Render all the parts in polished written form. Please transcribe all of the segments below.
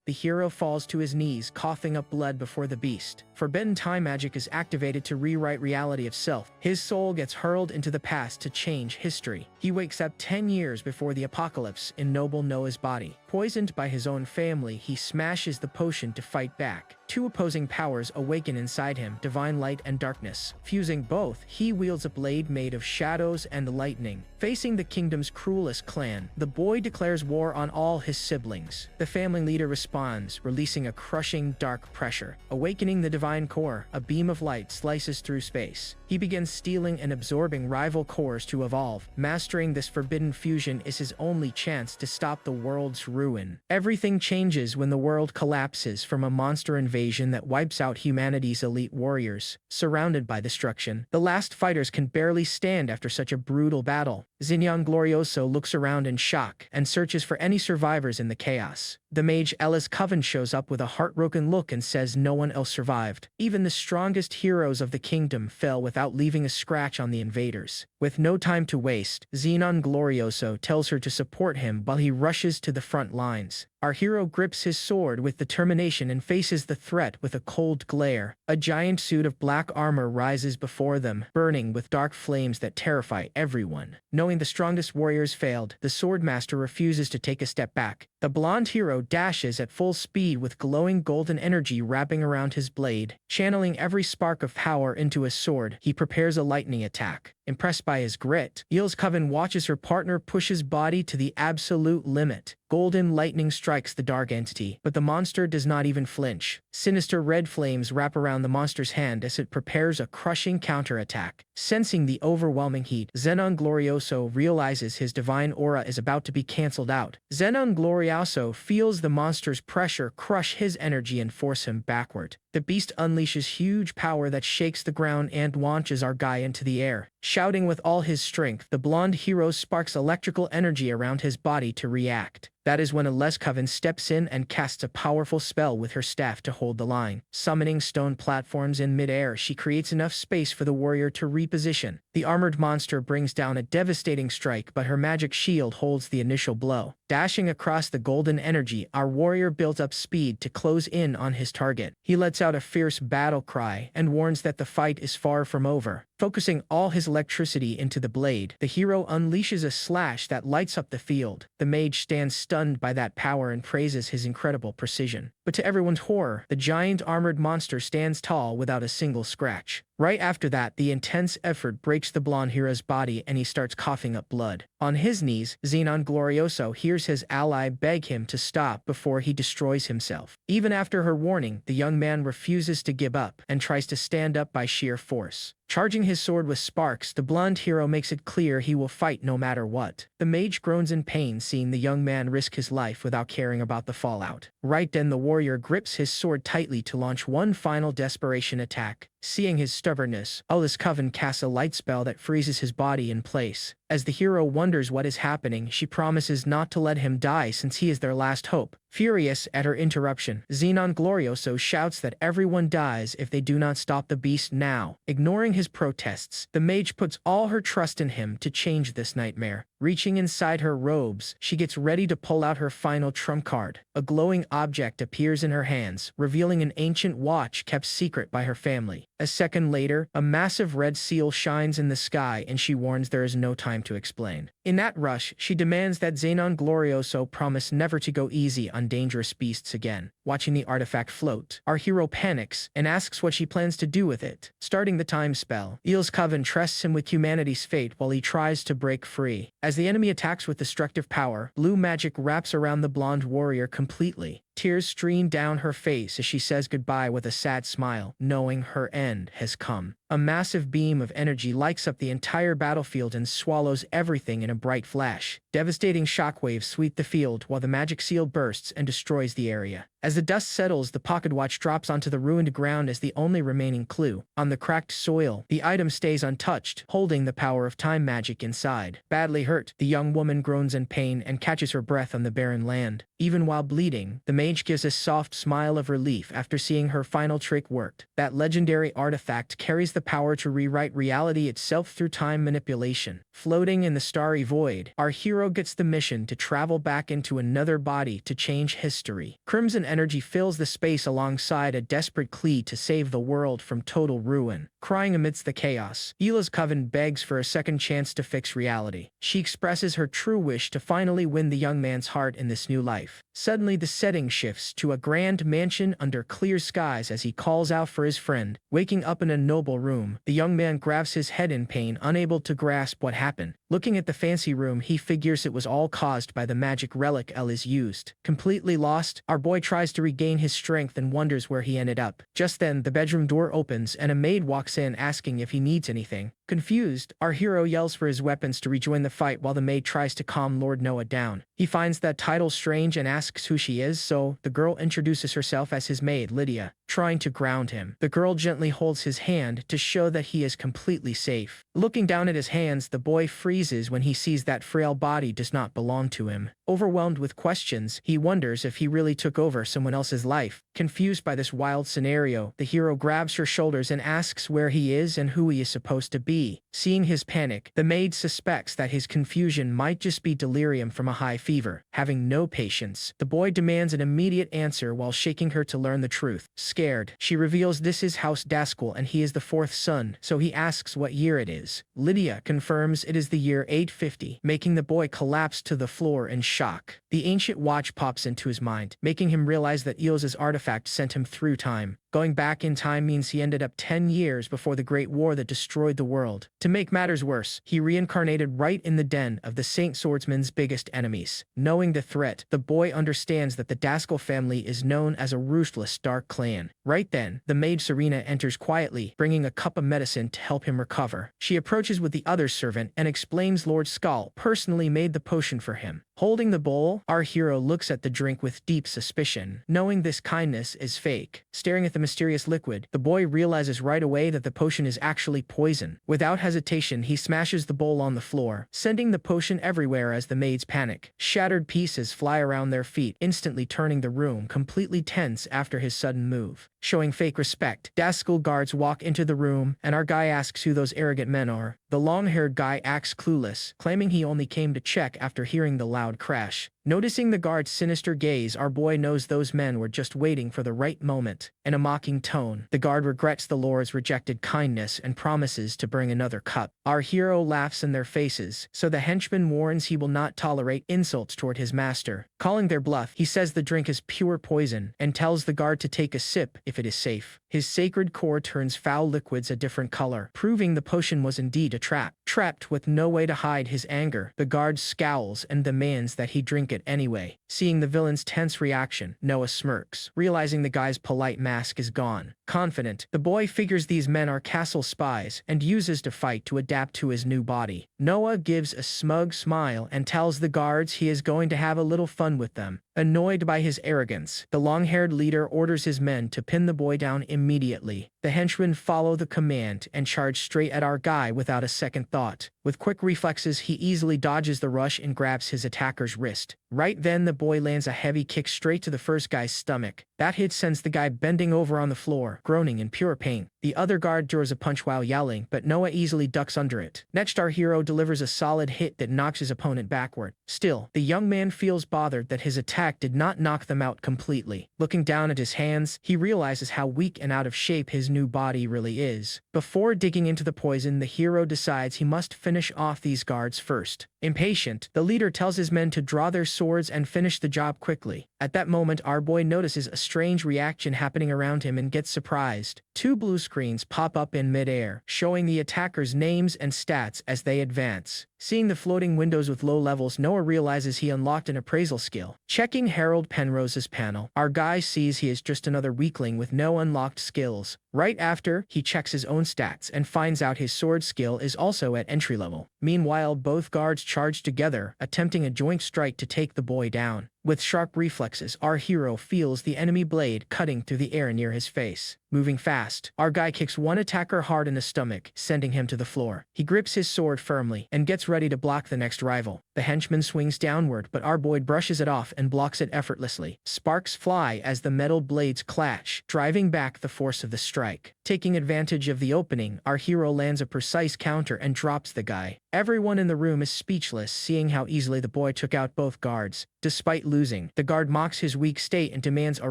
the hero falls to his knees, coughing up blood before the beast. Forbidden time magic is activated to rewrite reality itself. His soul gets hurled into the past to change history. He wakes up 10 years before the apocalypse in noble Noah's body. Poisoned by his own family, he smashes the potion to fight back. Two opposing powers awaken inside him, divine light and darkness. Fusing both, he wields a blade made of shadows and lightning. Facing the kingdom's cruelest clan, the boy declares war on all his siblings. The family leader responds, releasing a crushing dark pressure. Awakening the divine core, a beam of light slices through space. He begins stealing and absorbing rival cores to evolve. Mastering this forbidden fusion is his only chance to stop the world's ruin. Everything changes when the world collapses from a monster invasion that wipes out humanity's elite warriors. Surrounded by destruction, the last fighters can barely stand after such a brutal battle. Xenon Glorioso looks around in shock and searches for any survivors in the chaos. The mage Ella's Coven shows up with a heartbroken look and says no one else survived. Even the strongest heroes of the kingdom fell without leaving a scratch on the invaders. With no time to waste, Xenon Glorioso tells her to support him while he rushes to the front lines. Our hero grips his sword with determination and faces the threat with a cold glare. A giant suit of black armor rises before them, burning with dark flames that terrify everyone. Knowing the strongest warriors failed, the swordmaster refuses to take a step back. The blonde hero dashes at full speed with glowing golden energy wrapping around his blade. Channeling every spark of power into his sword, he prepares a lightning attack. Impressed by his grit, Eel's Coven watches her partner push his body to the absolute limit. Golden lightning strikes the dark entity, but the monster does not even flinch. Sinister red flames wrap around the monster's hand as it prepares a crushing counterattack. Sensing the overwhelming heat, Xenon Glorioso realizes his divine aura is about to be cancelled out. Xenon Glorioso feels the monster's pressure crush his energy and force him backward. The beast unleashes huge power that shakes the ground and launches our guy into the air. Shouting with all his strength, the blonde hero sparks electrical energy around his body to react. That is when Eel's Coven steps in and casts a powerful spell with her staff to hold the line. Summoning stone platforms in midair, she creates enough space for the warrior to reposition. The armored monster brings down a devastating strike, but her magic shield holds the initial blow. Dashing across the golden energy, our warrior builds up speed to close in on his target. He lets out a fierce battle cry and warns that the fight is far from over. Focusing all his electricity into the blade, the hero unleashes a slash that lights up the field. The mage stands stunned by that power and praises his incredible precision. But to everyone's horror, the giant armored monster stands tall without a single scratch. Right after that, the intense effort breaks the blonde hero's body and he starts coughing up blood. On his knees, Xenon Glorioso hears his ally beg him to stop before he destroys himself. Even after her warning, the young man refuses to give up and tries to stand up by sheer force. Charging his sword with sparks, the blonde hero makes it clear he will fight no matter what. The mage groans in pain seeing the young man risk his life without caring about the fallout. Right then, the warrior grips his sword tightly to launch one final desperation attack. Seeing his stubbornness, Eel's Coven casts a light spell that freezes his body in place. As the hero wonders what is happening, she promises not to let him die since he is their last hope. Furious at her interruption, Xenon Glorioso shouts that everyone dies if they do not stop the beast now. Ignoring his protests, the mage puts all her trust in him to change this nightmare. Reaching inside her robes, she gets ready to pull out her final trump card. A glowing object appears in her hands, revealing an ancient watch kept secret by her family. A second later, a massive red seal shines in the sky and she warns there is no time to explain. In that rush, she demands that Xenon Glorioso promise never to go easy on dangerous beasts again. Watching the artifact float, our hero panics and asks what she plans to do with it. Starting the time spell, Eel's Coven trusts him with humanity's fate while he tries to break free. As the enemy attacks with destructive power, blue magic wraps around the blonde warrior completely. Tears stream down her face as she says goodbye with a sad smile, knowing her end has come. A massive beam of energy lights up the entire battlefield and swallows everything in a bright flash. Devastating shockwaves sweep the field while the magic seal bursts and destroys the area. As the dust settles, the pocket watch drops onto the ruined ground as the only remaining clue. On the cracked soil, the item stays untouched, holding the power of time magic inside. Badly hurt, the young woman groans in pain and catches her breath on the barren land. Even while bleeding, the mage gives a soft smile of relief after seeing her final trick worked. That legendary artifact carries the power to rewrite reality itself through time manipulation. Floating in the starry void, our hero gets the mission to travel back into another body to change history. Crimson energy fills the space alongside a desperate plea to save the world from total ruin. Crying amidst the chaos, Hila's coven begs for a second chance to fix reality. She expresses her true wish to finally win the young man's heart in this new life. Suddenly, the setting shifts to a grand mansion under clear skies as he calls out for his friend. Waking up in a noble room, the young man grabs his head in pain, unable to grasp what happened. Looking at the fancy room, he figures it was all caused by the magic relic Elis used. Completely lost, our boy tries to regain his strength and wonders where he ended up. Just then, the bedroom door opens and a maid walks in asking if he needs anything. Confused, our hero yells for his weapons to rejoin the fight while the maid tries to calm Lord Noah down. He finds that title strange and asks who she is, so the girl introduces herself as his maid, Lydia. Trying to ground him, the girl gently holds his hand to show that he is completely safe. Looking down at his hands, the boy freezes when he sees that frail body does not belong to him. Overwhelmed with questions, he wonders if he really took over someone else's life. Confused by this wild scenario, the hero grabs her shoulders and asks where he is and who he is supposed to be. Seeing his panic, the maid suspects that his confusion might just be delirium from a high fever. Having no patience, the boy demands an immediate answer while shaking her to learn the truth. Scared, she reveals this is House Daskell and he is the fourth son, so he asks what year it is. Lydia confirms it is the year 850, making the boy collapse to the floor in shock. The ancient watch pops into his mind, making him realize that Eels's artifact sent him through time. Going back in time means he ended up 10 years before the Great War that destroyed the world. To make matters worse, he reincarnated right in the den of the Saint Swordsman's biggest enemies. Knowing the threat, the boy understands that the Daskell family is known as a ruthless dark clan. Right then, the maid Serena enters quietly, bringing a cup of medicine to help him recover. She approaches with the other servant and explains Lord Skull personally made the potion for him. Holding the bowl, our hero looks at the drink with deep suspicion, knowing this kindness is fake. Staring at the mysterious liquid, the boy realizes right away that the potion is actually poison. Without hesitation, he smashes the bowl on the floor, sending the potion everywhere as the maids panic. Shattered pieces fly around their feet, instantly turning the room completely tense after his sudden move. Showing fake respect, Daskell guards walk into the room, and our guy asks who those arrogant men are. The long-haired guy acts clueless, claiming he only came to check after hearing the loud crash. Noticing the guard's sinister gaze, our boy knows those men were just waiting for the right moment. In a mocking tone, the guard regrets the Lord's rejected kindness and promises to bring another cup. Our hero laughs in their faces, so the henchman warns he will not tolerate insults toward his master. Calling their bluff, he says the drink is pure poison and tells the guard to take a sip if it is safe. His sacred core turns foul liquids a different color, proving the potion was indeed a trap. Trapped with no way to hide his anger, the guard scowls and demands that he drink it anyway. Seeing the villain's tense reaction, Noah smirks, realizing the guy's polite mask is gone. Confident, the boy figures these men are castle spies and uses to fight to adapt to his new body. Noah gives a smug smile and tells the guards he is going to have a little fun with them. Annoyed by his arrogance, the long-haired leader orders his men to pin the boy down immediately. The henchmen follow the command and charge straight at our guy without a second thought. With quick reflexes, he easily dodges the rush and grabs his attacker's wrist. Right then, the boy lands a heavy kick straight to the first guy's stomach. That hit sends the guy bending over on the floor, groaning in pure pain. The other guard throws a punch while yelling, but Noah easily ducks under it. Next, our hero delivers a solid hit that knocks his opponent backward. Still, the young man feels bothered that his attack did not knock them out completely. Looking down at his hands, he realizes how weak and out of shape his new body really is. Before digging into the poison, the hero decides he must finish off these guards first. Impatient, the leader tells his men to draw their swords and finish the job quickly. At that moment, our boy notices a strange reaction happening around him and gets surprised. Two blue screens pop up in midair, showing the attackers' names and stats as they advance. Seeing the floating windows with low levels, Noah realizes he unlocked an appraisal skill. Checking Harold Penrose's panel, our guy sees he is just another weakling with no unlocked skills. Right after, he checks his own stats and finds out his sword skill is also at entry level. Meanwhile, both guards charge together, attempting a joint strike to take the boy down. With sharp reflexes, our hero feels the enemy blade cutting through the air near his face. Moving fast, our guy kicks one attacker hard in the stomach, sending him to the floor. He grips his sword firmly and gets ready to block the next rival. The henchman swings downward, but our boy brushes it off and blocks it effortlessly. Sparks fly as the metal blades clash, driving back the force of the strike. Taking advantage of the opening, our hero lands a precise counter and drops the guy. Everyone in the room is speechless, seeing how easily the boy took out both guards. Despite losing, the guard mocks his weak state and demands a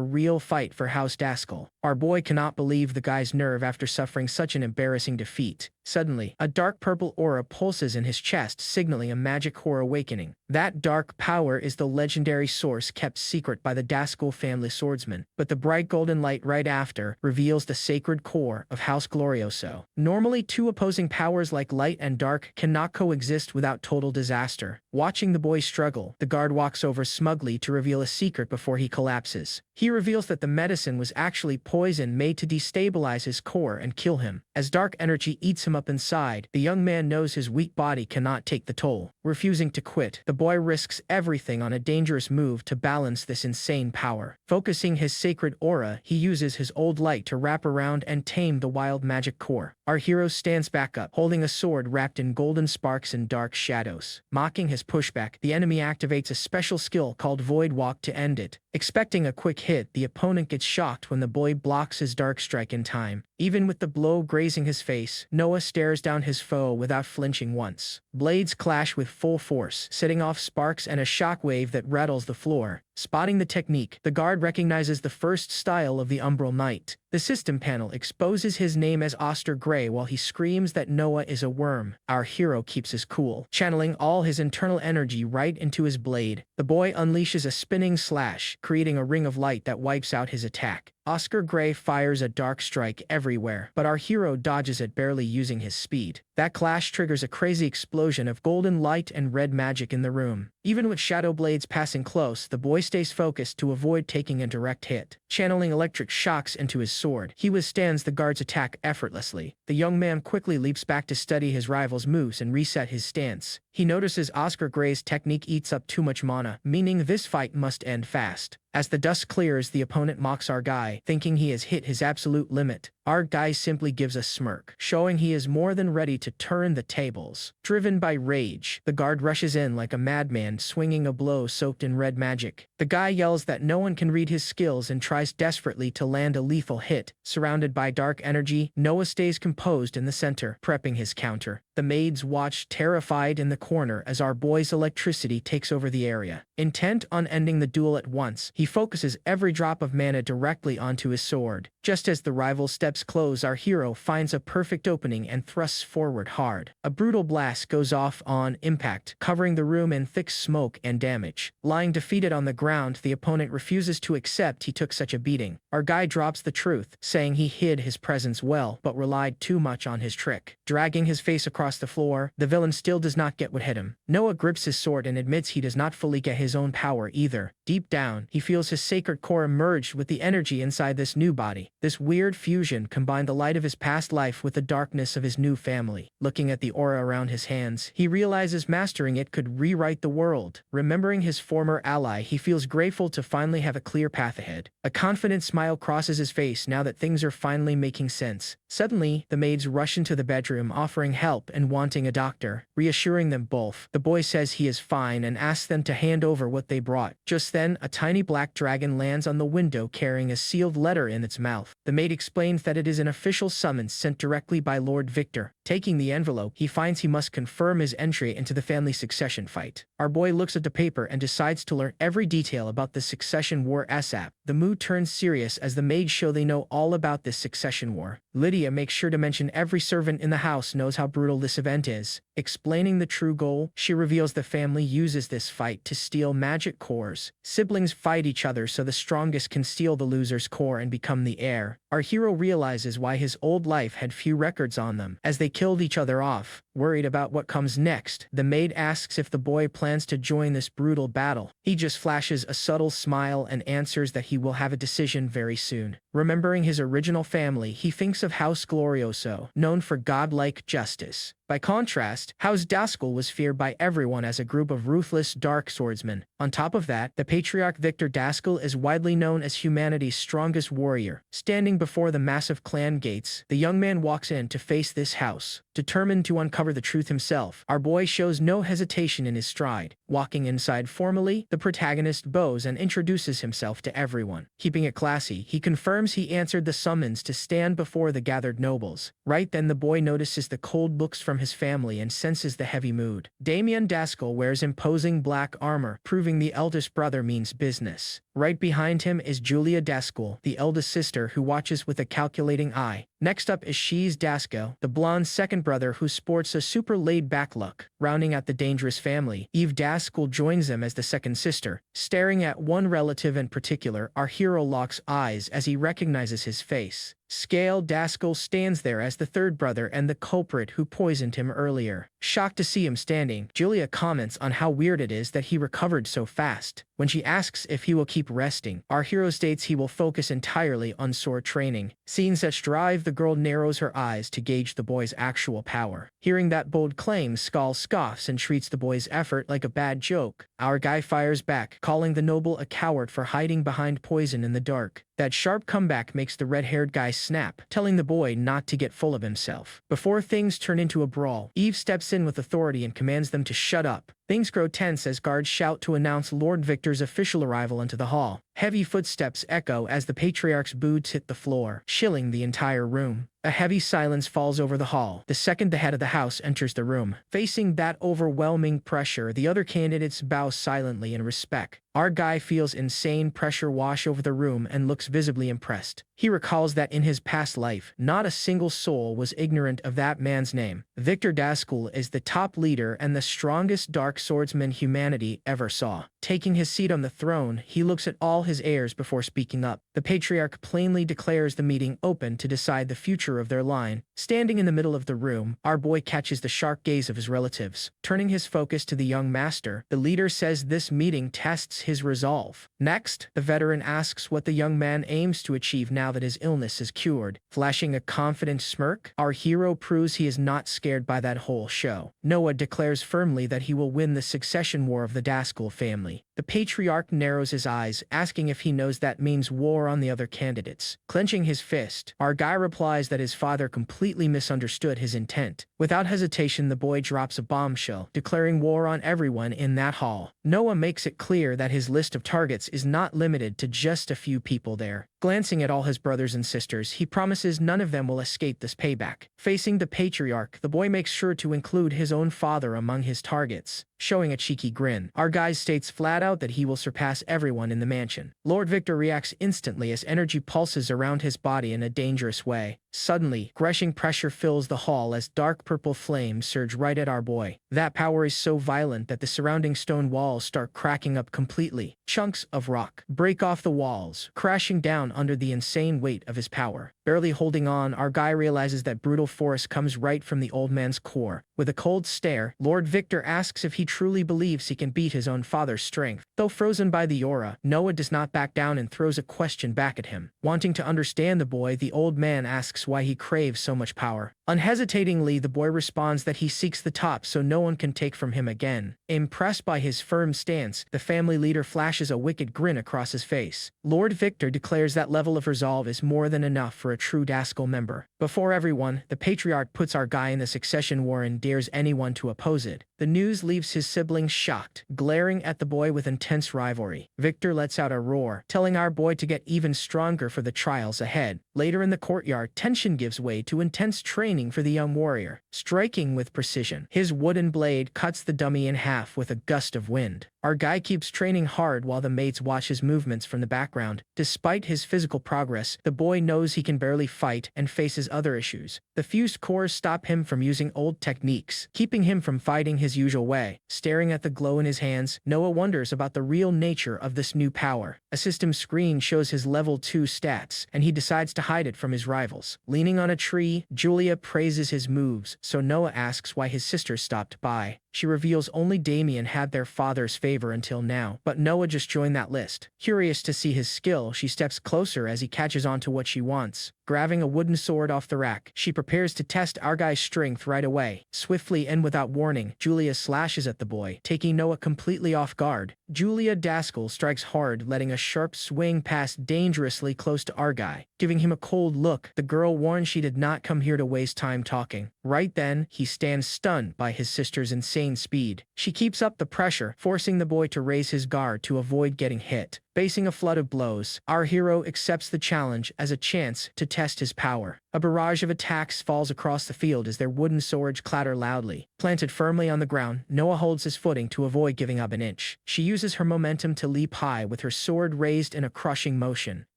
real fight for House Daskell. Our boy cannot believe the guy's nerve after suffering such an embarrassing defeat. Suddenly, a dark purple aura pulses in his chest, signaling a magic core awakening. That dark power is the legendary source kept secret by the Daskell family swordsman, but the bright golden light right after reveals the sacred core of House Glorioso. Normally, two opposing powers like light and dark cannot coexist without total disaster. Watching the boy struggle, the guard walks over smugly to reveal a secret before he collapses. He reveals that the medicine was actually poison made to destabilize his core and kill him. As dark energy eats him up inside, the young man knows his weak body cannot take the toll. Refusing to quit, the boy risks everything on a dangerous move to balance this insane power. Focusing his sacred aura, he uses his old light to wrap around and tame the wild magic core. Our hero stands back up, holding a sword wrapped in golden sparks and dark shadows. Mocking his pushback, the enemy activates a special skill called Void Walk to end it. Expecting a quick hit, the opponent gets shocked when the boy blocks his dark strike in time. Even with the blow grazing his face, Noah stares down his foe without flinching once. Blades clash with full force, setting off sparks and a shockwave that rattles the floor. Spotting the technique, the guard recognizes the first style of the Umbral Knight. The system panel exposes his name as Oster Grey while he screams that Noah is a worm. Our hero keeps his cool, channeling all his internal energy right into his blade. The boy unleashes a spinning slash, creating a ring of light that wipes out his attack. Oscar Grey fires a dark strike everywhere, but our hero dodges it, barely using his speed. That clash triggers a crazy explosion of golden light and red magic in the room. Even with shadow blades passing close, the boy stays focused to avoid taking a direct hit. Channeling electric shocks into his sword, he withstands the guard's attack effortlessly. The young man quickly leaps back to study his rival's moves and reset his stance. He notices Oscar Grey's technique eats up too much mana, meaning this fight must end fast. As the dust clears, the opponent mocks our guy, thinking he has hit his absolute limit. Our guy simply gives a smirk, showing he is more than ready to turn the tables. Driven by rage, the guard rushes in like a madman, swinging a blow soaked in red magic. The guy yells that no one can read his skills and tries desperately to land a lethal hit. Surrounded by dark energy, Noah stays composed in the center, prepping his counter. The maids watch terrified in the corner as our boy's electricity takes over the area. Intent on ending the duel at once, he focuses every drop of mana directly onto his sword. Just as the rival steps close, our hero finds a perfect opening and thrusts forward hard. A brutal blast goes off on impact, covering the room in thick smoke and damage. Lying defeated on the ground, the opponent refuses to accept he took such a beating. Our guy drops the truth, saying he hid his presence well, but relied too much on his trick. Dragging his face across the floor, the villain still does not get what hit him. Noah grips his sword and admits he does not fully get his own power either. Deep down, he feels his sacred core emerged with the energy inside this new body. This weird fusion combined the light of his past life with the darkness of his new family. Looking at the aura around his hands, he realizes mastering it could rewrite the world. Remembering his former ally, he feels grateful to finally have a clear path ahead. A confident smile crosses his face now that things are finally making sense. Suddenly, the maids rush into the bedroom, offering help and wanting a doctor. Reassuring them both, the boy says he is fine and asks them to hand over what they brought. Just then, a tiny black dragon lands on the window carrying a sealed letter in its mouth. The maid explains that it is an official summons sent directly by Lord Victor. Taking the envelope, he finds he must confirm his entry into the family succession fight. Our boy looks at the paper and decides to learn every detail about the succession war ASAP. The mood turns serious as the maids show they know all about this succession war. Lydia makes sure to mention every servant in the house knows how brutal this event is. Explaining the true goal, she reveals the family uses this fight to steal magic cores. Siblings fight each other so the strongest can steal the loser's core and become the heir. Our hero realizes why his old life had few records on them, as they killed each other off. Worried about what comes next, the maid asks if the boy plans to join this brutal battle. He just flashes a subtle smile and answers that he will have a decision very soon. Remembering his original family, he thinks of House Glorioso, known for godlike justice. By contrast, House Daskell was feared by everyone as a group of ruthless dark swordsmen. On top of that, the patriarch Victor Daskal is widely known as humanity's strongest warrior. Standing before the massive clan gates, the young man walks in to face this house. Determined to uncover the truth himself, our boy shows no hesitation in his stride. Walking inside formally, the protagonist bows and introduces himself to everyone. Keeping it classy, he confirms he answered the summons to stand before the gathered nobles. Right then the boy notices the cold looks from his family and senses the heavy mood. Damien Daskal wears imposing black armor, proving the eldest brother means business. Right behind him is Julia Daskal, the eldest sister who watches with a calculating eye. Next up is Shees Daskal, the blonde second brother who sports a super laid-back look. Rounding out the dangerous family, Eve Daskal joins them as the second sister. Staring at one relative in particular, our hero locks eyes as he recognizes his face. Scale Daskal stands there as the third brother and the culprit who poisoned him earlier. Shocked to see him standing, Julia comments on how weird it is that he recovered so fast. When she asks if he will keep resting, our hero states he will focus entirely on sword training. Seeing such drive, the girl narrows her eyes to gauge the boy's actual power. Hearing that bold claim, Skull scoffs and treats the boy's effort like a bad joke. Our guy fires back, calling the noble a coward for hiding behind poison in the dark. That sharp comeback makes the red-haired guy snap, telling the boy not to get full of himself. Before things turn into a brawl, Eve steps in with authority and commands them to shut up. Things grow tense as guards shout to announce Lord Victor's official arrival into the hall. Heavy footsteps echo as the patriarch's boots hit the floor, chilling the entire room. A heavy silence falls over the hall the second the head of the house enters the room. Facing that overwhelming pressure, the other candidates bow silently in respect. Our guy feels insane pressure wash over the room and looks visibly impressed. He recalls that in his past life, not a single soul was ignorant of that man's name. Victor Daskal is the top leader and the strongest dark swordsman humanity ever saw. Taking his seat on the throne, he looks at all his heirs before speaking up. The patriarch plainly declares the meeting open to decide the future of their line. Standing in the middle of the room, our boy catches the sharp gaze of his relatives. Turning his focus to the young master, the leader says this meeting tests his resolve. Next, the veteran asks what the young man aims to achieve now that his illness is cured. Flashing a confident smirk, our hero proves he is not scared by that whole show. Noah declares firmly that he will win the succession war of the Daskal family. The patriarch narrows his eyes, asking if he knows that means war on the other candidates. Clenching his fist, our guy replies that his father completely misunderstood his intent. Without hesitation, the boy drops a bombshell, declaring war on everyone in that hall. Noah makes it clear that his list of targets is not limited to just a few people there. Glancing at all his brothers and sisters, he promises none of them will escape this payback. Facing the patriarch, the boy makes sure to include his own father among his targets. Showing a cheeky grin, our guy states flat out that he will surpass everyone in the mansion. Lord Victor reacts instantly as energy pulses around his body in a dangerous way. Suddenly, crushing pressure fills the hall as dark purple flames surge right at our boy. That power is so violent that the surrounding stone walls start cracking up completely. Chunks of rock break off the walls, crashing down under the insane weight of his power. Barely holding on, our guy realizes that brutal force comes right from the old man's core. With a cold stare, Lord Victor asks if he truly believes he can beat his own father's strength. Though frozen by the aura, Noah does not back down and throws a question back at him. Wanting to understand the boy, the old man asks why he craves so much power. Unhesitatingly, the boy responds that he seeks the top so no one can take from him again. Impressed by his firm stance, the family leader flashes a wicked grin across his face. Lord Victor declares that level of resolve is more than enough for a true Daskal member. Before everyone, the patriarch puts our guy in the succession war and dares anyone to oppose it. The news leaves his siblings shocked, glaring at the boy with intense rivalry. Victor lets out a roar, telling our boy to get even stronger for the trials ahead. Later in the courtyard, tension gives way to intense training for the young warrior. Striking with precision, his wooden blade cuts the dummy in half with a gust of wind. Our guy keeps training hard while the mates watch his movements from the background. Despite his physical progress, the boy knows he can barely fight and faces other issues. The fused cores stop him from using old techniques, keeping him from fighting his usual way. Staring at the glow in his hands, Noah wonders about the real nature of this new power. A system screen shows his level 2 stats, and he decides to hide it from his rivals. Leaning on a tree, Julia praises his moves, so Noah asks why his sister stopped by. she reveals only Damien had their father's favor until now, but Noah just joined that list. Curious to see his skill, she steps closer as he catches on to what she wants. Grabbing a wooden sword off the rack, she prepares to test our guy's strength right away. Swiftly and without warning, Julia slashes at the boy, taking Noah completely off guard. Julia Daskell strikes hard, letting a sharp swing pass dangerously close to Argai. Giving him a cold look, the girl warns she did not come here to waste time talking. Right then, he stands stunned by his sister's insane speed. She keeps up the pressure, forcing the boy to raise his guard to avoid getting hit. Facing a flood of blows, our hero accepts the challenge as a chance to test his power. A barrage of attacks falls across the field as their wooden swords clatter loudly. Planted firmly on the ground, Noah holds his footing to avoid giving up an inch. She uses her momentum to leap high with her sword raised in a crushing motion.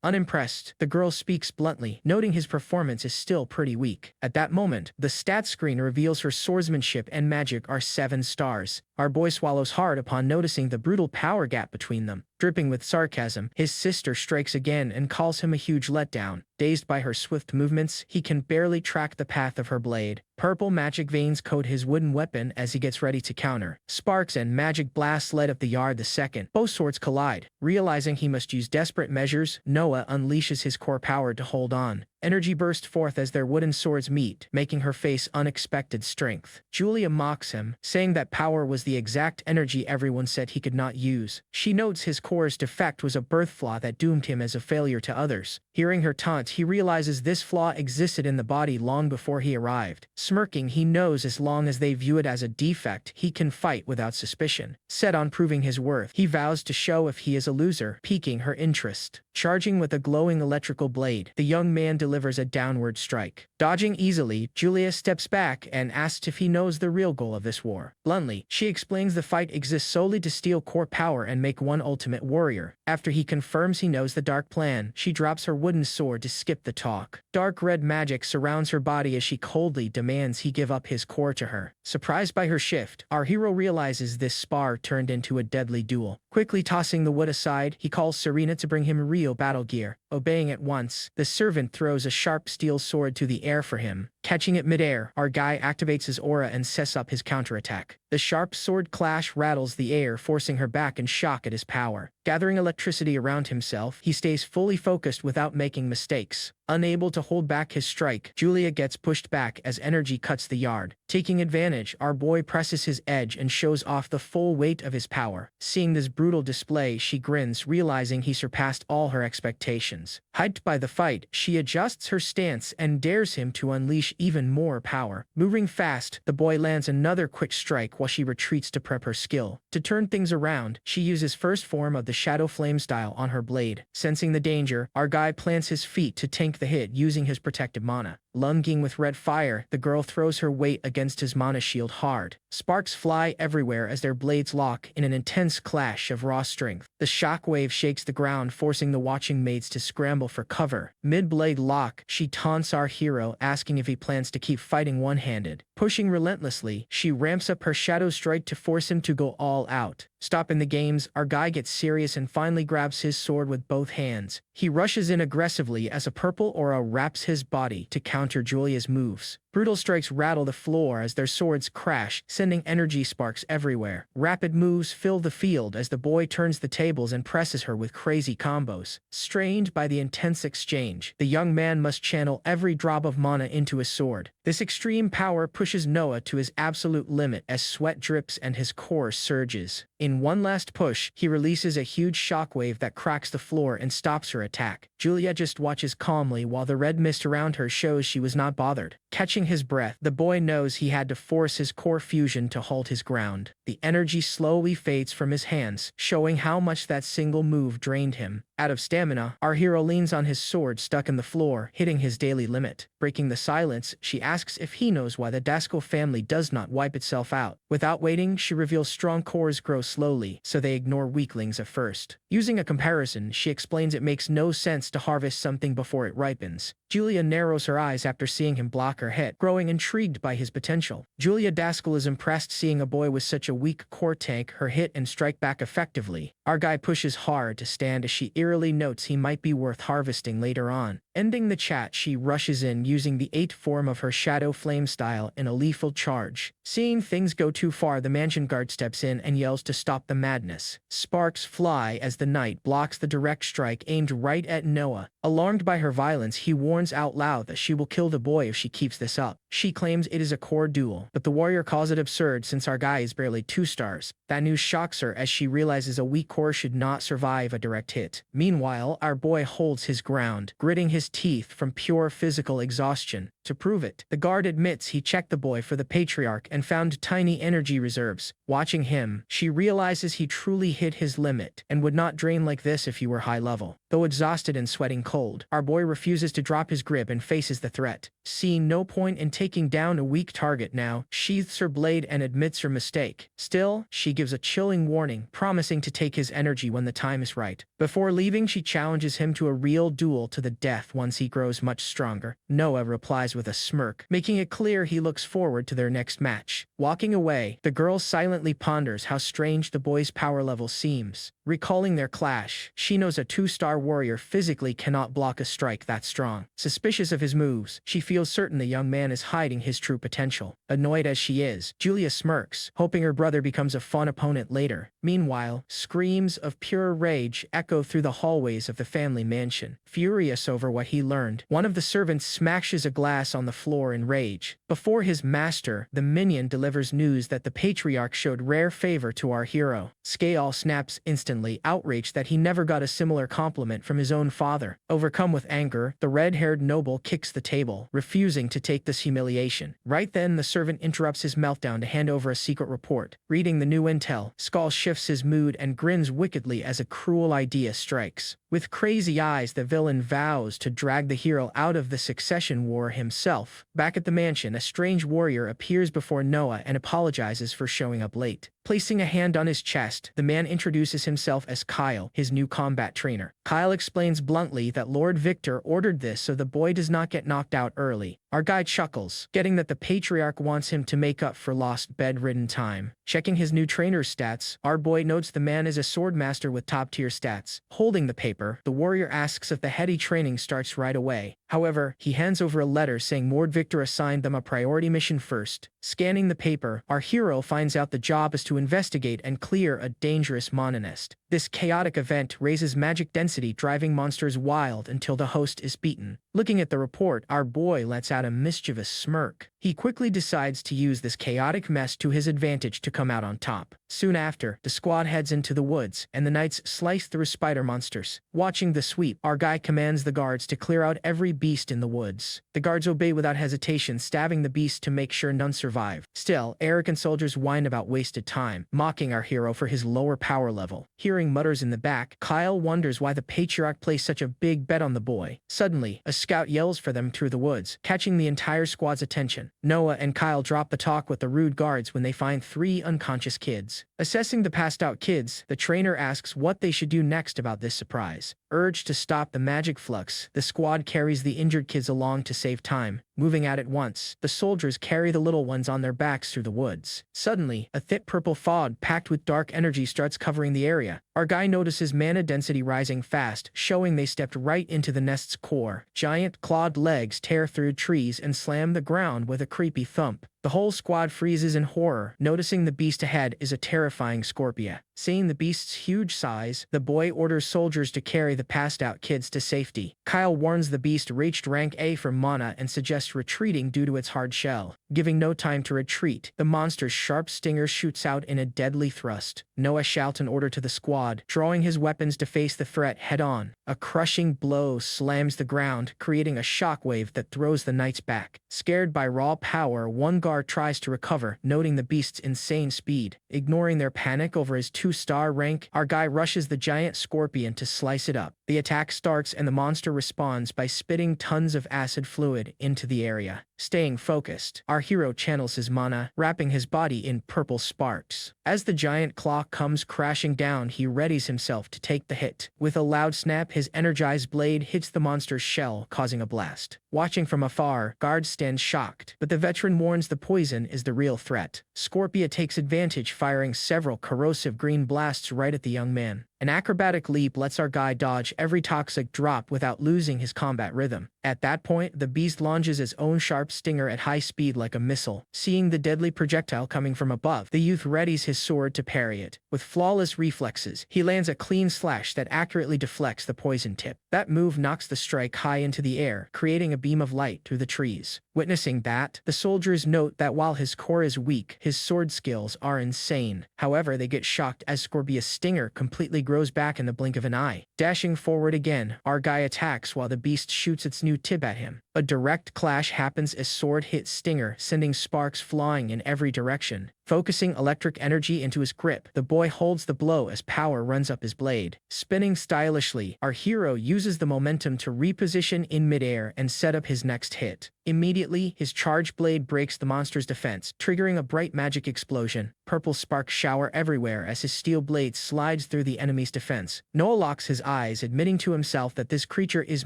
Unimpressed, the girl speaks bluntly, noting his performance is still pretty weak. At that moment, the stats screen reveals her swordsmanship and magic are 7 stars. Our boy swallows hard upon noticing the brutal power gap between them. Dripping with sarcasm, his sister strikes again and calls him a huge letdown. Dazed by her swift movements, he can barely track the path of her blade. Purple magic veins coat his wooden weapon as he gets ready to counter. Sparks and magic blasts light up the yard the second both swords collide. Realizing he must use desperate measures, Noah unleashes his core power to hold on. Energy bursts forth as their wooden swords meet, making her face unexpected strength. Julia mocks him, saying that power was the exact energy everyone said he could not use. She notes his core's defect was a birth flaw that doomed him as a failure to others. Hearing her taunt, he realizes this flaw existed in the body long before he arrived. Smirking, he knows as long as they view it as a defect, he can fight without suspicion. Set on proving his worth, he vows to show if he is a loser, piquing her interest. Charging with a glowing electrical blade, the young man delivers a downward strike. Dodging easily, Julia steps back and asks if he knows the real goal of this war. Bluntly, she explains the fight exists solely to steal core power and make one ultimate warrior. After he confirms he knows the dark plan, she drops her wooden sword to skip the talk. Dark red magic surrounds her body as she coldly demands he give up his core to her. Surprised by her shift, our hero realizes this spar turned into a deadly duel. Quickly tossing the wood aside, he calls Serena to bring him real battle gear. Obeying at once, the servant throws a sharp steel sword to the air for him. Catching it midair, our guy activates his aura and sets up his counterattack. The sharp sword clash rattles the air, forcing her back in shock at his power. Gathering electricity around himself, he stays fully focused without making mistakes. Unable to hold back his strike, Julia gets pushed back as energy cuts the yard. Taking advantage, our boy presses his edge and shows off the full weight of his power. Seeing this brutal display, she grins, realizing he surpassed all her expectations. Hyped by the fight, she adjusts her stance and dares him to unleash even more power. Moving fast, the boy lands another quick strike while she retreats to prep her skill. To turn things around, she uses first form of the Shadow Flame style on her blade. Sensing the danger, our guy plants his feet to tank the hit using his protective mana. Lunging with red fire, the girl throws her weight against his mana shield hard. Sparks fly everywhere as their blades lock in an intense clash of raw strength. The shockwave shakes the ground, forcing the watching mates to scramble for cover. Mid-blade lock, she taunts our hero, asking if he plans to keep fighting one-handed. Pushing relentlessly, she ramps up her Shadow Strike to force him to go all out. Stopping the games, our guy gets serious and finally grabs his sword with both hands. He rushes in aggressively as a purple aura wraps his body to counter Julia's moves. Brutal strikes rattle the floor as their swords crash, sending energy sparks everywhere. Rapid moves fill the field as the boy turns the tables and presses her with crazy combos. Strained by the intense exchange, the young man must channel every drop of mana into his sword. This extreme power pushes Noah to his absolute limit as sweat drips and his core surges. In one last push, he releases a huge shockwave that cracks the floor and stops her attack. Julia just watches calmly while the red mist around her shows she was not bothered. Catching his breath, the boy knows he had to force his core fusion to hold his ground. The energy slowly fades from his hands, showing how much that single move drained him. Out of stamina, our hero leans on his sword stuck in the floor, hitting his daily limit. Breaking the silence, she asks if he knows why the Daskell family does not wipe itself out. Without waiting, she reveals strong cores grow slowly, so they ignore weaklings at first. Using a comparison, she explains it makes no sense to harvest something before it ripens. Julia narrows her eyes after seeing him block her hit, growing intrigued by his potential. Julia Daskell is impressed seeing a boy with such a weak core tank her hit and strike back effectively. Our guy pushes hard to stand as she eerily notes he might be worth harvesting later on. Ending the chat, she rushes in using the 8th form of her Shadow Flame style in a lethal charge. Seeing things go too far, the mansion guard steps in and yells to stop the madness. Sparks fly as the knight blocks the direct strike aimed right at Noah. Alarmed by her violence, he warns out loud that she will kill the boy if she keeps this up. She claims it is a core duel, but the warrior calls it absurd since our guy is barely 2 stars. That news shocks her as she realizes a weak core should not survive a direct hit. Meanwhile, our boy holds his ground, gritting his teeth from pure physical exhaustion. To prove it, the guard admits he checked the boy for the patriarch and found tiny energy reserves. Watching him, she realizes he truly hit his limit and would not drain like this if he were high level. Though exhausted and sweating cold, our boy refuses to drop his grip and faces the threat. Seeing no point in taking down a weak target now, sheathes her blade and admits her mistake. Still, she gives a chilling warning, promising to take his energy when the time is right. Before leaving, she challenges him to a real duel to the death once he grows much stronger. Noah replies with a smirk, making it clear he looks forward to their next match. Walking away, the girl silently ponders how strange the boy's power level seems. Recalling their clash, she knows a 2-star warrior physically cannot block a strike that strong. Suspicious of his moves, she feels certain the young man is hiding his true potential. Annoyed as she is, Julia smirks, hoping her brother becomes a fun opponent later. Meanwhile, screams of pure rage echo through the hallways of the family mansion. Furious over what he learned, one of the servants smashes a glass on the floor in rage. Before his master, the minion delivers news that the patriarch showed rare favor to our hero. Skaal snaps instantly, outraged that he never got a similar compliment from his own father. Overcome with anger, the red-haired noble kicks the table, refusing to take this humiliation. Right then, the servant interrupts his meltdown to hand over a secret report. Reading the new intel, Skaal shifts his mood and grins wickedly as a cruel idea strikes. With crazy eyes, the villain vows to drag the hero out of the succession war himself. Back at the mansion, a strange warrior appears before Noah and apologizes for showing up late. Placing a hand on his chest, the man introduces himself as Kyle, his new combat trainer. Kyle explains bluntly that Lord Victor ordered this so the boy does not get knocked out early. Our guy chuckles, getting that the patriarch wants him to make up for lost bedridden time. Checking his new trainer's stats, our boy notes the man is a swordmaster with top-tier stats. Holding the paper, the warrior asks if the heady training starts right away. However, he hands over a letter saying Lord Victor assigned them a priority mission first. Scanning the paper, our hero finds out the job is to investigate and clear a dangerous mononest. This chaotic event raises magic density, driving monsters wild until the host is beaten. Looking at the report, our boy lets out a mischievous smirk. He quickly decides to use this chaotic mess to his advantage to come out on top. Soon after, the squad heads into the woods, and the knights slice through spider monsters. Watching the sweep, our guy commands the guards to clear out every beast in the woods. The guards obey without hesitation, stabbing the beast to make sure none survive. Still, arrogant soldiers whine about wasted time, mocking our hero for his lower power level. Hearing mutters in the back, Kyle wonders why the patriarch placed such a big bet on the boy. Suddenly, a scout yells for them through the woods, catching the entire squad's attention. Noah and Kyle drop the talk with the rude guards when they find 3 unconscious kids. Assessing the passed-out kids, the trainer asks what they should do next about this surprise. Urged to stop the magic flux, the squad carries the injured kids along to save time. Moving at it once, the soldiers carry the little ones on their backs through the woods. Suddenly, a thick purple fog packed with dark energy starts covering the area. Our guy notices mana density rising fast, showing they stepped right into the nest's core. Giant clawed legs tear through trees and slam the ground with a creepy thump. The whole squad freezes in horror, noticing the beast ahead is a terrifying Scorpia. Seeing the beast's huge size, the boy orders soldiers to carry the passed-out kids to safety. Kyle warns the beast reached rank A for mana and suggests retreating due to its hard shell. Giving no time to retreat, the monster's sharp stinger shoots out in a deadly thrust. Noah shouts an order to the squad, drawing his weapons to face the threat head-on. A crushing blow slams the ground, creating a shockwave that throws the knights back. Scared by raw power, one guard tries to recover, noting the beast's insane speed. Ignoring their panic over his 2-star rank, our guy rushes the giant scorpion to slice it up. The attack starts and the monster responds by spitting tons of acid fluid into the area. Staying focused, our hero channels his mana, wrapping his body in purple sparks. As the giant claw comes crashing down, he readies himself to take the hit. With a loud snap, his energized blade hits the monster's shell, causing a blast. Watching from afar, guards stand shocked, but the veteran warns the poison is the real threat. Scorpia takes advantage, firing several corrosive green blasts right at the young man. An acrobatic leap lets our guy dodge every toxic drop without losing his combat rhythm. At that point, the beast launches his own sharp stinger at high speed like a missile. Seeing the deadly projectile coming from above, the youth readies his sword to parry it. With flawless reflexes, he lands a clean slash that accurately deflects the poison tip. That move knocks the strike high into the air, creating a beam of light through the trees. Witnessing that, the soldiers note that while his core is weak, his sword skills are insane. However, they get shocked as Scorpia's stinger completely grows back in the blink of an eye. Dashing forward again, our guy attacks while the beast shoots its new tip at him. A direct clash happens as sword hits stinger, sending sparks flying in every direction. Focusing electric energy into his grip, the boy holds the blow as power runs up his blade. Spinning stylishly, our hero uses the momentum to reposition in midair and set up his next hit. Immediately, his charged blade breaks the monster's defense, triggering a bright magic explosion. Purple sparks shower everywhere as his steel blade slides through the enemy's defense. Noah locks his eyes, admitting to himself that this creature is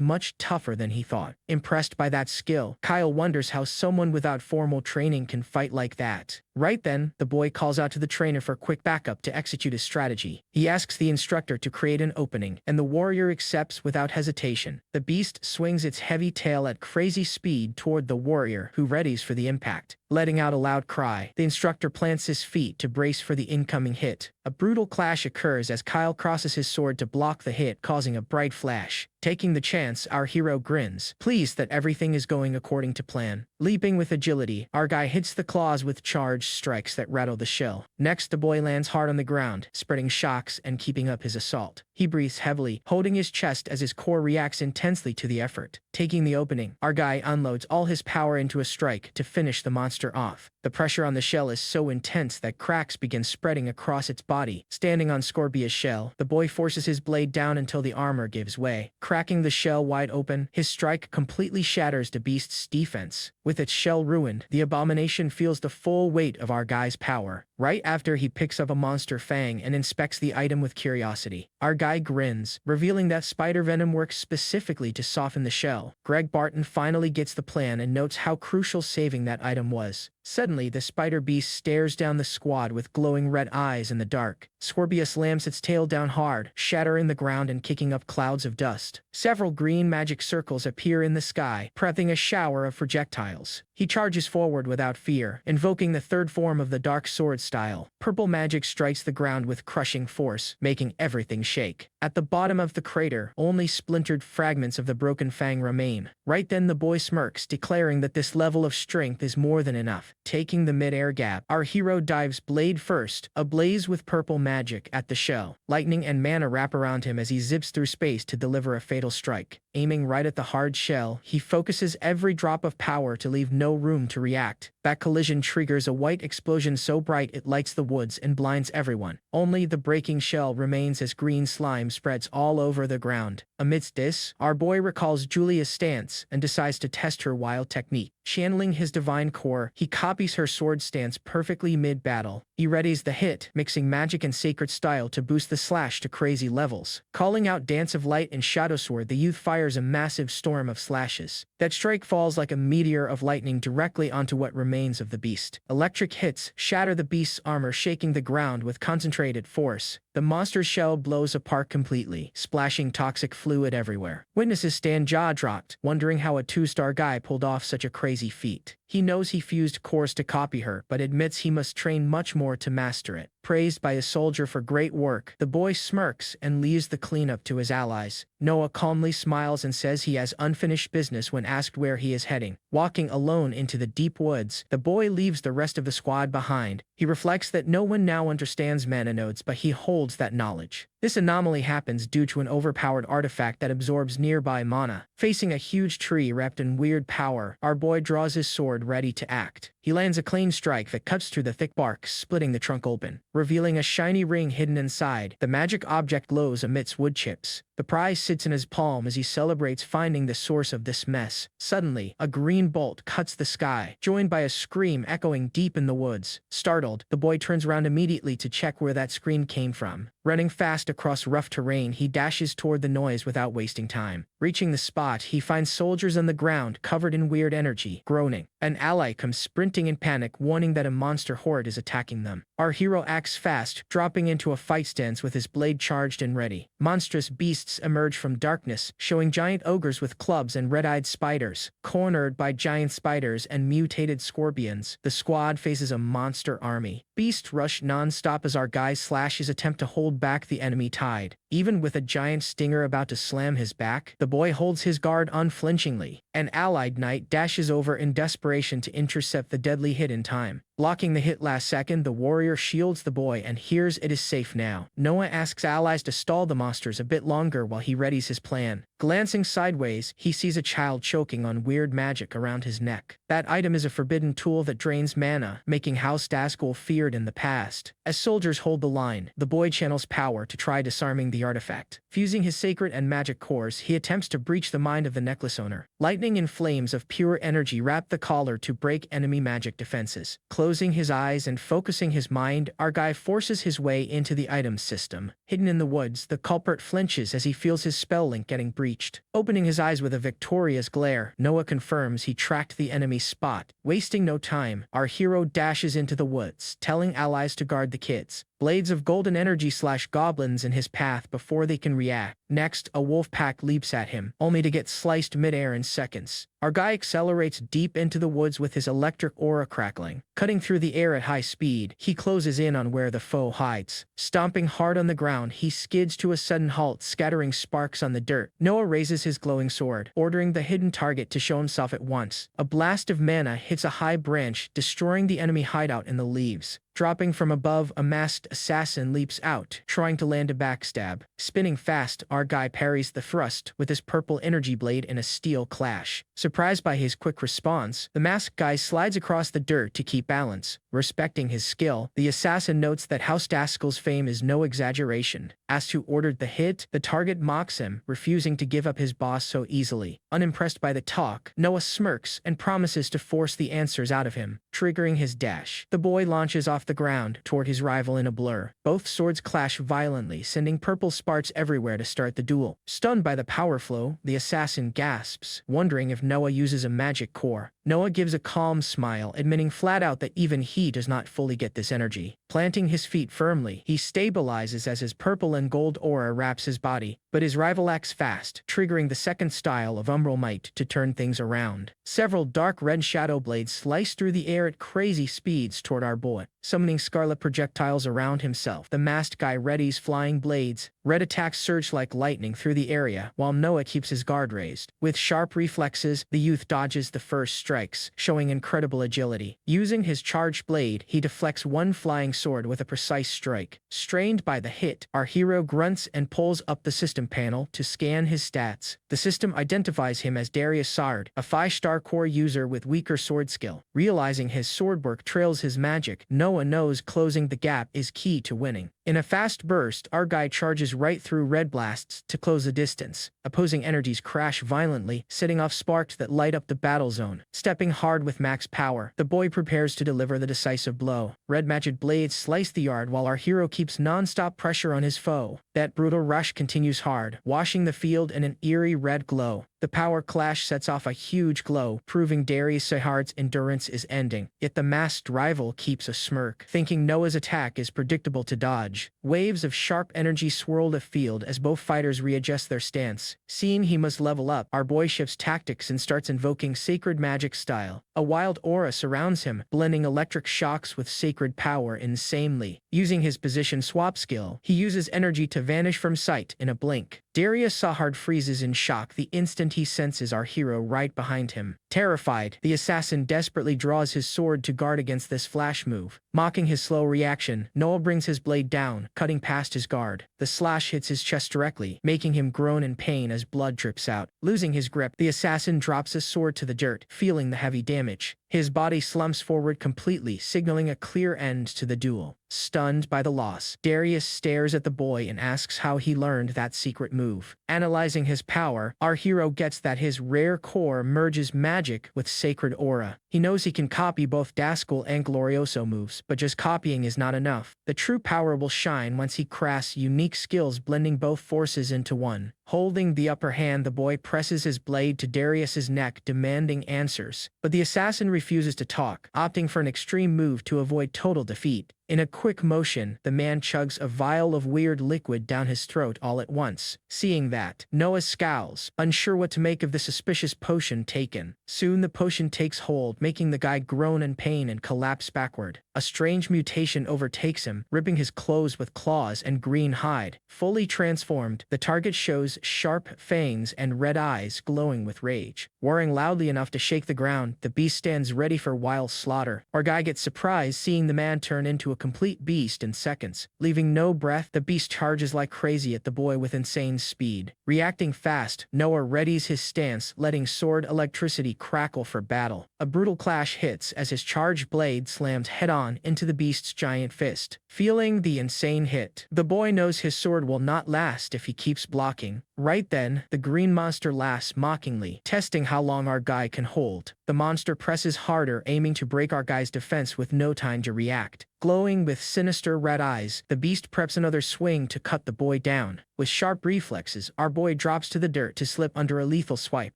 much tougher than he thought. Impressed by that skill, Kyle wonders how someone without formal training can fight like that. Right then, the boy calls out to the trainer for quick backup to execute his strategy. He asks the instructor to create an opening, and the warrior accepts without hesitation. The beast swings its heavy tail at crazy speed toward the warrior, who readies for the impact. Letting out a loud cry, the instructor plants his feet to brace for the incoming hit. A brutal clash occurs as Kyle crosses his sword to block the hit, causing a bright flash. Taking the chance, our hero grins, pleased that everything is going according to plan. Leaping with agility, our guy hits the claws with charged strikes that rattle the shell. Next, the boy lands hard on the ground, spreading shocks and keeping up his assault. He breathes heavily, holding his chest as his core reacts intensely to the effort. Taking the opening, our guy unloads all his power into a strike to finish the monster off. The pressure on the shell is so intense that cracks begin spreading across its body. Standing on Scorpia's shell, the boy forces his blade down until the armor gives way. Cracking the shell wide open, his strike completely shatters the beast's defense. With its shell ruined, the abomination feels the full weight of our guy's power. Right after he picks up a monster fang and inspects the item with curiosity, our guy grins, revealing that spider venom works specifically to soften the shell. Greg Barton finally gets the plan and notes how crucial saving that item was. Suddenly, the spider beast stares down the squad with glowing red eyes in the dark. Scorpia slams its tail down hard, shattering the ground and kicking up clouds of dust. Several green magic circles appear in the sky, prepping a shower of projectiles. He charges forward without fear, invoking the third form of the dark sword style. Purple magic strikes the ground with crushing force, making everything shake. At the bottom of the crater, only splintered fragments of the broken fang remain. Right then the boy smirks, declaring that this level of strength is more than enough. Taking the mid-air gap, our hero dives blade first, ablaze with purple magic, at the shell. Lightning and mana wrap around him as he zips through space to deliver a fatal strike. Aiming right at the hard shell, he focuses every drop of power to leave no room to react. That collision triggers a white explosion so bright it lights the woods and blinds everyone. Only the breaking shell remains as green slime spreads all over the ground. Amidst this, our boy recalls Julia's stance and decides to test her wild technique. Channeling his divine core, he copies her sword stance perfectly mid-battle. He readies the hit, mixing magic and sacred style to boost the slash to crazy levels. Calling out Dance of Light and Shadow Sword, the youth fires a massive storm of slashes. That strike falls like a meteor of lightning directly onto what remains of the beast. Electric hits shatter the beast's armor, shaking the ground with concentrated force. The monster's shell blows apart completely, splashing toxic fluid everywhere. Witnesses stand jaw-dropped, wondering how a two-star guy pulled off such a crazy feat. He knows he fused cores to copy her, but admits he must train much more to master it. Praised by a soldier for great work, the boy smirks and leaves the cleanup to his allies. Noah calmly smiles and says he has unfinished business when asked where he is heading. Walking alone into the deep woods, the boy leaves the rest of the squad behind. He reflects that no one now understands mana nodes, but he holds that knowledge. This anomaly happens due to an overpowered artifact that absorbs nearby mana. Facing a huge tree wrapped in weird power, our boy draws his sword ready to act. He lands a clean strike that cuts through the thick bark, splitting the trunk open. Revealing a shiny ring hidden inside, the magic object glows amidst wood chips. The prize sits in his palm as he celebrates finding the source of this mess. Suddenly, a green bolt cuts the sky, joined by a scream echoing deep in the woods. Startled, the boy turns around immediately to check where that scream came from. Running fast across rough terrain, he dashes toward the noise without wasting time. Reaching the spot, he finds soldiers on the ground, covered in weird energy, groaning. An ally comes sprinting grunting in panic, warning that a monster horde is attacking them. Our hero acts fast, dropping into a fight stance with his blade charged and ready. Monstrous beasts emerge from darkness, showing giant ogres with clubs and red-eyed spiders. Cornered by giant spiders and mutated scorpions, the squad faces a monster army. Beasts rush non-stop as our guys slash his attempt to hold back the enemy tide. Even with a giant stinger about to slam his back, the boy holds his guard unflinchingly. An allied knight dashes over in desperation to intercept the deadly hit in time. Blocking the hit last second, the warrior shields the boy and hears it is safe now. Noah asks allies to stall the monsters a bit longer while he readies his plan. Glancing sideways, he sees a child choking on weird magic around his neck. That item is a forbidden tool that drains mana, making House Dazgul feared in the past. As soldiers hold the line, the boy channels power to try disarming the artifact. Fusing his sacred and magic cores, he attempts to breach the mind of the necklace owner. Lightning and flames of pure energy wrap the collar to break enemy magic defenses. Closing his eyes and focusing his mind, our guy forces his way into the item's system. Hidden in the woods, the culprit flinches as he feels his spell link getting breached. Opening his eyes with a victorious glare, Noah confirms he tracked the enemy's spot. Wasting no time, our hero dashes into the woods, telling allies to guard the kids. Blades of golden energy slash goblins in his path before they can react. Next, a wolf pack leaps at him, only to get sliced midair in seconds. Our guy accelerates deep into the woods with his electric aura crackling. Cutting through the air at high speed, he closes in on where the foe hides. Stomping hard on the ground, he skids to a sudden halt, scattering sparks on the dirt. Noah raises his glowing sword, ordering the hidden target to show himself at once. A blast of mana hits a high branch, destroying the enemy hideout in the leaves. Dropping from above, a masked assassin leaps out, trying to land a backstab. Spinning fast, our guy parries the thrust with his purple energy blade in a steel clash. Surprised by his quick response, the masked guy slides across the dirt to keep balance. Respecting his skill, the assassin notes that House Dazgul's fame is no exaggeration. Asked who ordered the hit, the target mocks him, refusing to give up his boss so easily. Unimpressed by the talk, Noah smirks and promises to force the answers out of him, triggering his dash. The boy launches off the ground toward his rival in a blur. Both swords clash violently, sending purple sparks everywhere to start the duel. Stunned by the power flow, the assassin gasps, wondering if Noah uses a magic core. Noah gives a calm smile, admitting flat out that even he does not fully get this energy. Planting his feet firmly, he stabilizes as his purple and gold aura wraps his body, but his rival acts fast, triggering the second style of enrollment to turn things around. Several dark red shadow blades slice through the air at crazy speeds toward our boy, summoning scarlet projectiles around himself. The masked guy readies flying blades. Red attacks surge like lightning through the area, while Noah keeps his guard raised. With sharp reflexes, the youth dodges the first strikes, showing incredible agility. Using his charged blade, he deflects one flying sword with a precise strike. Strained by the hit, our hero grunts and pulls up the system panel to scan his stats. The system identifies him as Darius Sard, a 5-star core user with weaker sword skill. Realizing his sword work trails his magic, Noah knows closing the gap is key to winning. In a fast burst, our guy charges right through red blasts to close the distance. Opposing energies crash violently, setting off sparks that light up the battle zone. Stepping hard with max power, the boy prepares to deliver the decisive blow. Red magic blades slice the yard while our hero keeps non-stop pressure on his foe. That brutal rush continues hard, washing the field in an eerie red glow. The power clash sets off a huge glow, proving Darius Sard's endurance is ending. Yet the masked rival keeps a smirk, thinking Noah's attack is predictable to dodge. Waves of sharp energy swirl the field as both fighters readjust their stance. Seeing he must level up, our boy shifts tactics and starts invoking sacred magic style. A wild aura surrounds him, blending electric shocks with sacred power insanely. Using his position swap skill, he uses energy to vanish from sight in a blink. Darius Sard freezes in shock the instant he senses our hero right behind him. Terrified, the assassin desperately draws his sword to guard against this flash move. Mocking his slow reaction, Noah brings his blade down, cutting past his guard. The slash hits his chest directly, making him groan in pain as blood drips out. Losing his grip, the assassin drops his sword to the dirt, feeling the heavy damage. His body slumps forward completely, signaling a clear end to the duel. Stunned by the loss, Darius stares at the boy and asks how he learned that secret move. Analyzing his power, our hero gets that his rare core merges magic with sacred aura. He knows he can copy both Daskull and Glorioso moves, but just copying is not enough. The true power will shine once he crafts unique skills blending both forces into one. Holding the upper hand, the boy presses his blade to Darius's neck, demanding answers. But the assassin refuses to talk, opting for an extreme move to avoid total defeat. In a quick motion, the man chugs a vial of weird liquid down his throat all at once. Seeing that, Noah scowls, unsure what to make of the suspicious potion taken. Soon the potion takes hold, making the guy groan in pain and collapse backward. A strange mutation overtakes him, ripping his clothes with claws and green hide. Fully transformed, the target shows sharp fangs and red eyes glowing with rage. Roaring loudly enough to shake the ground, the beast stands ready for wild slaughter. Our guy gets surprised seeing the man turn into a complete beast in seconds. Leaving no breath, the beast charges like crazy at the boy with insane speed. Reacting fast, Noah readies his stance, letting sword electricity crackle for battle. A brutal clash hits as his charged blade slams head-on into the beast's giant fist. Feeling the insane hit, the boy knows his sword will not last if he keeps blocking. Right then, the green monster laughs mockingly, testing how long our guy can hold. The monster presses harder, aiming to break our guy's defense with no time to react. Glowing with sinister red eyes, the beast preps another swing to cut the boy down. With sharp reflexes, our boy drops to the dirt to slip under a lethal swipe.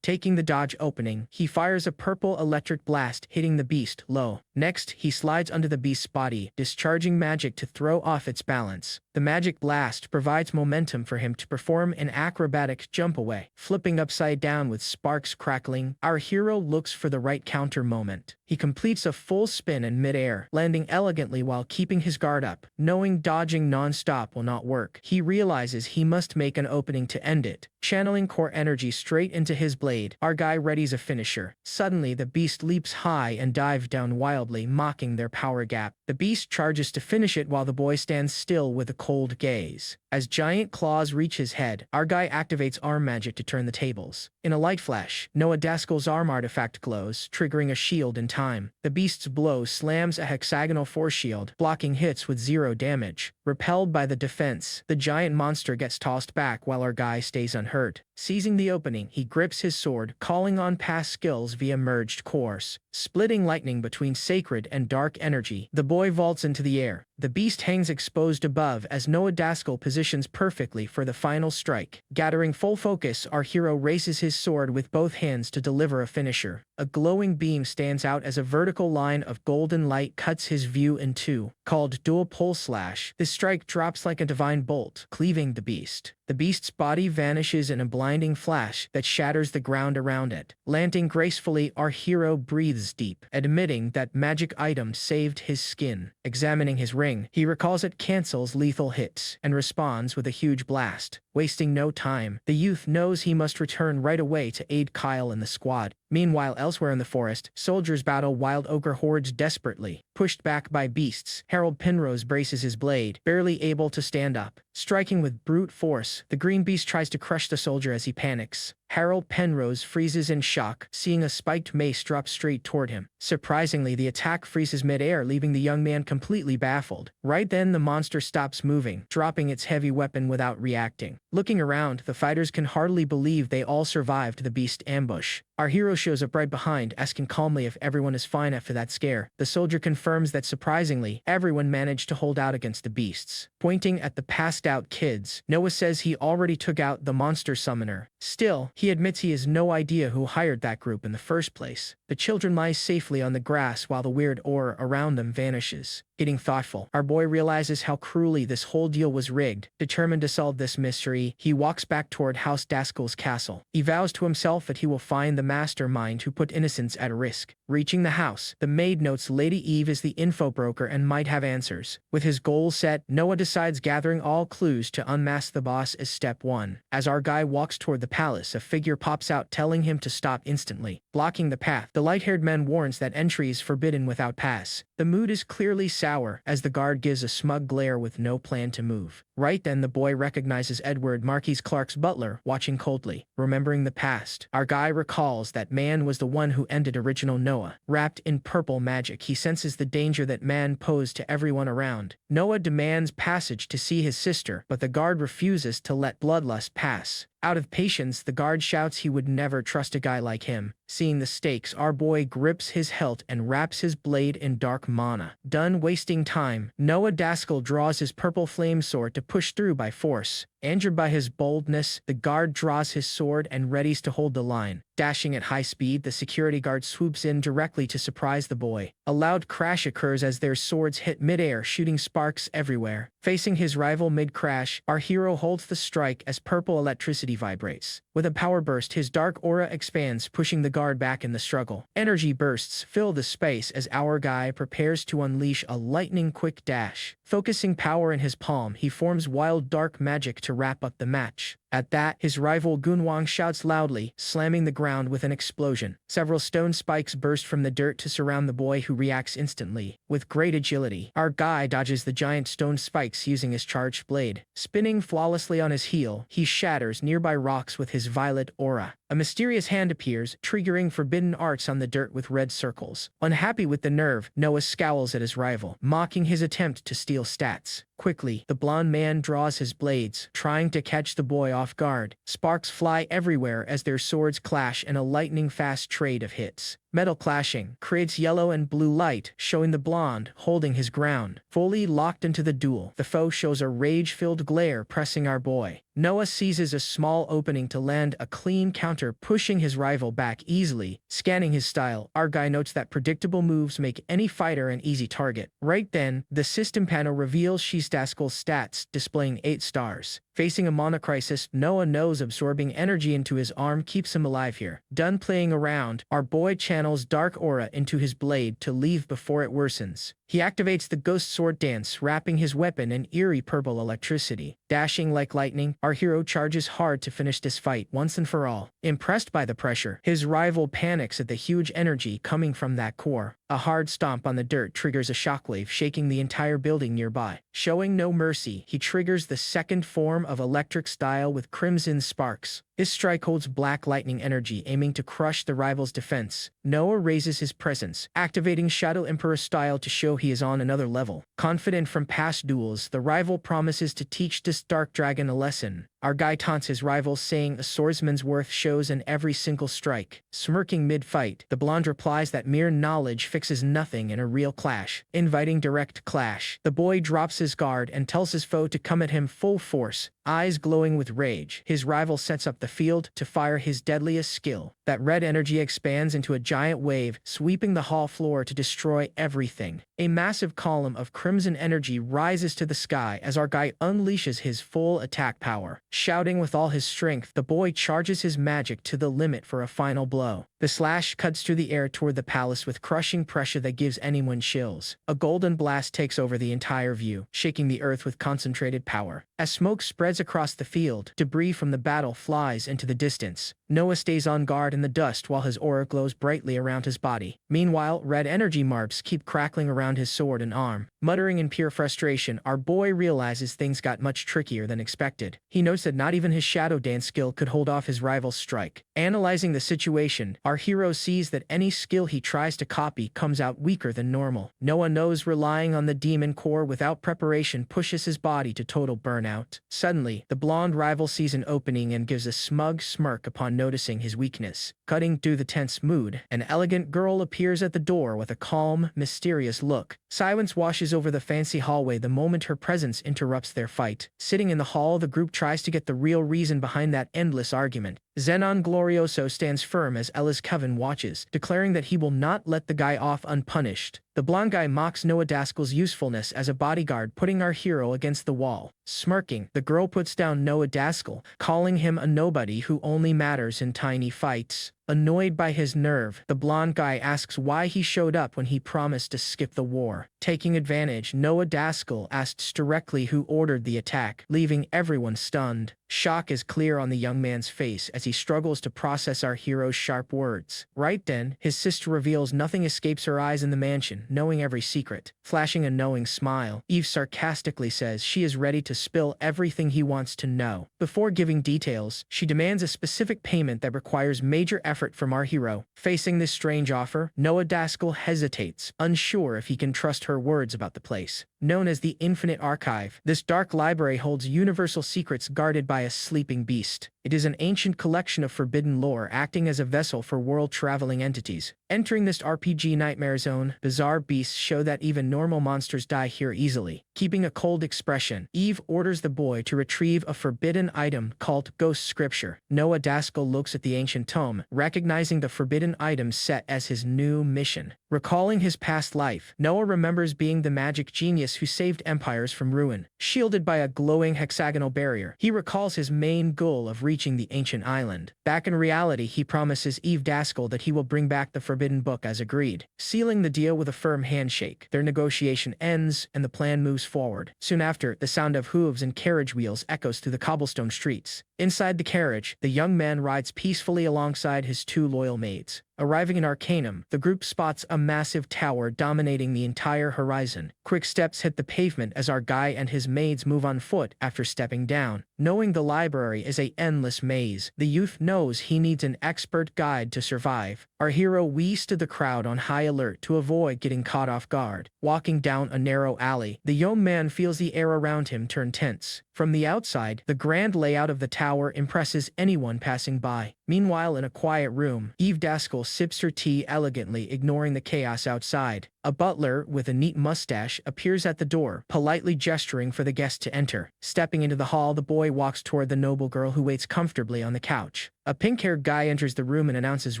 Taking the dodge opening, he fires a purple electric blast, hitting the beast low. Next, he slides under the beast's body, discharging magic to throw off its balance. The magic blast provides momentum for him to perform an acrobatic jump away. Flipping upside down with sparks crackling, our hero looks for the right counter moment. He completes a full spin in midair, landing elegantly while keeping his guard up. Knowing dodging non-stop will not work, he realizes he must make an opening to end it. Channeling core energy straight into his blade, our guy readies a finisher. Suddenly, the beast leaps high and dives down wildly, mocking their power gap. The beast charges to finish it while the boy stands still with a cold gaze. As giant claws reach his head, our guy activates arm magic to turn the tables. In a light flash, Noah Daskull's arm artifact glows, triggering a shield in time. The beast's blow slams a hexagonal force shield, blocking hits with 0 damage. Repelled by the defense, the giant monster gets tossed back while our guy stays unhurt. Seizing the opening, he grips his sword, calling on past skills via merged cores. Splitting lightning between sacred and dark energy, the boy vaults into the air. The beast hangs exposed above as Noah Daskull positions perfectly for the final strike. Gathering full focus, our hero raises his sword with both hands to deliver a finisher. A glowing beam stands out as a vertical line of golden light cuts his view in two. Called Dual Pole Slash, this strike drops like a divine bolt, cleaving the beast. The beast's body vanishes in a blinding flash that shatters the ground around it. Landing gracefully, our hero breathes deep, admitting that magic item saved his skin. Examining his ring, he recalls it cancels lethal hits and responds with a huge blast. Wasting no time, the youth knows he must return right away to aid Kyle and the squad. Meanwhile, elsewhere in the forest, soldiers battle wild ogre hordes desperately. Pushed back by beasts, Harold Penrose braces his blade, barely able to stand up. Striking with brute force, the green beast tries to crush the soldier as he panics. Harold Penrose freezes in shock, seeing a spiked mace drop straight toward him. Surprisingly, the attack freezes midair, leaving the young man completely baffled. Right then, the monster stops moving, dropping its heavy weapon without reacting. Looking around, the fighters can hardly believe they all survived the beast ambush. Our hero shows up right behind, asking calmly if everyone is fine after that scare. The soldier confirms that surprisingly, everyone managed to hold out against the beasts. Pointing at the passed-out kids, Noah says he already took out the monster summoner. Still, he admits he has no idea who hired that group in the first place. The children lie safely on the grass while the weird aura around them vanishes. Getting thoughtful, our boy realizes how cruelly this whole deal was rigged. Determined to solve this mystery, he walks back toward House Daskull's castle. He vows to himself that he will find the mastermind who put innocents at risk. Reaching the house, the maid notes Lady Eve is the info broker and might have answers. With his goals set, Noah decides gathering all clues to unmask the boss as step 1. As our guy walks toward the palace, a figure pops out telling him to stop instantly. Blocking the path, the light-haired man warns that entry is forbidden without pass. The The mood is clearly sour as the guard gives a smug glare with no plan to move. Right then the boy recognizes Edward Marquis Clark's butler watching coldly. Remembering the past, our guy recalls that Man was the one who ended original Noah. Wrapped in purple magic, he senses the danger that Man posed to everyone around. Noah demands passage to see his sister, but the guard refuses to let bloodlust pass. Out of patience, the guard shouts he would never trust a guy like him. Seeing the stakes, our boy grips his hilt and wraps his blade in dark mana. Done wasting time, Noah Daskell draws his purple flame sword to push through by force. Angered by his boldness, the guard draws his sword and readies to hold the line. Dashing at high speed, the security guard swoops in directly to surprise the boy. A loud crash occurs as their swords hit midair, shooting sparks everywhere. Facing his rival mid-crash, our hero holds the strike as purple electricity vibrates. With a power burst, his dark aura expands, pushing the guard back in the struggle. Energy bursts fill the space as our guy prepares to unleash a lightning-quick dash. Focusing power in his palm, he forms wild dark magic to wrap up the match. At that, his rival Gunwang shouts loudly, slamming the ground with an explosion. Several stone spikes burst from the dirt to surround the boy, who reacts instantly. With great agility, our guy dodges the giant stone spikes using his charged blade. Spinning flawlessly on his heel, he shatters nearby rocks with his violet aura. A mysterious hand appears, triggering forbidden arts on the dirt with red circles. Unhappy with the nerve, Noah scowls at his rival, mocking his attempt to steal stats. Quickly, the blonde man draws his blades, trying to catch the boy off guard. Sparks fly everywhere as their swords clash in a lightning-fast trade of hits. Metal clashing creates yellow and blue light, showing the blonde holding his ground. Fully locked into the duel, the foe shows a rage-filled glare pressing our boy. Noah seizes a small opening to land a clean counter, pushing his rival back easily. Scanning his style, our guy notes that predictable moves make any fighter an easy target. Right then, the system panel reveals she's Daskell's stats, displaying 8 stars. Facing a mana crisis, Noah knows absorbing energy into his arm keeps him alive here. Done playing around, our boy channels dark aura into his blade to leave before it worsens. He activates the ghost sword dance, wrapping his weapon in eerie purple electricity. Dashing like lightning, our hero charges hard to finish this fight once and for all. Impressed by the pressure, his rival panics at the huge energy coming from that core. A hard stomp on the dirt triggers a shockwave, shaking the entire building nearby. Showing no mercy, he triggers the second form of electric style with crimson sparks. His strike holds black lightning energy, aiming to crush the rival's defense. Noah raises his presence, activating Shadow Emperor style to show he is on another level. Confident from past duels, the rival promises to teach this dark dragon a lesson. Our guy taunts his rival, saying a swordsman's worth shows in every single strike. Smirking mid-fight, the blonde replies that mere knowledge fixes nothing in a real clash. Inviting direct clash, the boy drops his guard and tells his foe to come at him full force. Eyes glowing with rage, his rival sets up the field to fire his deadliest skill. That red energy expands into a giant wave, sweeping the hall floor to destroy everything. A massive column of crimson energy rises to the sky as our guy unleashes his full attack power. Shouting with all his strength, the boy charges his magic to the limit for a final blow. The slash cuts through the air toward the palace with crushing pressure that gives anyone chills. A golden blast takes over the entire view, shaking the earth with concentrated power. As smoke spreads across the field, debris from the battle flies into the distance. Noah stays on guard in the dust while his aura glows brightly around his body. Meanwhile, red energy marks keep crackling around his sword and arm. Muttering in pure frustration, our boy realizes things got much trickier than expected. He notes that not even his shadow dance skill could hold off his rival's strike. Analyzing the situation, our hero sees that any skill he tries to copy comes out weaker than normal. Noah knows relying on the demon core without preparation pushes his body to total burnout. Suddenly, the blonde rival sees an opening and gives a smug smirk upon noticing his weakness. Cutting through the tense mood, an elegant girl appears at the door with a calm, mysterious look. Silence washes over the fancy hallway the moment her presence interrupts their fight. Sitting in the hall, the group tries to get the real reason behind that endless argument. Zenon Glorioso stands firm as Ella's coven watches, declaring that he will not let the guy off unpunished. The blonde guy mocks Noah Daskell's usefulness as a bodyguard, putting our hero against the wall. Smirking, the girl puts down Noah Daskell, calling him a nobody who only matters in tiny fights. Annoyed by his nerve, the blonde guy asks why he showed up when he promised to skip the war. Taking advantage, Noah Daskell asks directly who ordered the attack, leaving everyone stunned. Shock is clear on the young man's face as he struggles to process our hero's sharp words. Right then, his sister reveals nothing escapes her eyes in the mansion, knowing every secret. Flashing a knowing smile, Eve sarcastically says she is ready to spill everything he wants to know. Before giving details, she demands a specific payment that requires major effort from our hero. Facing this strange offer, Noah Daskell hesitates, unsure if he can trust her words about the place. Known as the Infinite Archive, this dark library holds universal secrets guarded by a sleeping beast. It is an ancient collection of forbidden lore acting as a vessel for world-traveling entities. Entering this RPG nightmare zone, bizarre beasts show that even normal monsters die here easily. Keeping a cold expression, Eve orders the boy to retrieve a forbidden item called Ghost Scripture. Noah Daskell looks at the ancient tome, recognizing the forbidden item set as his new mission. Recalling his past life, Noah remembers being the magic genius who saved empires from ruin. Shielded by a glowing hexagonal barrier, he recalls his main goal of reaching the ancient island. Back in reality, he promises Eve Daskell that he will bring back the forbidden book as agreed. Sealing the deal with a firm handshake, their negotiation ends and the plan moves forward. Soon after, the sound of hooves and carriage wheels echoes through the cobblestone streets. Inside the carriage, the young man rides peacefully alongside his two loyal maids. Arriving in Arcanum, the group spots a massive tower dominating the entire horizon. Quick steps hit the pavement as our guy and his maids move on foot after stepping down. Knowing the library is an endless maze, the youth knows he needs an expert guide to survive. Our hero wheezes to the crowd on high alert to avoid getting caught off guard. Walking down a narrow alley, the young man feels the air around him turn tense. From the outside, the grand layout of the tower impresses anyone passing by. Meanwhile, in a quiet room, Eve Daskell sips her tea elegantly, ignoring the chaos outside. A butler with a neat mustache appears at the door, politely gesturing for the guest to enter. Stepping into the hall, the boy walks toward the noble girl who waits comfortably on the couch. A pink-haired guy enters the room and announces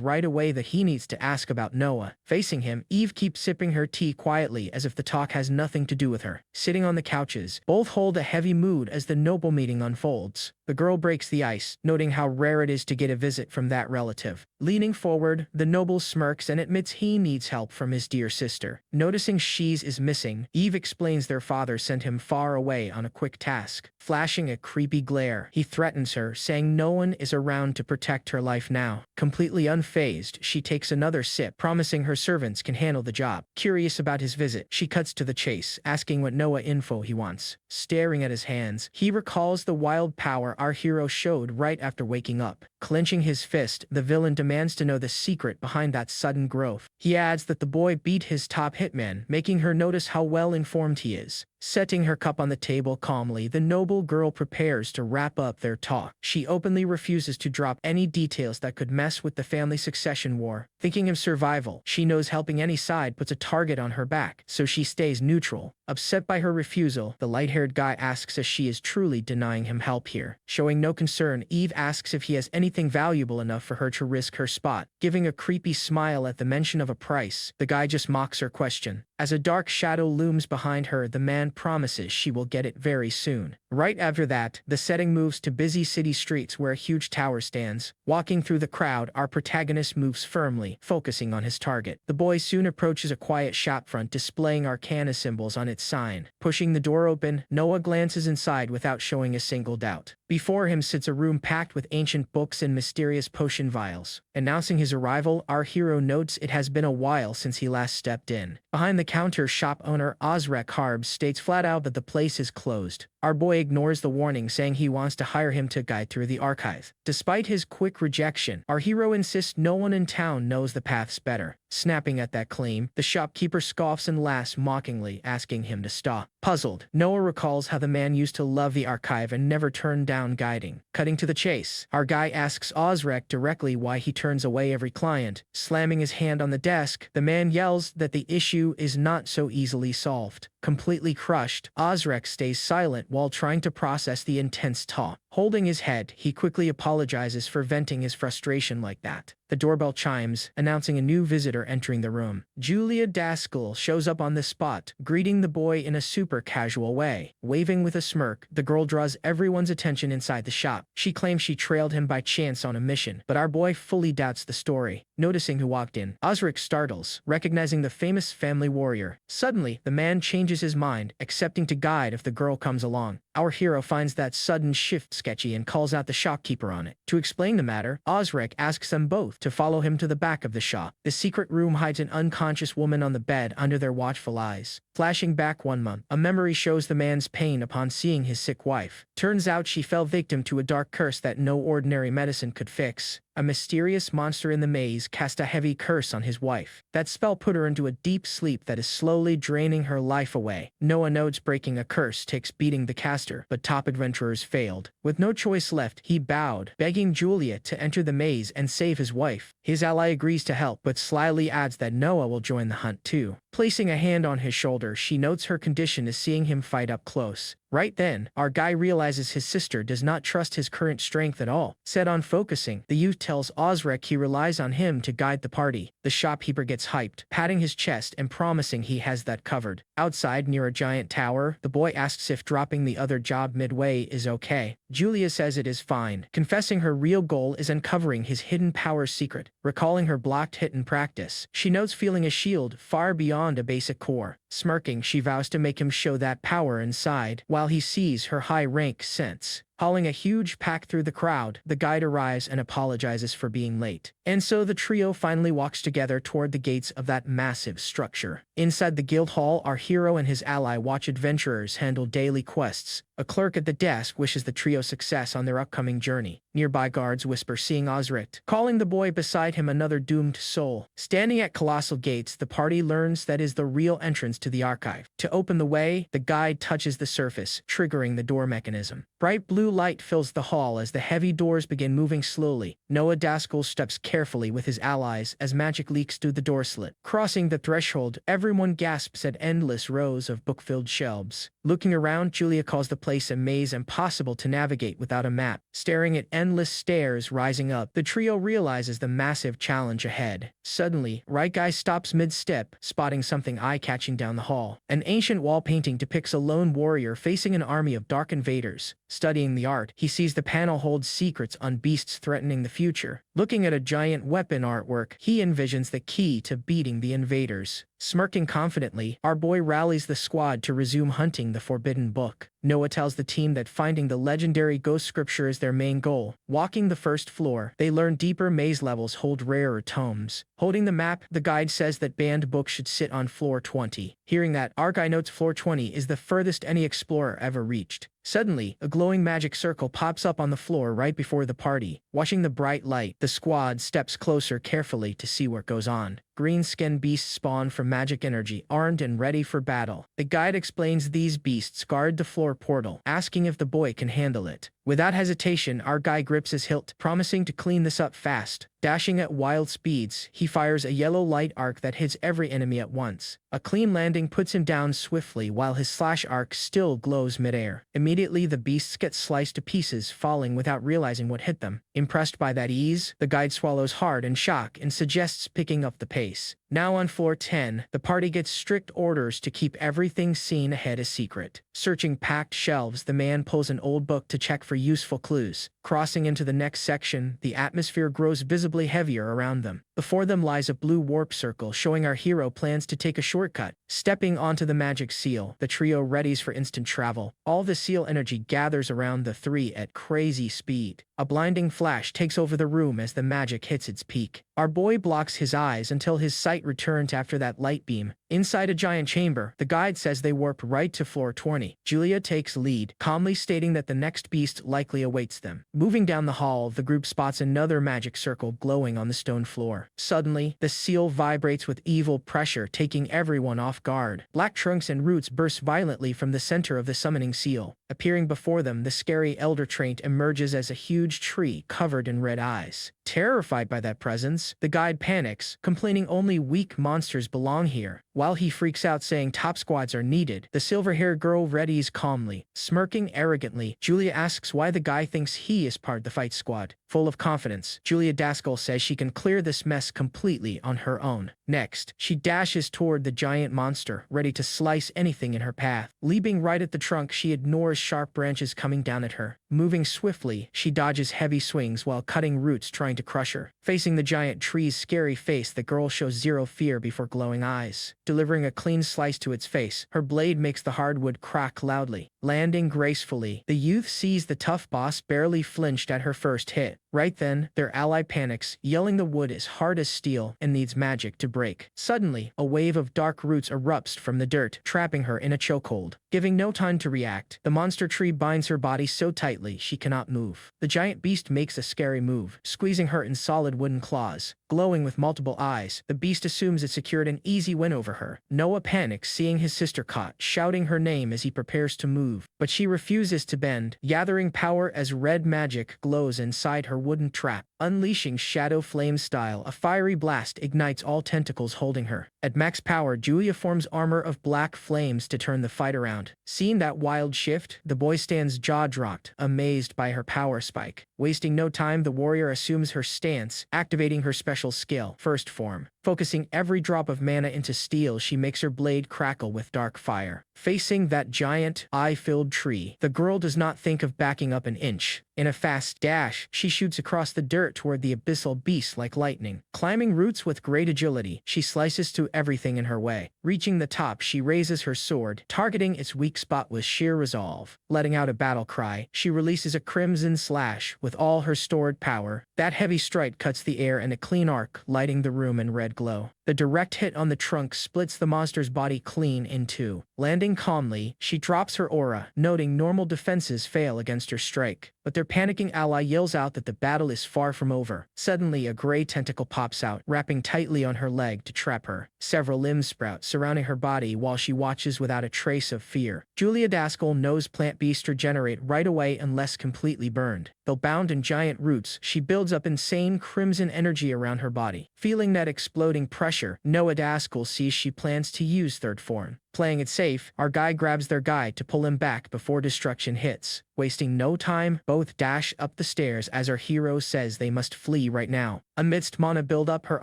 right away that he needs to ask about Noah. Facing him, Eve keeps sipping her tea quietly as if the talk has nothing to do with her. Sitting on the couches, both hold a heavy mood as the noble meeting unfolds. The girl breaks the ice, noting how rare it is to get a visit from that relative. Leaning forward, the noble smirks and admits he needs help from his dear sister. Noticing Shees is missing, Eve explains their father sent him far away on a quick task. Flashing a creepy glare, he threatens her, saying no one is around to protect her life now. Completely unfazed, she takes another sip, promising her servants can handle the job. Curious about his visit, she cuts to the chase, asking what Noah info he wants. Staring at his hands, he recalls the wild power our hero showed right after waking up. Clenching his fist, the villain demands to know the secret behind that sudden growth. He adds that the boy beat his top hitman, making her notice how well informed he is. Setting her cup on the table calmly, the noble girl prepares to wrap up their talk. She openly refuses to drop any details that could mess with the family succession war. Thinking of survival, she knows helping any side puts a target on her back, so she stays neutral. Upset by her refusal, the light-haired guy asks if she is truly denying him help here. Showing no concern, Eve asks if he has anything valuable enough for her to risk her spot. Giving a creepy smile at the mention of a price, the guy just mocks her question. As a dark shadow looms behind her, the man promises she will get it very soon. Right after that, the setting moves to busy city streets where a huge tower stands. Walking through the crowd, our protagonist moves firmly, focusing on his target. The boy soon approaches a quiet shopfront displaying arcana symbols on its sign. Pushing the door open, Noah glances inside without showing a single doubt. Before him sits a room packed with ancient books and mysterious potion vials. Announcing his arrival, our hero notes it has been a while since he last stepped in. Behind the counter, shop owner Osrek Harbs states flat out that the place is closed. Our boy ignores the warning, saying he wants to hire him to guide through the archive. Despite his quick rejection, our hero insists no one in town knows the paths better. Snapping at that claim, the shopkeeper scoffs and laughs mockingly, asking him to stop. Puzzled, Noah recalls how the man used to love the archive and never turned down guiding. Cutting to the chase, our guy asks Osrek directly why he turns away every client. Slamming his hand on the desk, the man yells that the issue is not so easily solved. Completely crushed, Osrek stays silent while trying to process the intense talk. Holding his head, he quickly apologizes for venting his frustration like that. The doorbell chimes, announcing a new visitor entering the room. Julia Daskell shows up on the spot, greeting the boy in a super casual way. Waving with a smirk, the girl draws everyone's attention inside the shop. She claims she trailed him by chance on a mission, but our boy fully doubts the story. Noticing who walked in, Osric startles, recognizing the famous family warrior. Suddenly, the man changes his mind, accepting to guide if the girl comes along. Our hero finds that sudden shift sketchy and calls out the shopkeeper on it. To explain the matter, Osric asks them both to follow him to the back of the shop. The secret room hides an unconscious woman on the bed under their watchful eyes. Flashing back 1 month, a memory shows the man's pain upon seeing his sick wife. Turns out she fell victim to a dark curse that no ordinary medicine could fix. A mysterious monster in the maze cast a heavy curse on his wife. That spell put her into a deep sleep that is slowly draining her life away. Noah notes breaking a curse takes beating the caster, but top adventurers failed. With no choice left, he bowed, begging Julia to enter the maze and save his wife. His ally agrees to help, but slyly adds that Noah will join the hunt too. Placing a hand on his shoulder, she notes her condition is seeing him fight up close. Right then, our guy realizes his sister does not trust his current strength at all. Set on focusing, the youth tells Osric he relies on him to guide the party. The shopkeeper gets hyped, patting his chest and promising he has that covered. Outside, near a giant tower, the boy asks if dropping the other job midway is okay. Julia says it is fine, confessing her real goal is uncovering his hidden power secret. Recalling her blocked hit in practice, she notes feeling a shield far beyond a basic core. Smirking, she vows to make him show that power inside, while he sees her high rank sense. Hauling a huge pack through the crowd, the guide arrives and apologizes for being late. And so the trio finally walks together toward the gates of that massive structure. Inside the guild hall, our hero and his ally watch adventurers handle daily quests. A clerk at the desk wishes the trio success on their upcoming journey. Nearby guards whisper seeing Osric, calling the boy beside him another doomed soul. Standing at colossal gates, the party learns that is the real entrance to the archive. To open the way, the guide touches the surface, triggering the door mechanism. Bright blue light fills the hall as the heavy doors begin moving slowly. Noah Daskell steps carefully with his allies as magic leaks through the door slit. Crossing the threshold, everyone gasps at endless rows of book-filled shelves. Looking around, Julia calls the place a maze impossible to navigate without a map. Staring at endless stairs rising up, the trio realizes the massive challenge ahead. Suddenly, right guy stops mid-step, spotting something eye-catching down the hall. An ancient wall painting depicts a lone warrior facing an army of dark invaders. Studying the art, he sees the panel holds secrets on beasts threatening the future. Looking at a giant weapon artwork, he envisions the key to beating the invaders. Smirking confidently, our boy rallies the squad to resume hunting the forbidden book. Noah tells the team that finding the legendary ghost scripture is their main goal. Walking the first floor, they learn deeper maze levels hold rarer tomes. Holding the map, the guide says that banned books should sit on floor 20. Hearing that, our guy notes floor 20 is the furthest any explorer ever reached. Suddenly, a glowing magic circle pops up on the floor right before the party. Watching the bright light, the squad steps closer carefully to see what goes on. Green-skinned beasts spawn from magic energy, armed and ready for battle. The guide explains these beasts guard the floor portal, asking if the boy can handle it. Without hesitation, our guy grips his hilt, promising to clean this up fast. Dashing at wild speeds, he fires a yellow light arc that hits every enemy at once. A clean landing puts him down swiftly while his slash arc still glows midair. Immediately, the beasts get sliced to pieces, falling without realizing what hit them. Impressed by that ease, the guide swallows hard in shock and suggests picking up the pace. Now on floor 10, the party gets strict orders to keep everything seen ahead a secret. Searching packed shelves, the man pulls an old book to check for useful clues. Crossing into the next section, the atmosphere grows visibly heavier around them. Before them lies a blue warp circle showing our hero plans to take a shortcut. Stepping onto the magic seal, the trio readies for instant travel. All the seal energy gathers around the three at crazy speed. A blinding flash takes over the room as the magic hits its peak. Our boy blocks his eyes until his sight returns after that light beam. Inside a giant chamber, the guide says they warp right to floor 20. Julia takes lead, calmly stating that the next beast likely awaits them. Moving down the hall, the group spots another magic circle glowing on the stone floor. Suddenly, the seal vibrates with evil pressure, taking everyone off guard. Black trunks and roots burst violently from the center of the summoning seal. Appearing before them, the scary elder trait emerges as a huge tree covered in red eyes. Terrified by that presence, the guide panics, complaining only weak monsters belong here. While he freaks out saying top squads are needed, the silver-haired girl readies calmly. Smirking arrogantly, Julia asks why the guy thinks he is part of the fight squad. Full of confidence, Julia Daskell says she can clear this mess completely on her own. Next, she dashes toward the giant monster, ready to slice anything in her path. Leaping right at the trunk, she ignores sharp branches coming down at her. Moving swiftly, she dodges heavy swings while cutting roots trying to crush her. Facing the giant tree's scary face, the girl shows zero fear before glowing eyes. Delivering a clean slice to its face, her blade makes the hardwood crack loudly. Landing gracefully, the youth sees the tough boss barely flinched at her first hit. Right then, their ally panics, yelling the wood is hard as steel and needs magic to break. Suddenly, a wave of dark roots erupts from the dirt, trapping her in a chokehold. Giving no time to react, the monster tree binds her body so tightly she cannot move. The giant beast makes a scary move, squeezing her in solid wooden claws. Glowing with multiple eyes, the beast assumes it secured an easy win over her. Noah panics, seeing his sister caught, shouting her name as he prepares to move. But she refuses to bend, gathering power as red magic glows inside her wooden trap. Unleashing Shadow Flame style, a fiery blast ignites all tentacles holding her. At max power, Julia forms armor of black flames to turn the fight around. Seeing that wild shift, the boy stands jaw-dropped, amazed by her power spike. Wasting no time, the warrior assumes her stance, activating her special skill, First Form. Focusing every drop of mana into steel, she makes her blade crackle with dark fire. Facing that giant, eye-filled tree, the girl does not think of backing up an inch. In a fast dash, she shoots across the dirt toward the abyssal beast like lightning. Climbing roots with great agility, she slices through everything in her way. Reaching the top, she raises her sword, targeting its weak spot with sheer resolve. Letting out a battle cry, she releases a crimson slash with all her stored power. That heavy strike cuts the air in a clean arc, lighting the room in red glow. The direct hit on the trunk splits the monster's body clean in two. Landing calmly, she drops her aura, noting normal defenses fail against her strike. But their panicking ally yells out that the battle is far from over. Suddenly, a gray tentacle pops out, wrapping tightly on her leg to trap her. Several limbs sprout, surrounding her body while she watches without a trace of fear. Julia Daskell knows plant beasts regenerate right away unless completely burned. Though bound in giant roots, she builds up insane crimson energy around her body. Feeling that exploding pressure, Noah Daskell sees she plans to use Third Form. Playing it safe, our guy grabs their guide to pull him back before destruction hits. Wasting no time, both dash up the stairs as our hero says they must flee right now. Amidst mana buildup, her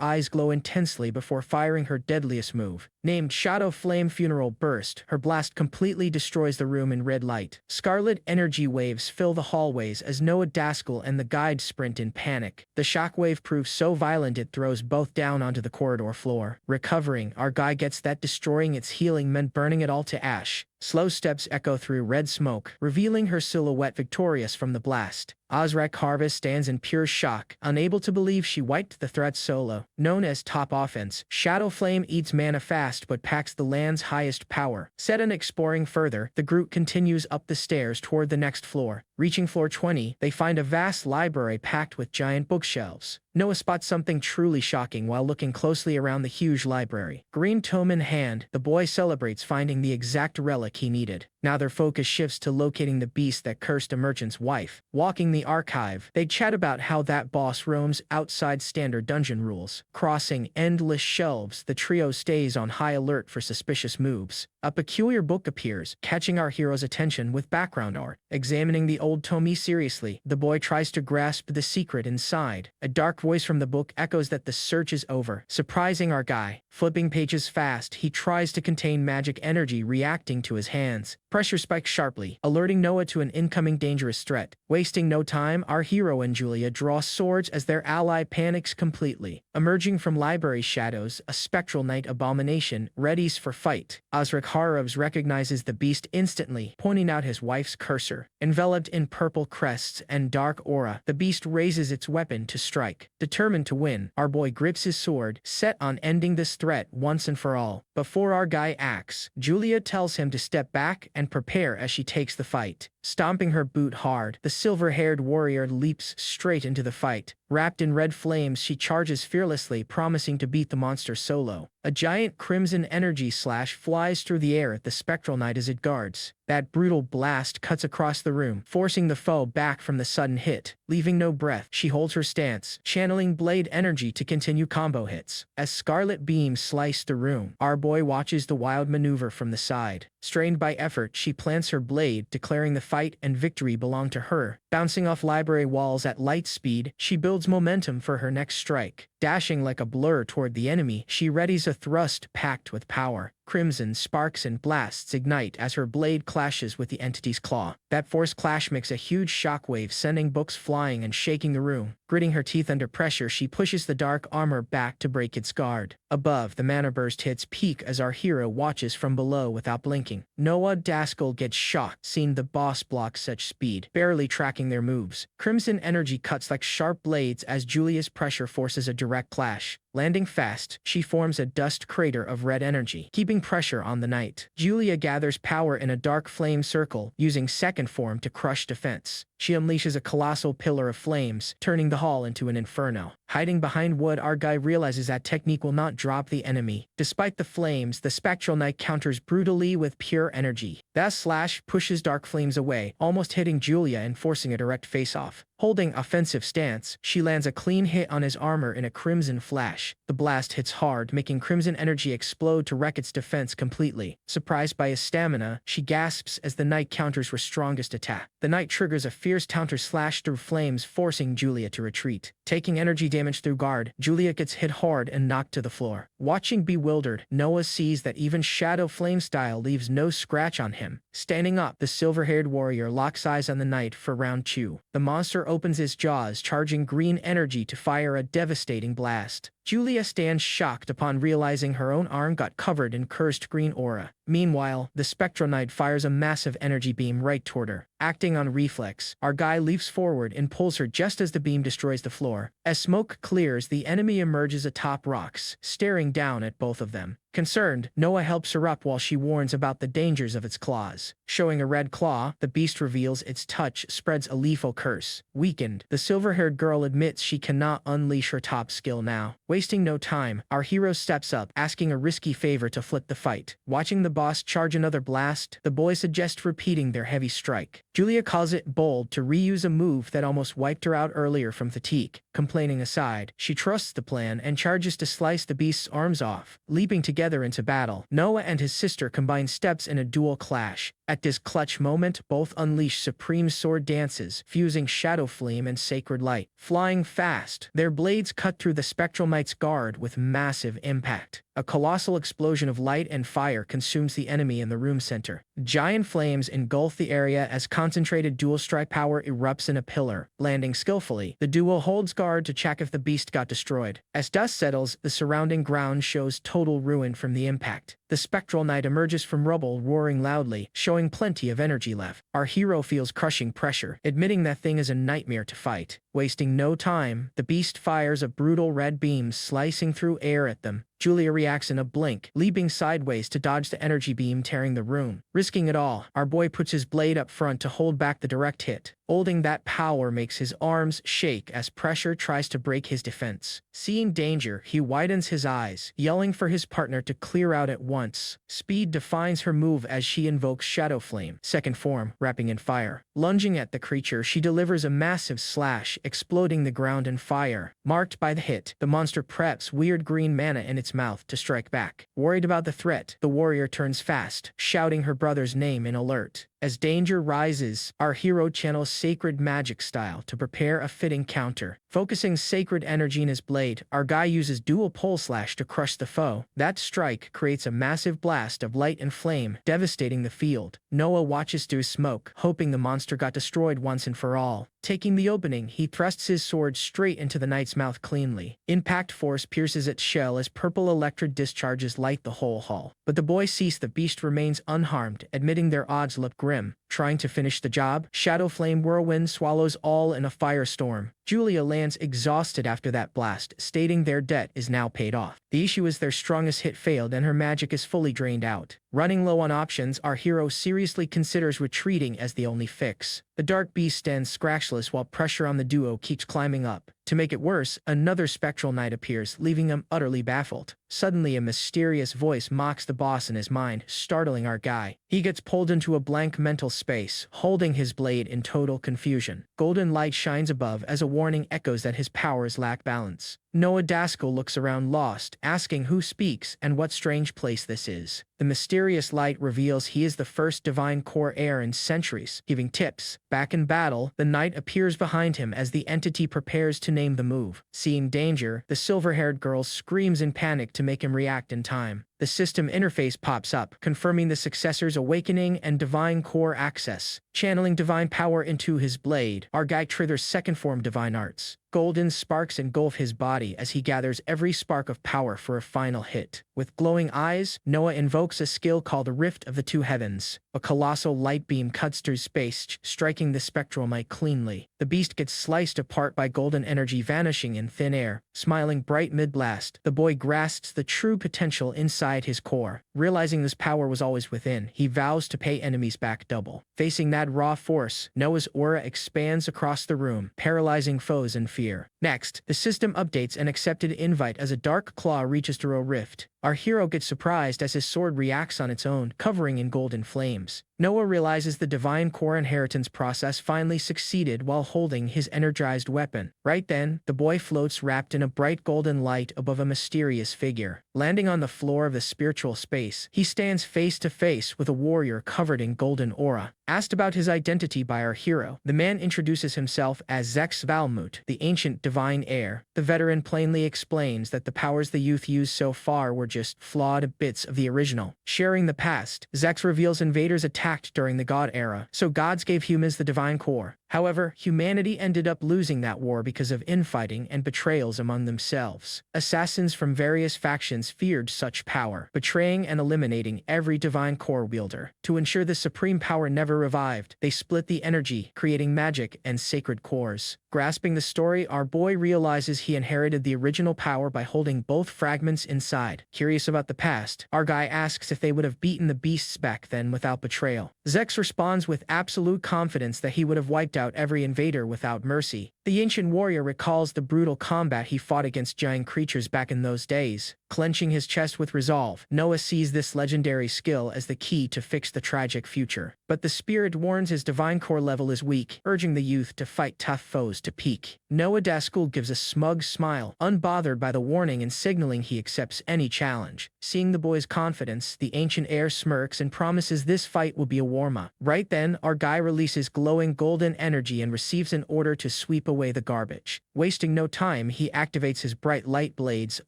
eyes glow intensely before firing her deadliest move. Named Shadow Flame Funeral Burst, her blast completely destroys the room in red light. Scarlet energy waves fill the hallways as Noah Daskell and the guide sprint in panic. The shockwave proves so violent it throws both down onto the corridor floor. Recovering, our guy gets that destroying its healing meant burning it all to ash. Slow steps echo through red smoke, revealing her silhouette victorious from the blast. Osrak Harvest stands in pure shock, unable to believe she wiped the threat solo. Known as top offense, Shadow Flame eats mana fast but packs the land's highest power. Set on exploring further, the group continues up the stairs toward the next floor. Reaching floor 20, they find a vast library packed with giant bookshelves. Noah spots something truly shocking while looking closely around the huge library. Green tome in hand, the boy celebrates finding the exact relic he needed. Now their focus shifts to locating the beast that cursed a merchant's wife. Walking the archive, they chat about how that boss roams outside standard dungeon rules. Crossing endless shelves, the trio stays on high alert for suspicious moves. A peculiar book appears, catching our hero's attention with background art. Examining the old tome seriously, the boy tries to grasp the secret inside. A dark voice from the book echoes that the search is over, surprising our guy. Flipping pages fast, he tries to contain magic energy reacting to his hands. Pressure spikes sharply, alerting Noah to an incoming dangerous threat. Wasting no time, our hero and Julia draw swords as their ally panics completely. Emerging from library shadows, a spectral night abomination readies for fight. Osric Harvest recognizes the beast instantly, pointing out his wife's cursor. Enveloped in purple crests and dark aura, the beast raises its weapon to strike. Determined to win, our boy grips his sword, set on ending this threat once and for all. Before our guy acts, Julia tells him to step back and prepare as she takes the fight. Stomping her boot hard, the silver-haired warrior leaps straight into the fight. Wrapped in red flames, she charges fearlessly, promising to beat the monster solo. A giant crimson energy slash flies through the air at the spectral knight as it guards. That brutal blast cuts across the room, forcing the foe back from the sudden hit. Leaving no breath, she holds her stance, channeling blade energy to continue combo hits. As scarlet beams slice the room, our boy watches the wild maneuver from the side. Strained by effort, she plants her blade, declaring the fight and victory belong to her. Bouncing off library walls at light speed, she builds momentum for her next strike. Dashing like a blur toward the enemy, she readies a thrust packed with power. Crimson sparks and blasts ignite as her blade clashes with the entity's claw. That force clash makes a huge shockwave, sending books flying and shaking the room. Gritting her teeth under pressure, she pushes the dark armor back to break its guard. Above, the mana burst hits peak as our hero watches from below without blinking. Noah Daskell gets shocked, seeing the boss block such speed, barely tracking their moves. Crimson energy cuts like sharp blades as Julia's pressure forces a direct clash. Landing fast, she forms a dust crater of red energy, keeping pressure on the knight. Julia gathers power in a dark flame circle, using second form to crush defense. She unleashes a colossal pillar of flames, turning the hall into an inferno. Hiding behind wood, our guy realizes that technique will not drop the enemy. Despite the flames, the spectral knight counters brutally with pure energy. That slash pushes dark flames away, almost hitting Julia and forcing a direct face-off. Holding offensive stance, she lands a clean hit on his armor in a crimson flash. The blast hits hard, making crimson energy explode to wreck its defense completely. Surprised by his stamina, she gasps as the knight counters her strongest attack. The knight triggers a fierce counter slash through flames, forcing Julia to retreat. Taking energy damage through guard, Julia gets hit hard and knocked to the floor. Watching bewildered, Noah sees that even Shadow Flame style leaves no scratch on him. Standing up, the silver-haired warrior locks eyes on the knight for round 2. The monster opens his jaws, charging green energy to fire a devastating blast. Julia stands shocked upon realizing her own arm got covered in cursed green aura. Meanwhile, the Spectral Knight fires a massive energy beam right toward her. Acting on reflex, our guy leaps forward and pulls her just as the beam destroys the floor. As smoke clears, the enemy emerges atop rocks, staring down at both of them. Concerned, Noah helps her up while she warns about the dangers of its claws. Showing a red claw, the beast reveals its touch spreads a lethal curse. Weakened, the silver-haired girl admits she cannot unleash her top skill now. Wasting no time, our hero steps up, asking a risky favor to flip the fight. Watching the boss charge another blast, the boys suggest repeating their heavy strike. Julia calls it bold to reuse a move that almost wiped her out earlier from fatigue. Complaining aside, she trusts the plan and charges to slice the beast's arms off. Leaping together into battle, Noah and his sister combine steps in a dual clash. At this clutch moment, both unleash supreme sword dances, fusing shadow flame and sacred light. Flying fast, their blades cut through the spectral knight's guard with massive impact. A colossal explosion of light and fire consumes the enemy in the room center. Giant flames engulf the area as concentrated dual strike power erupts in a pillar. Landing skillfully, the duo holds guard to check if the beast got destroyed. As dust settles, the surrounding ground shows total ruin from the impact. The spectral knight emerges from rubble, roaring loudly, showing plenty of energy left. Our hero feels crushing pressure, admitting that thing is a nightmare to fight. Wasting no time, the beast fires a brutal red beam, slicing through air at them. Julia reacts in a blink, leaping sideways to dodge the energy beam tearing the room. Risking it all, our boy puts his blade up front to hold back the direct hit. Holding that power makes his arms shake as pressure tries to break his defense. Seeing danger, he widens his eyes, yelling for his partner to clear out at once. Speed defines her move as she invokes Shadow Flame, second form, wrapping in fire. Lunging at the creature, she delivers a massive slash, exploding the ground in fire. Marked by the hit, the monster preps weird green mana in its mouth to strike back. Worried about the threat, the warrior turns fast, shouting her brother's name in alert. As danger rises, our hero channels sacred magic style to prepare a fitting counter. Focusing sacred energy in his blade, our guy uses dual pole slash to crush the foe. That strike creates a massive blast of light and flame, devastating the field. Noah watches through smoke, hoping the monster got destroyed once and for all. Taking the opening, he thrusts his sword straight into the knight's mouth cleanly. Impact force pierces its shell as purple electric discharges light the whole hall. But the boys cease. The beast remains unharmed, admitting their odds look grim. Trying to finish the job, Shadow Flame Whirlwind swallows all in a firestorm. Julia lands exhausted after that blast, stating their debt is now paid off. The issue is their strongest hit failed and her magic is fully drained out. Running low on options, our hero seriously considers retreating as the only fix. The dark beast stands scratchless while pressure on the duo keeps climbing up. To make it worse, another spectral knight appears, leaving them utterly baffled. Suddenly a mysterious voice mocks the boss in his mind, startling our guy. He gets pulled into a blank mental space, holding his blade in total confusion. Golden light shines above as a warning echoes that his powers lack balance. Noah Daskell looks around lost, asking who speaks and what strange place this is. The mysterious light reveals he is the first divine core heir in centuries, giving tips. Back in battle, the knight appears behind him as the entity prepares to name the move. Seeing danger, the silver-haired girl screams in panic to make him react in time. The system interface pops up, confirming the successor's awakening and divine core access. Channeling divine power into his blade, our guy triggers second form divine arts. Golden sparks engulf his body as he gathers every spark of power for a final hit. With glowing eyes, Noah invokes a skill called the Rift of the Two Heavens. A colossal light beam cuts through space, striking the spectral might cleanly. The beast gets sliced apart by golden energy vanishing in thin air. Smiling bright mid-blast, the boy grasps the true potential inside his core. Realizing this power was always within, he vows to pay enemies back double. Facing that raw force, Noah's aura expands across the room, paralyzing foes in fear. Next, the system updates an accepted invite as a dark claw reaches through a rift. Our hero gets surprised as his sword reacts on its own, covering in golden flames. Noah realizes the divine core inheritance process finally succeeded while holding his energized weapon. Right then, the boy floats wrapped in a bright golden light above a mysterious figure. Landing on the floor of the spiritual space, he stands face to face with a warrior covered in golden aura. Asked about his identity by our hero, the man introduces himself as Zex Valmut, the ancient divine heir. The veteran plainly explains that the powers the youth used so far were just flawed bits of the original. Sharing the past, Zex reveals invaders attacked during the God era, so gods gave humans the divine core. However, humanity ended up losing that war because of infighting and betrayals among themselves. Assassins from various factions feared such power, betraying and eliminating every divine core wielder. To ensure the supreme power never revived, they split the energy, creating magic and sacred cores. Grasping the story, our boy realizes he inherited the original power by holding both fragments inside. Curious about the past, our guy asks if they would have beaten the beasts back then without betrayal. Zex responds with absolute confidence that he would have wiped out every invader without mercy. The ancient warrior recalls the brutal combat he fought against giant creatures back in those days. Clenching his chest with resolve, Noah sees this legendary skill as the key to fix the tragic future. But the spirit warns his divine core level is weak, urging the youth to fight tough foes to peak. Noah Daskell gives a smug smile, unbothered by the warning and signaling he accepts any challenge. Seeing the boy's confidence, the ancient heir smirks and promises this fight will be a warm-up. Right then, our guy releases glowing golden energy and receives an order to sweep away the garbage. Wasting no time, he activates his bright light blades,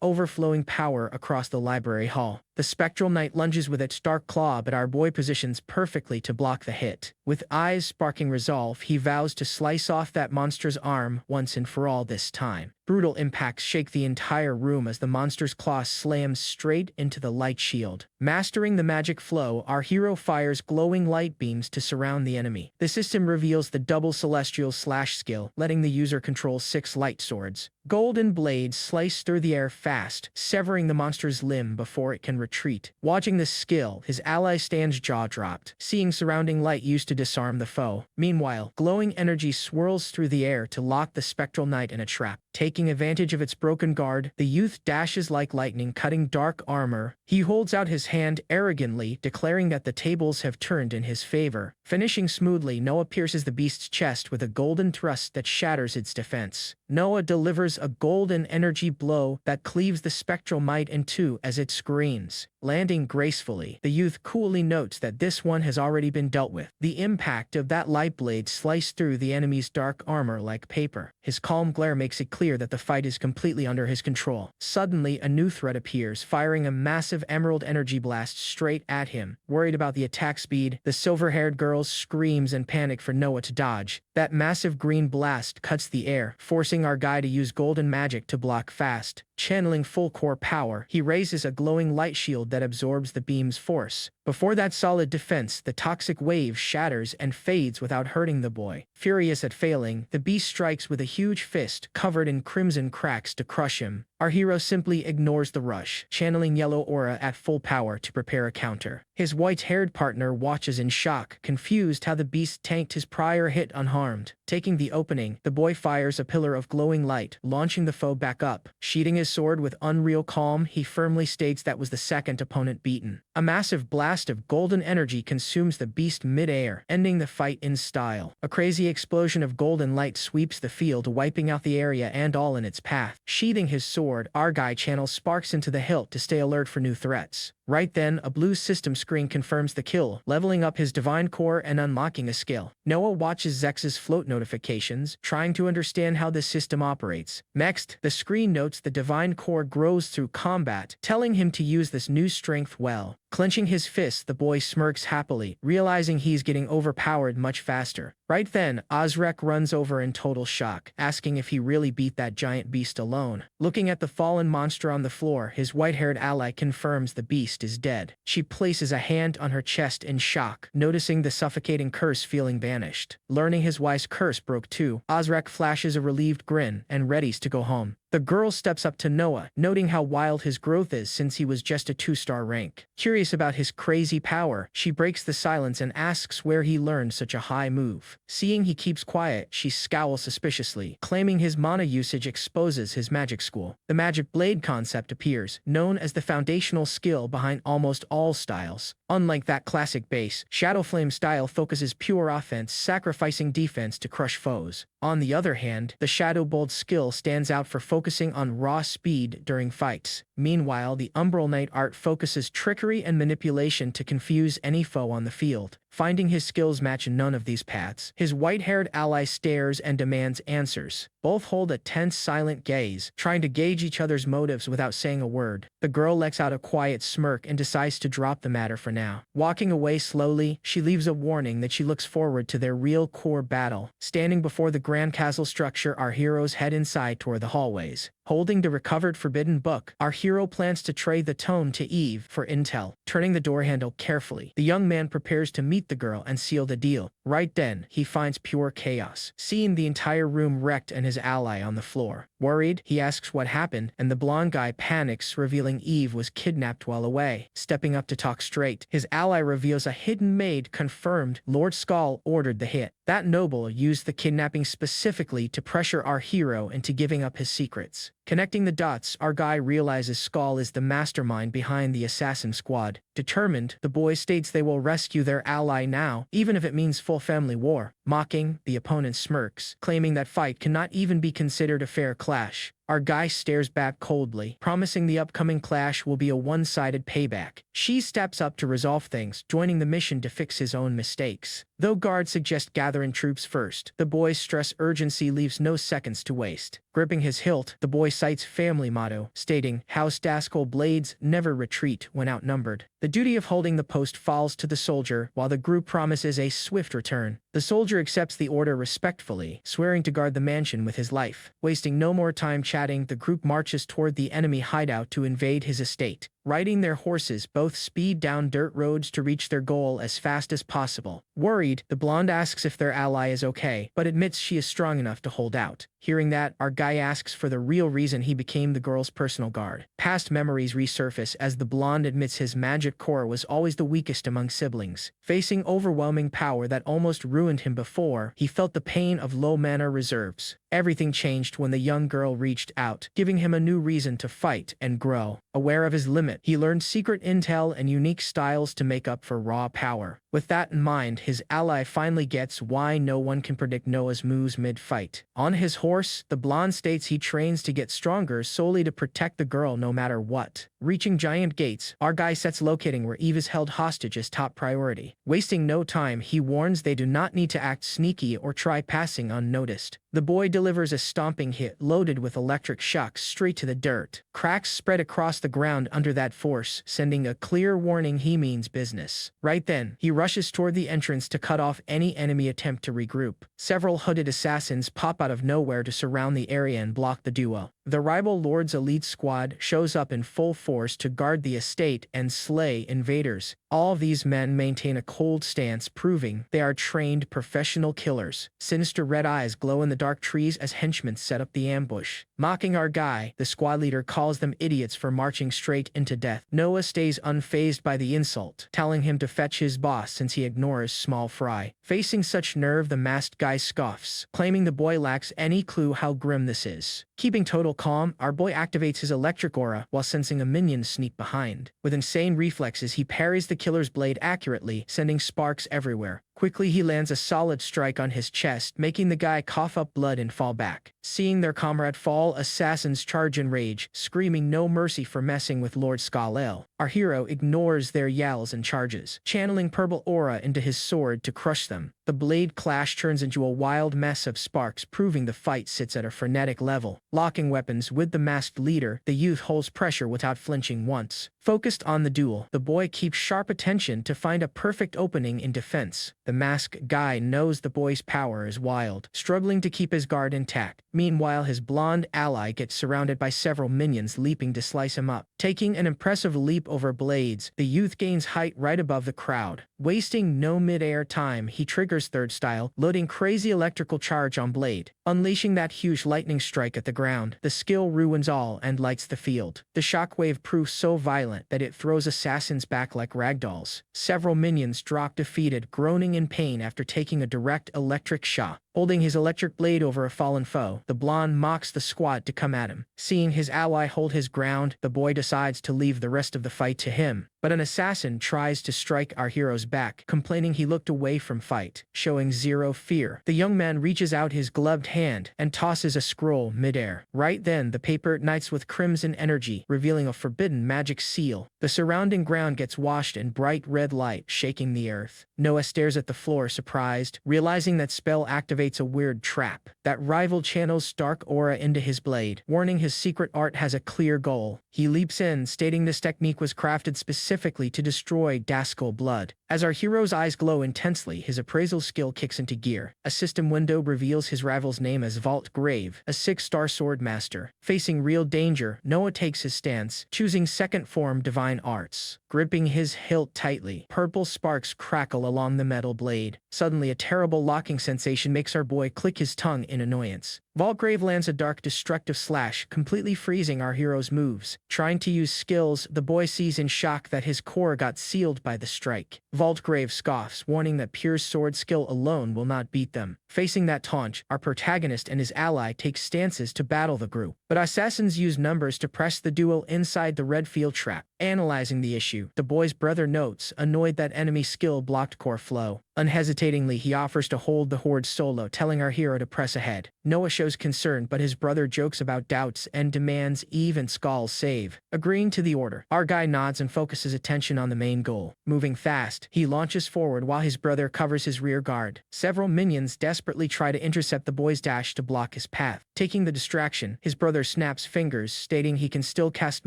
overflowing power across the library hall. The spectral knight lunges with its dark claw, but our boy positions perfectly to block the hit. With eyes sparking resolve, he vows to slice off that monster's arm once and for all this time. Brutal impacts shake the entire room as the monster's claw slams straight into the light shield. Mastering the magic flow, our hero fires glowing light beams to surround the enemy. The system reveals the double celestial slash skill, letting the user control 6 light swords. Golden blades slice through the air fast, severing the monster's limb before it can retreat. Watching this skill, his ally stands jaw-dropped, seeing surrounding light used to disarm the foe. Meanwhile, glowing energy swirls through the air to lock the spectral knight in a trap. Taking advantage of its broken guard, the youth dashes like lightning, cutting dark armor. He holds out his hand arrogantly, declaring that the tables have turned in his favor. Finishing smoothly, Noah pierces the beast's chest with a golden thrust that shatters its defense. Noah delivers a golden energy blow that cleaves the spectral might in two as it screams. Landing gracefully, the youth coolly notes that this one has already been dealt with. The impact of that light blade sliced through the enemy's dark armor like paper. His calm glare makes it clear that the fight is completely under his control. Suddenly, a new threat appears, firing a massive emerald energy blast straight at him. Worried about the attack speed, the silver-haired girl screams in panic for Noah to dodge. That massive green blast cuts the air, forcing our guy to use golden magic to block fast. Channeling full core power, he raises a glowing light shield that absorbs the beam's force. Before that solid defense, the toxic wave shatters and fades without hurting the boy. Furious at failing, the beast strikes with a huge fist covered in crimson cracks to crush him. Our hero simply ignores the rush, channeling yellow aura at full power to prepare a counter. His white-haired partner watches in shock, confused how the beast tanked his prior hit unharmed. Taking the opening, the boy fires a pillar of glowing light, launching the foe back up. Sheathing his sword with unreal calm, he firmly states that was the second opponent beaten. A massive blast of golden energy consumes the beast mid-air, ending the fight in style. A crazy explosion of golden light sweeps the field, wiping out the area and all in its path. Sheathing his sword, our guy channels sparks into the hilt to stay alert for new threats. Right then, a blue system screen confirms the kill, leveling up his divine core and unlocking a skill. Noah watches Zex's float notifications, trying to understand how this system operates. Next, the screen notes the divine core grows through combat, telling him to use this new strength well. Clenching his fist, the boy smirks happily, realizing he's getting overpowered much faster. Right then, Osrek runs over in total shock, asking if he really beat that giant beast alone. Looking at the fallen monster on the floor, his white-haired ally confirms the beast is dead. She places a hand on her chest in shock, noticing the suffocating curse feeling banished. Learning his wife's curse broke too, Osrek flashes a relieved grin and readies to go home. The girl steps up to Noah, noting how wild his growth is since he was just a 2-star rank. Curious about his crazy power, she breaks the silence and asks where he learned such a high move. Seeing he keeps quiet, she scowls suspiciously, claiming his mana usage exposes his magic school. The magic blade concept appears, known as the foundational skill behind almost all styles. Unlike that classic base, Shadow Flame style focuses pure offense, sacrificing defense to crush foes. On the other hand, the Shadow Bolt skill stands out for focusing on raw speed during fights. Meanwhile, the Umbral Knight art focuses trickery and manipulation to confuse any foe on the field. Finding his skills match none of these paths, his white-haired ally stares and demands answers. Both hold a tense, silent gaze, trying to gauge each other's motives without saying a word. The girl lets out a quiet smirk and decides to drop the matter for now. Walking away slowly, she leaves a warning that she looks forward to their real core battle. Standing before the Grand Castle structure, our heroes head inside toward the hallways. Holding the recovered forbidden book, our hero plans to trade the tome to Eve for intel. Turning the door handle carefully, the young man prepares to meet the girl and seal the deal. Right then, he finds pure chaos, seeing the entire room wrecked and his ally on the floor. Worried, he asks what happened, and the blonde guy panics, revealing Eve was kidnapped while away. Stepping up to talk straight, his ally reveals a hidden maid confirmed Lord Skull ordered the hit. That noble used the kidnapping specifically to pressure our hero into giving up his secrets. Connecting the dots, our guy realizes Skull is the mastermind behind the assassin squad. Determined, the boy states they will rescue their ally now, even if it means full family war. Mocking, the opponent smirks, claiming that fight cannot even be considered a fair clash. Our guy stares back coldly, promising the upcoming clash will be a one-sided payback. She steps up to resolve things, joining the mission to fix his own mistakes. Though guards suggest gathering troops first, the boy's stress urgency leaves no seconds to waste. Gripping his hilt, the boy cites family motto, stating, House Daskell blades never retreat when outnumbered. The duty of holding the post falls to the soldier, while the group promises a swift return. The soldier accepts the order respectfully, swearing to guard the mansion with his life. Wasting no more time chatting, the group marches toward the enemy hideout to invade his estate. Riding their horses, both speed down dirt roads to reach their goal as fast as possible. Worried, the blonde asks if their ally is okay, but admits she is strong enough to hold out. Hearing that, our guy asks for the real reason he became the girl's personal guard. Past memories resurface as the blonde admits his magic core was always the weakest among siblings. Facing overwhelming power that almost ruined him before, he felt the pain of low mana reserves. Everything changed when the young girl reached out, giving him a new reason to fight and grow. Aware of his limit, he learned secret intel and unique styles to make up for raw power. With that in mind, his ally finally gets why no one can predict Noah's moves mid-fight. On his horse, the blonde states he trains to get stronger solely to protect the girl no matter what. Reaching giant gates, our guy sets locating where Eve is held hostage as top priority. Wasting no time, he warns they do not need to act sneaky or try passing unnoticed. The boy delivers a stomping hit loaded with electric shocks straight to the dirt. Cracks spread across the ground under that force, sending a clear warning he means business. Right then, he rushes toward the entrance to cut off any enemy attempt to regroup. Several hooded assassins pop out of nowhere to surround the area and block the duo. The rival Lord's elite squad shows up in full force to guard the estate and slay invaders. All these men maintain a cold stance, proving they are trained professional killers. Sinister red eyes glow in the dark trees as henchmen set up the ambush. Mocking our guy, the squad leader calls them idiots for marching straight into death. Noah stays unfazed by the insult, telling him to fetch his boss since he ignores small fry. Facing such nerve, the masked guy scoffs, claiming the boy lacks any clue how grim this is. Keeping total calm, our boy activates his electric aura while sensing a minion sneak behind. With insane reflexes, he parries the killer's blade accurately, sending sparks everywhere. Quickly, he lands a solid strike on his chest, making the guy cough up blood and fall back. Seeing their comrade fall, assassins charge in rage, screaming no mercy for messing with Lord Skal-El. Our hero ignores their yells and charges, channeling purple aura into his sword to crush them. The blade clash turns into a wild mess of sparks, proving the fight sits at a frenetic level. Locking weapons with the masked leader, the youth holds pressure without flinching once. Focused on the duel, the boy keeps sharp attention to find a perfect opening in defense. The masked guy knows the boy's power is wild, struggling to keep his guard intact. Meanwhile, his blonde ally gets surrounded by several minions leaping to slice him up. Taking an impressive leap over blades, the youth gains height right above the crowd. Wasting no mid-air time, he triggers third style, loading crazy electrical charge on blade. Unleashing that huge lightning strike at the ground, the skill ruins all and lights the field. The shockwave proves so violent that it throws assassins back like ragdolls. Several minions drop defeated, groaning in pain after taking a direct electric shot. Holding his electric blade over a fallen foe, the blonde mocks the squad to come at him. Seeing his ally hold his ground, the boy decides to leave the rest of the fight to him. But an assassin tries to strike our hero's back, complaining he looked away from fight, showing zero fear. The young man reaches out his gloved hand and tosses a scroll midair. Right then, the paper ignites with crimson energy, revealing a forbidden magic seal. The surrounding ground gets washed in bright red light, shaking the earth. Noah stares at the floor, surprised, realizing that spell activates a weird trap. That rival channels dark aura into his blade, warning his secret art has a clear goal. He leaps in, stating this technique was crafted specifically to destroy Daskal blood. As our hero's eyes glow intensely, his appraisal skill kicks into gear. A system window reveals his rival's name as Vault Grave, a 6-star sword master. Facing real danger, Noah takes his stance, choosing second form divine arts. Gripping his hilt tightly, purple sparks crackle along the metal blade. Suddenly, a terrible locking sensation makes our boy click his tongue in annoyance. Vaultgrave lands a dark, destructive slash, completely freezing our hero's moves. Trying to use skills, the boy sees in shock that his core got sealed by the strike. Vaultgrave scoffs, warning that pure sword skill alone will not beat them. Facing that taunt, our protagonist and his ally take stances to battle the group. But assassins use numbers to press the duo inside the red field trap. Analyzing the issue, the boy's brother notes, annoyed that enemy skill blocked core flow. Unhesitatingly, he offers to hold the horde solo, telling our hero to press ahead. Noah shows concern, but his brother jokes about doubts and demands Eve and Skull save. Agreeing to the order, our guy nods and focuses attention on the main goal. Moving fast, he launches forward while his brother covers his rear guard. Several minions desperately try to intercept the boy's dash to block his path. Taking the distraction, his brother snaps fingers, stating he can still cast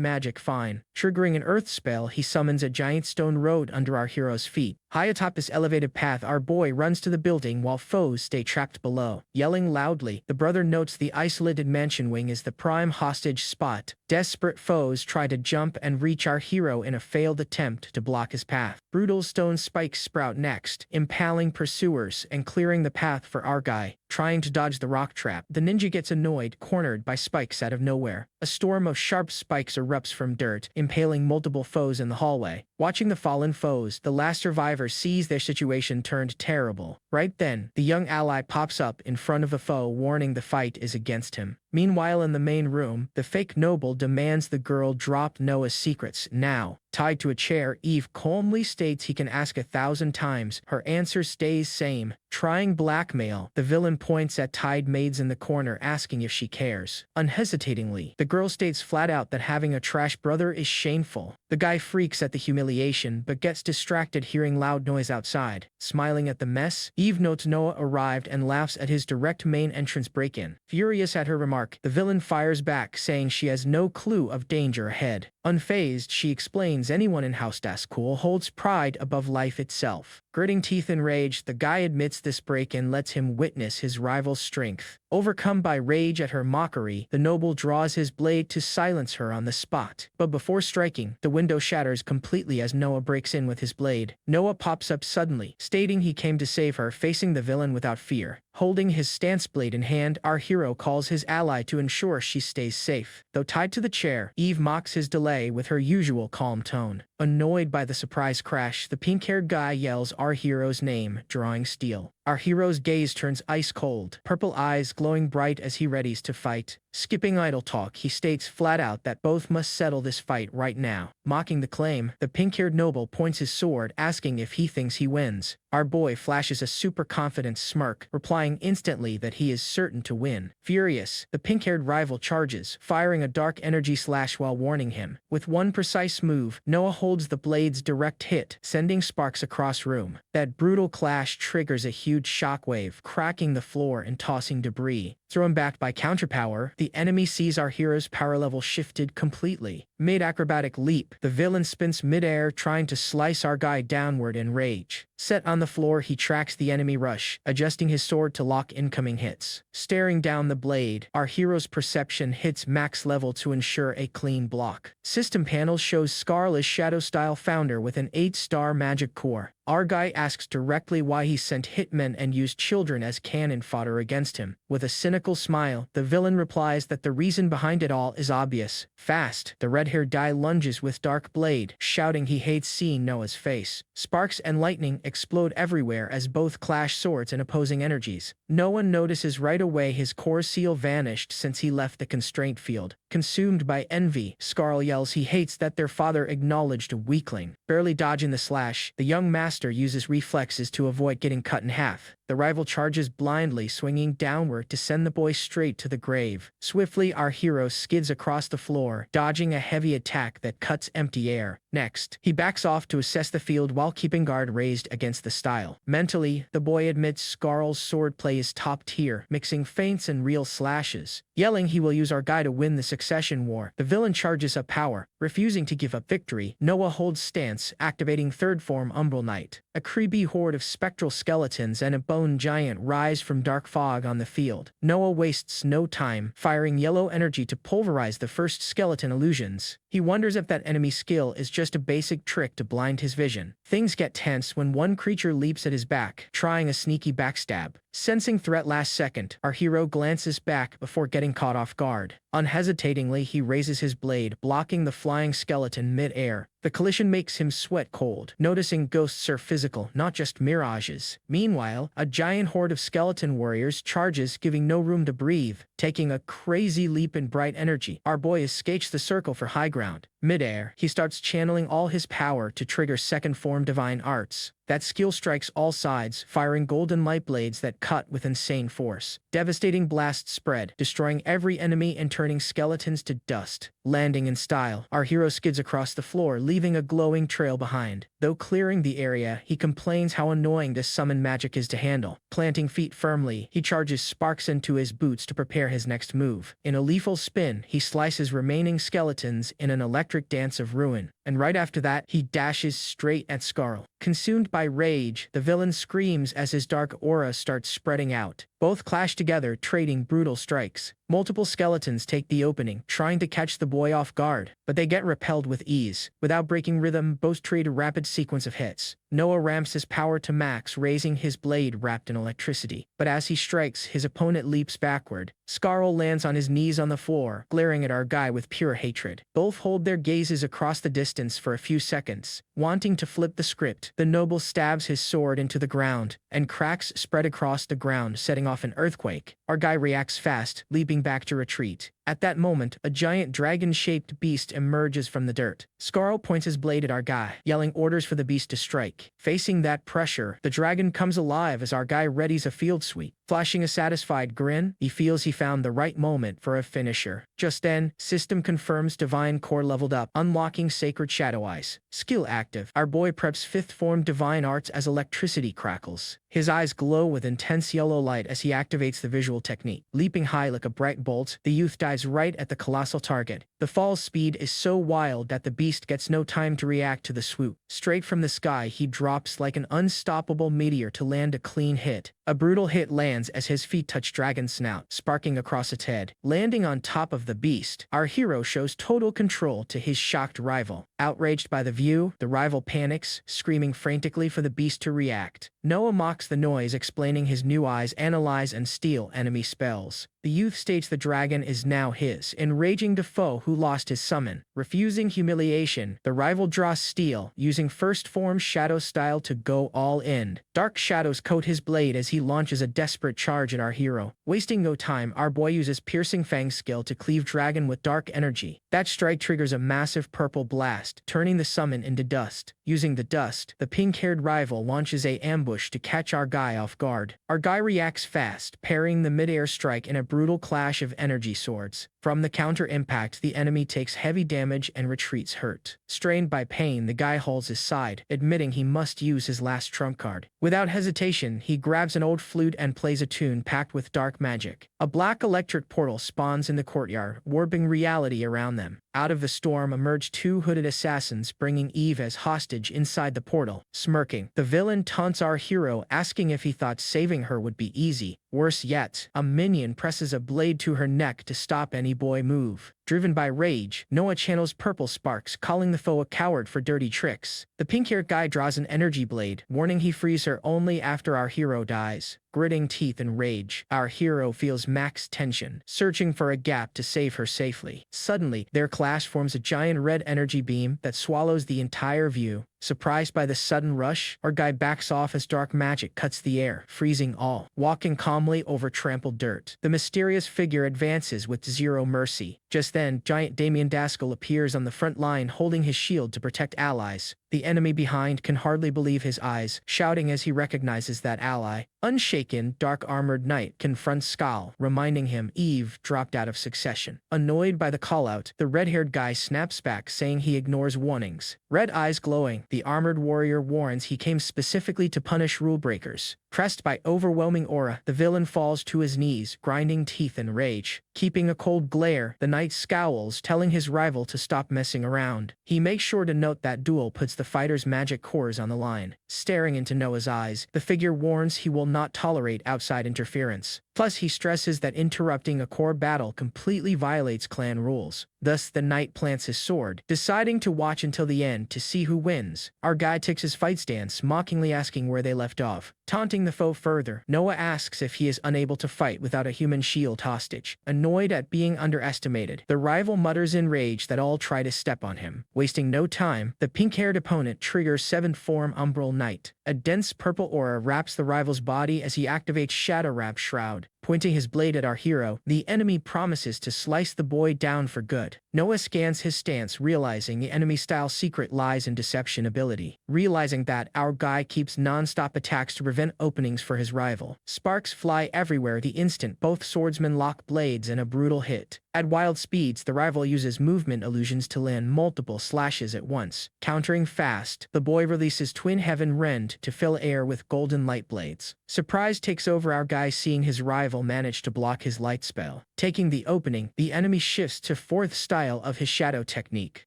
magic fine. Triggering an earth spell, he summons a giant stone road under our hero's feet. High atop this elevated path, our boy runs to the building while foes stay trapped below. Yelling loudly, the brother notes the isolated mansion wing is the prime hostage spot. Desperate foes try to jump and reach our hero in a failed attempt to block his path. Brutal stone spikes sprout next, impaling pursuers and clearing the path for our guy. Trying to dodge the rock trap, the ninja gets annoyed, cornered by spikes out of nowhere. A storm of sharp spikes erupts from dirt, impaling multiple foes in the hallway. Watching the fallen foes, the last survivor sees their situation turned terrible. Right then, the young ally pops up in front of the foe, warning the fight is against him. Meanwhile, in the main room, the fake noble demands the girl drop Noah's secrets now. Tied to a chair, Eve calmly states he can ask 1,000 times. Her answer stays same. Trying blackmail, the villain points at tied maids in the corner, asking if she cares. Unhesitatingly, the girl states flat out that having a trash brother is shameful. The guy freaks at the humiliation, but gets distracted hearing loud noise outside. Smiling at the mess, Eve notes Noah arrived and laughs at his direct main entrance break-in. Furious at her remark, the villain fires back, saying she has no clue of danger ahead. Unfazed, she explains anyone in House School holds pride above life itself. Gritting teeth in rage, the guy admits this break-in lets him witness his rival's strength. Overcome by rage at her mockery, the noble draws his blade to silence her on the spot. But before striking, the window shatters completely as Noah breaks in with his blade. Noah pops up suddenly, stating he came to save her, facing the villain without fear. Holding his stance blade in hand, our hero calls his ally to ensure she stays safe. Though tied to the chair, Eve mocks his delay with her usual calm tone. Annoyed by the surprise crash, the pink-haired guy yells our hero's name, drawing steel. Our hero's gaze turns ice cold, purple eyes glowing bright as he readies to fight. Skipping idle talk, he states flat out that both must settle this fight right now. Mocking the claim, the pink-haired noble points his sword, asking if he thinks he wins. Our boy flashes a super confident smirk, replying instantly that he is certain to win. Furious, the pink-haired rival charges, firing a dark energy slash while warning him. With one precise move, Noah holds the blade's direct hit, sending sparks across room. That brutal clash triggers a huge shockwave, cracking the floor and tossing debris. Thrown back by counterpower, the enemy sees our hero's power level shifted completely. Mid-acrobatic leap, the villain spins mid-air, trying to slice our guy downward in rage. Set on the floor, he tracks the enemy rush, adjusting his sword to lock incoming hits. Staring down the blade, our hero's perception hits max level to ensure a clean block. System panel shows Scarl as Shadow-style founder with an 8-star magic core. Our guy asks directly why he sent hitmen and used children as cannon fodder against him. With a cynical smile, the villain replies that the reason behind it all is obvious. Fast, the red-haired guy lunges with dark blade, shouting he hates seeing Noah's face. Sparks and lightning explode everywhere as both clash swords and opposing energies. Noah notices right away his core seal vanished since he left the constraint field. Consumed by envy, Scarl yells he hates that their father acknowledged a weakling. Barely dodging the slash, the young master uses reflexes to avoid getting cut in half. The rival charges blindly, swinging downward to send the boy straight to the grave. Swiftly, our hero skids across the floor, dodging a heavy attack that cuts empty air. Next, he backs off to assess the field while keeping guard raised against the style. Mentally, the boy admits Scarl's swordplay is top tier, mixing feints and real slashes. Yelling he will use our guy to win the succession war, the villain charges up power. Refusing to give up victory, Noah holds stance, activating third form Umbral Knight. A creepy horde of spectral skeletons and a bone giant rise from dark fog on the field. Noah wastes no time, firing yellow energy to pulverize the first skeleton illusions. He wonders if that enemy skill is just a basic trick to blind his vision. Things get tense when one creature leaps at his back, trying a sneaky backstab. Sensing threat last second, our hero glances back before getting caught off guard. Unhesitatingly, he raises his blade, blocking the flying skeleton mid-air. The collision makes him sweat cold, noticing ghosts are physical, not just mirages. Meanwhile, a giant horde of skeleton warriors charges, giving no room to breathe. Taking a crazy leap in bright energy, our boy escapes the circle for high ground. Mid-air, he starts channeling all his power to trigger second form divine arts. That skill strikes all sides, firing golden light blades that cut with insane force. Devastating blasts spread, destroying every enemy and turning skeletons to dust. Landing in style, our hero skids across the floor, leaving a glowing trail behind. Though clearing the area, he complains how annoying this summon magic is to handle. Planting feet firmly, he charges sparks into his boots to prepare his next move. In a lethal spin, he slices remaining skeletons in an electric dance of ruin. And right after that, he dashes straight at Scarl. Consumed by rage, the villain screams as his dark aura starts spreading out. Both clash together, trading brutal strikes. Multiple skeletons take the opening, trying to catch the boy off guard, but they get repelled with ease. Without breaking rhythm, both trade a rapid sequence of hits. Noah ramps his power to max, raising his blade wrapped in electricity. But as he strikes, his opponent leaps backward. Scarl lands on his knees on the floor, glaring at our guy with pure hatred. Both hold their gazes across the distance for a few seconds. Wanting to flip the script, the noble stabs his sword into the ground, and cracks spread across the ground, setting off an earthquake. Our guy reacts fast, leaping back to retreat. At that moment, a giant dragon-shaped beast emerges from the dirt. Scarl points his blade at our guy, yelling orders for the beast to strike. Facing that pressure, the dragon comes alive as our guy readies a field sweep. Flashing a satisfied grin, he feels he found the right moment for a finisher. Just then, system confirms divine core leveled up, unlocking sacred shadow eyes. Skill active. Our boy preps 5th form divine arts as electricity crackles. His eyes glow with intense yellow light as he activates the visual technique. Leaping high like a bright bolt, the youth dives flies right at the colossal target. The fall's speed is so wild that the beast gets no time to react to the swoop. Straight from the sky, he drops like an unstoppable meteor to land a clean hit. A brutal hit lands as his feet touch Dragon's snout, sparking across its head. Landing on top of the beast, our hero shows total control to his shocked rival. Outraged by the view, the rival panics, screaming frantically for the beast to react. Noah mocks the noise, explaining his new eyes analyze and steal enemy spells. The youth states the dragon is now his, enraging the foe who lost his summon. Refusing humiliation, the rival draws steel, using first form shadow style to go all in. Dark shadows coat his blade as he launches a desperate charge at our hero. Wasting no time, our boy uses piercing fang skill to cleave dragon with dark energy. That strike triggers a massive purple blast, turning the summon into dust. Using the dust, the pink-haired rival launches a ambush to catch our guy off guard. Our guy reacts fast, parrying the mid-air strike in a brutal clash of energy swords. From the counter impact, the enemy takes heavy damage and retreats hurt. Strained by pain, the guy holds his side, admitting he must use his last trump card. Without hesitation, he grabs an old flute and plays a tune packed with dark magic. A black electric portal spawns in the courtyard, warping reality around them. Out of the storm emerge two hooded assassins, bringing Eve as hostage inside the portal. Smirking, the villain taunts our hero, asking if he thought saving her would be easy. Worse yet, a minion presses a blade to her neck to stop any boy move. Driven by rage, Noah channels purple sparks, calling the foe a coward for dirty tricks. The pink-haired guy draws an energy blade, warning he frees her only after our hero dies. Gritting teeth in rage, our hero feels max tension, searching for a gap to save her safely. Suddenly, their clash forms a giant red energy beam that swallows the entire view. Surprised by the sudden rush, our guy backs off as dark magic cuts the air, freezing all. Walking calmly over trampled dirt, the mysterious figure advances with zero mercy. Just then, giant Damien Daskell appears on the front line holding his shield to protect allies. The enemy behind can hardly believe his eyes, shouting as he recognizes that ally. Unshaken, dark-armored knight confronts Skal, reminding him Eve dropped out of succession. Annoyed by the call-out, the red-haired guy snaps back, saying he ignores warnings. Red eyes glowing, the armored warrior warns he came specifically to punish rule-breakers. Pressed by overwhelming aura, the villain falls to his knees, grinding teeth in rage. Keeping a cold glare, the knight scowls, telling his rival to stop messing around. He makes sure to note that duel puts the fighter's magic cores on the line. Staring into Noah's eyes, the figure warns he will not tolerate outside interference. Plus, he stresses that interrupting a core battle completely violates clan rules. Thus, the knight plants his sword, deciding to watch until the end to see who wins. Our guy takes his fight stance, mockingly asking where they left off. Taunting the foe further, Noah asks if he is unable to fight without a human shield hostage. Annoyed at being underestimated, the rival mutters in rage that all try to step on him. Wasting no time, the pink-haired opponent triggers 7th form Umbral Knight. A dense purple aura wraps the rival's body as he activates Shadow Wrap Shroud. Pointing his blade at our hero, the enemy promises to slice the boy down for good. Noah scans his stance, realizing the enemy's style secret lies in deception ability. Realizing that, our guy keeps non-stop attacks to prevent openings for his rival. Sparks fly everywhere the instant both swordsmen lock blades in a brutal hit. At wild speeds, the rival uses movement illusions to land multiple slashes at once. Countering fast, the boy releases Twin Heaven Rend to fill air with golden light blades. Surprise takes over our guy, seeing his rival manage to block his light spell. Taking the opening, the enemy shifts to 4th style of his shadow technique.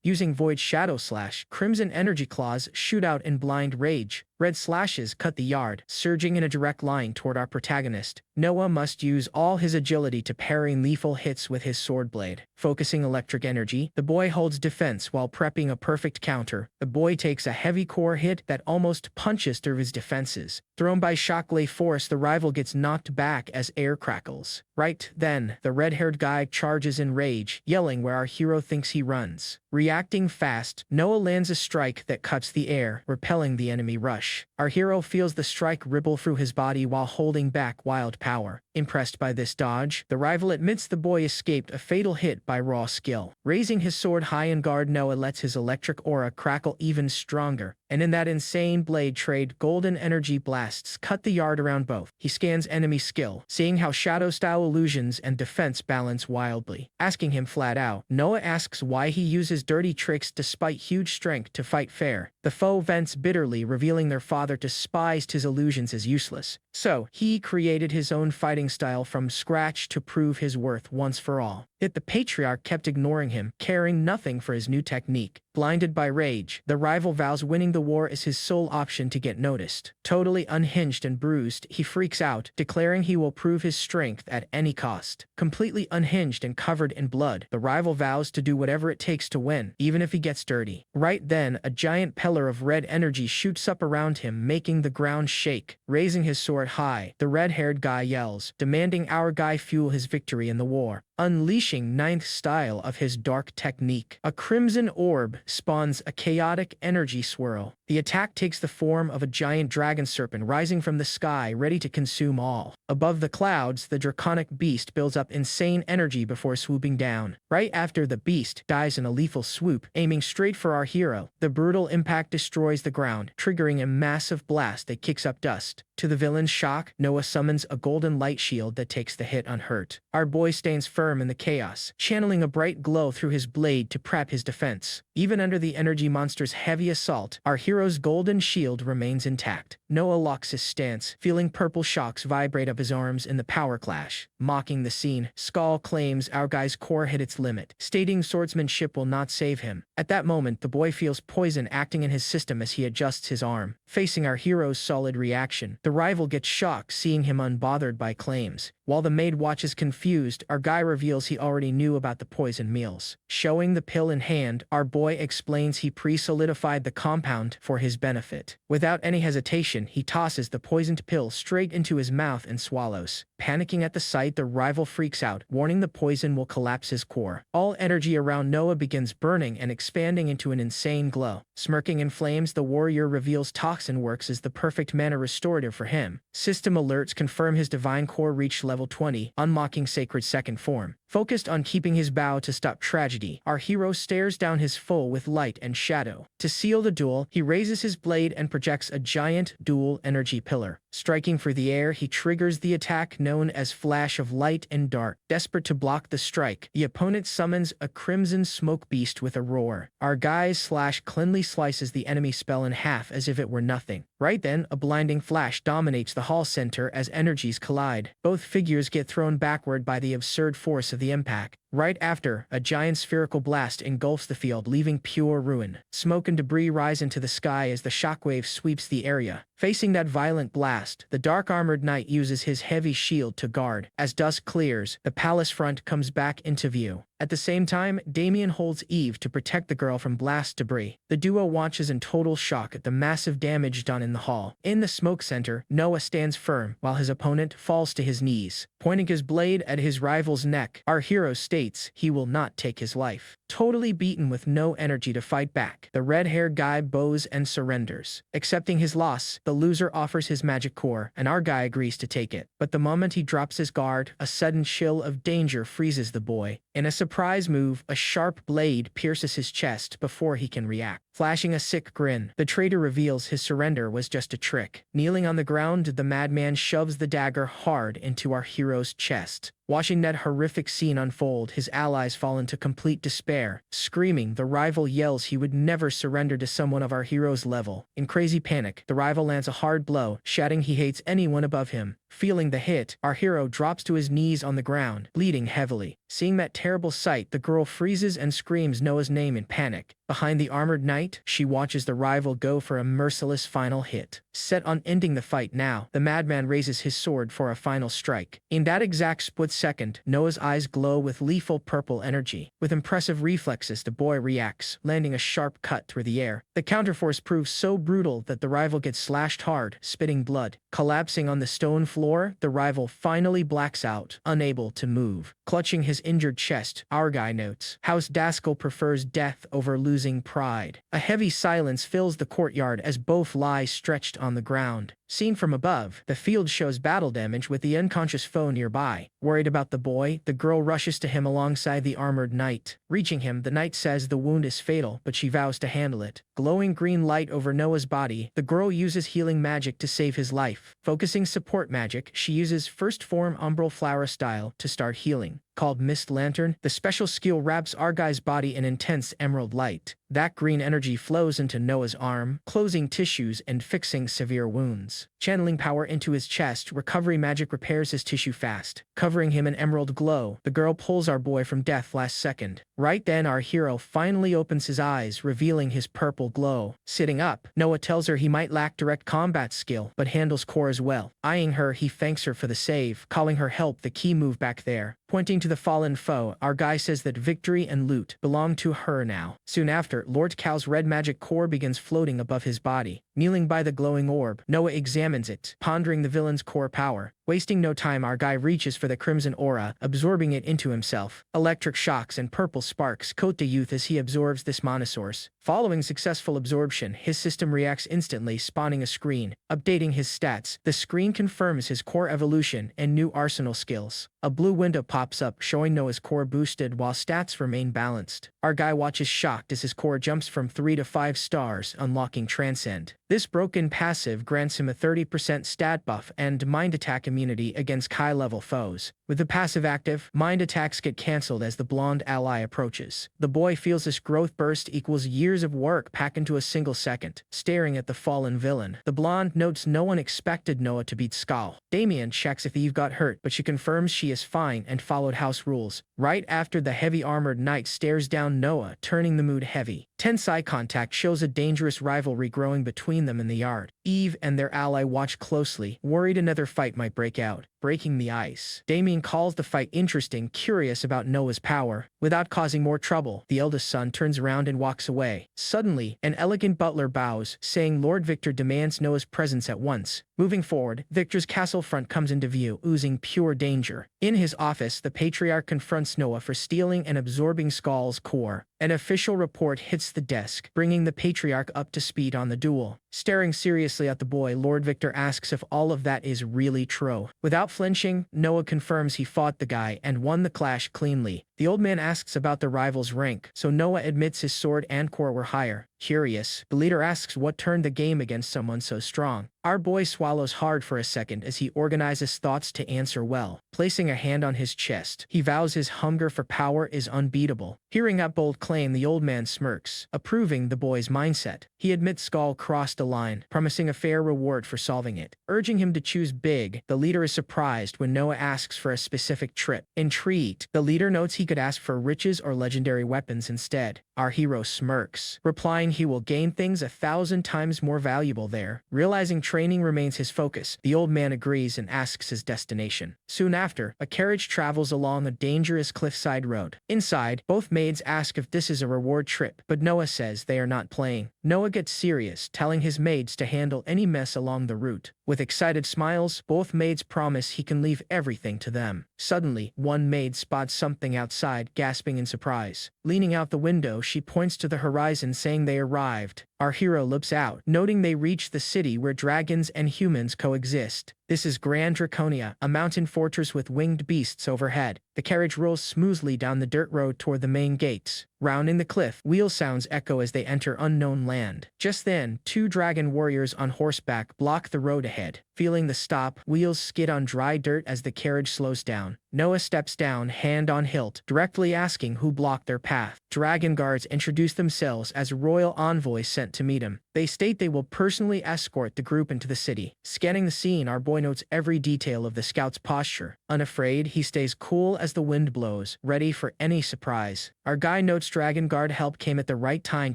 Using Void Shadow Slash, Crimson Energy Claws shoot out in blind rage. Red slashes cut the yard, surging in a direct line toward our protagonist. Noah must use all his agility to parry lethal hits with his sword blade. Focusing electric energy, the boy holds defense while prepping a perfect counter. The boy takes a heavy core hit that almost punches through his defenses. Thrown by shockwave force, the rival gets knocked back as air crackles. Right then, the red-haired guy charges in rage, yelling where our hero thinks he runs. Reacting fast, Noah lands a strike that cuts the air, repelling the enemy rush. Our hero feels the strike ripple through his body while holding back wild power. Impressed by this dodge, the rival admits the boy escaped a fatal hit by by raw skill. Raising his sword high in guard, Noah lets his electric aura crackle even stronger, and in that insane blade trade, golden energy blasts cut the yard around both. He scans enemy skill, seeing how shadow-style illusions and defense balance wildly. Asking him flat out, Noah asks why he uses dirty tricks despite huge strength to fight fair. The foe vents bitterly, revealing their father despised his illusions as useless. So, he created his own fighting style from scratch to prove his worth once for all. Yet the patriarch kept ignoring him, caring nothing for his new technique. Blinded by rage, the rival vows winning the war is his sole option to get noticed. Totally unhinged and bruised, he freaks out, declaring he will prove his strength at any cost. Completely unhinged and covered in blood, the rival vows to do whatever it takes to win, even if he gets dirty. Right then, a giant pillar of red energy shoots up around him, making the ground shake. Raising his sword high, the red-haired guy yells, demanding our guy fuel his victory in the war, unleashing ninth style of his dark technique. A crimson orb spawns a chaotic energy swirl. The attack takes the form of a giant dragon serpent rising from the sky, ready to consume all. Above the clouds, the draconic beast builds up insane energy before swooping down. Right after the beast dies in a lethal swoop, aiming straight for our hero, the brutal impact destroys the ground, triggering a massive blast that kicks up dust. To the villain's shock, Noah summons a golden light shield that takes the hit unhurt. Our boy stands firm in the chaos, channeling a bright glow through his blade to prep his defense. Even under the energy monster's heavy assault, our hero's golden shield remains intact. Noah locks his stance, feeling purple shocks vibrate up his arms in the power clash. Mocking the scene, Skull claims our guy's core hit its limit, stating swordsmanship will not save him. At that moment, the boy feels poison acting in his system as he adjusts his arm. Facing our hero's solid reaction, the rival gets shocked seeing him unbothered by claims. While the maid watches confused, our guy reveals he already knew about the poison meals. Showing the pill in hand, our boy explains he pre-solidified the compound for his benefit. Without any hesitation, he tosses the poisoned pill straight into his mouth and swallows. Panicking at the sight, the rival freaks out, warning the poison will collapse his core. All energy around Noah begins burning and expanding into an insane glow. Smirking in flames, the warrior reveals toxin works as the perfect mana restorative for him. System alerts confirm his divine core reached level 20, unlocking sacred second form. Focused on keeping his bow to stop tragedy, our hero stares down his foe with light and shadow. To seal the duel, he raises his blade and projects a giant dual energy pillar. Striking for the air, he triggers the attack known as Flash of Light and Dark. Desperate to block the strike, the opponent summons a crimson smoke beast with a roar. Our guy's slash cleanly slices the enemy spell in half as if it were nothing. Right then, a blinding flash dominates the hall center as energies collide. Both figures get thrown backward by the absurd force of the impact. Right after, a giant spherical blast engulfs the field, leaving pure ruin. Smoke and debris rise into the sky as the shockwave sweeps the area. Facing that violent blast, the dark-armored knight uses his heavy shield to guard. As dusk clears, the palace front comes back into view. At the same time, Damien holds Eve to protect the girl from blast debris. The duo watches in total shock at the massive damage done in the hall. In the smoke center, Noah stands firm, while his opponent falls to his knees. Pointing his blade at his rival's neck, our hero states he will not take his life. Totally beaten with no energy to fight back, the red-haired guy bows and surrenders. Accepting his loss, the loser offers his magic core, and our guy agrees to take it. But the moment he drops his guard, a sudden chill of danger freezes the boy. In a surprise move, a sharp blade pierces his chest before he can react. Flashing a sick grin, the traitor reveals his surrender was just a trick. Kneeling on the ground, the madman shoves the dagger hard into our hero's chest. Watching that horrific scene unfold, his allies fall into complete despair. Screaming, the rival yells he would never surrender to someone of our hero's level. In crazy panic, the rival lands a hard blow, shouting he hates anyone above him. Feeling the hit, our hero drops to his knees on the ground, bleeding heavily. Seeing that terrible sight, the girl freezes and screams Noah's name in panic. Behind the armored knight, she watches the rival go for a merciless final hit. Set on ending the fight now, the madman raises his sword for a final strike. In that exact split second, Noah's eyes glow with lethal purple energy. With impressive reflexes, the boy reacts, landing a sharp cut through the air. The counterforce proves so brutal that the rival gets slashed hard, spitting blood. Collapsing on the stone floor, the rival finally blacks out, unable to move. Clutching his injured chest, our guy notes, House Daskell prefers death over losing pride. A heavy silence fills the courtyard as both lie stretched on the ground. Seen from above, the field shows battle damage with the unconscious foe nearby. Worried about the boy, the girl rushes to him alongside the armored knight. Reaching him, the knight says the wound is fatal, but she vows to handle it. Glowing green light over Noah's body, the girl uses healing magic to save his life. Focusing support magic, she uses first form umbral flower style to start healing. Called Mist Lantern, the special skill wraps our guy's body in intense emerald light. That green energy flows into Noah's arm, closing tissues and fixing severe wounds. Channeling power into his chest, recovery magic repairs his tissue fast. Covering him in emerald glow, the girl pulls our boy from death last second. Right then our hero finally opens his eyes, revealing his purple glow. Sitting up, Noah tells her he might lack direct combat skill, but handles cores well. Eyeing her, he thanks her for the save, calling her help the key move back there. Pointing to the fallen foe, our guy says that victory and loot belong to her now. Soon after, Lord Cal's red magic core begins floating above his body. Kneeling by the glowing orb, Noah examines it, pondering the villain's core power. Wasting no time, our guy reaches for the crimson aura, absorbing it into himself. Electric shocks and purple sparks coat the youth as he absorbs this mana source. Following successful absorption, his system reacts instantly, spawning a screen. Updating his stats, the screen confirms his core evolution and new arsenal skills. A blue window pops up, showing Noah's core boosted while stats remain balanced. Our guy watches shocked as his core jumps from 3 to 5 stars, unlocking Transcend. This broken passive grants him a 30% stat buff and mind attack immunity against high-level foes. With the passive active, mind attacks get cancelled as the blonde ally approaches. The boy feels this growth burst equals years of work packed into a single second. Staring at the fallen villain, the blonde notes no one expected Noah to beat Skal. Damien checks if Eve got hurt, but she confirms she is fine and followed house rules. Right after, the heavy armored knight stares down Noah, turning the mood heavy. Tense eye contact shows a dangerous rivalry growing between them in the yard. Eve and their ally watch closely, worried another fight might break out. Breaking the ice, Damien calls the fight interesting, curious about Noah's power. Without causing more trouble, the eldest son turns around and walks away. Suddenly, an elegant butler bows, saying Lord Victor demands Noah's presence at once. Moving forward, Victor's castle front comes into view, oozing pure danger. In his office, the patriarch confronts Noah for stealing and absorbing Skal's core. An official report hits the desk, bringing the patriarch up to speed on the duel. Staring seriously at the boy, Lord Victor asks if all of that is really true. Without flinching, Noah confirms he fought the guy and won the clash cleanly. The old man asks about the rival's rank, so Noah admits his sword and core were higher. Curious, the leader asks what turned the game against someone so strong. Our boy swallows hard for a second as he organizes thoughts to answer well. Placing a hand on his chest, he vows his hunger for power is unbeatable. Hearing that bold claim, the old man smirks, approving the boy's mindset. He admits Skal crossed a line, promising a fair reward for solving it. Urging him to choose big, the leader is surprised when Noah asks for a specific trip. Intrigued, the leader notes he could ask for riches or legendary weapons instead. Our hero smirks, replying he will gain things 1,000 times more valuable there. Realizing training remains his focus, the old man agrees and asks his destination. Soon after, a carriage travels along a dangerous cliffside road. Inside, both maids ask if this is a reward trip, but Noah says they are not playing. Noah gets serious, telling his maids to handle any mess along the route. With excited smiles, both maids promise he can leave everything to them. Suddenly, one maid spots something outside, gasping in surprise. Leaning out the window, she points to the horizon, saying they arrived. Our hero looks out, noting they reach the city where dragons and humans coexist. This is Grand Draconia, a mountain fortress with winged beasts overhead. The carriage rolls smoothly down the dirt road toward the main gates. Rounding the cliff, wheel sounds echo as they enter unknown land. Just then, 2 dragon warriors on horseback block the road ahead. Feeling the stop, wheels skid on dry dirt as the carriage slows down. Noah steps down, hand on hilt, directly asking who blocked their path. Dragon guards introduce themselves as royal envoys sent to meet him. They state they will personally escort the group into the city. Scanning the scene, our boy notes every detail of the scout's posture. Unafraid, he stays cool as the wind blows, ready for any surprise. Our guy notes Dragon Guard help came at the right time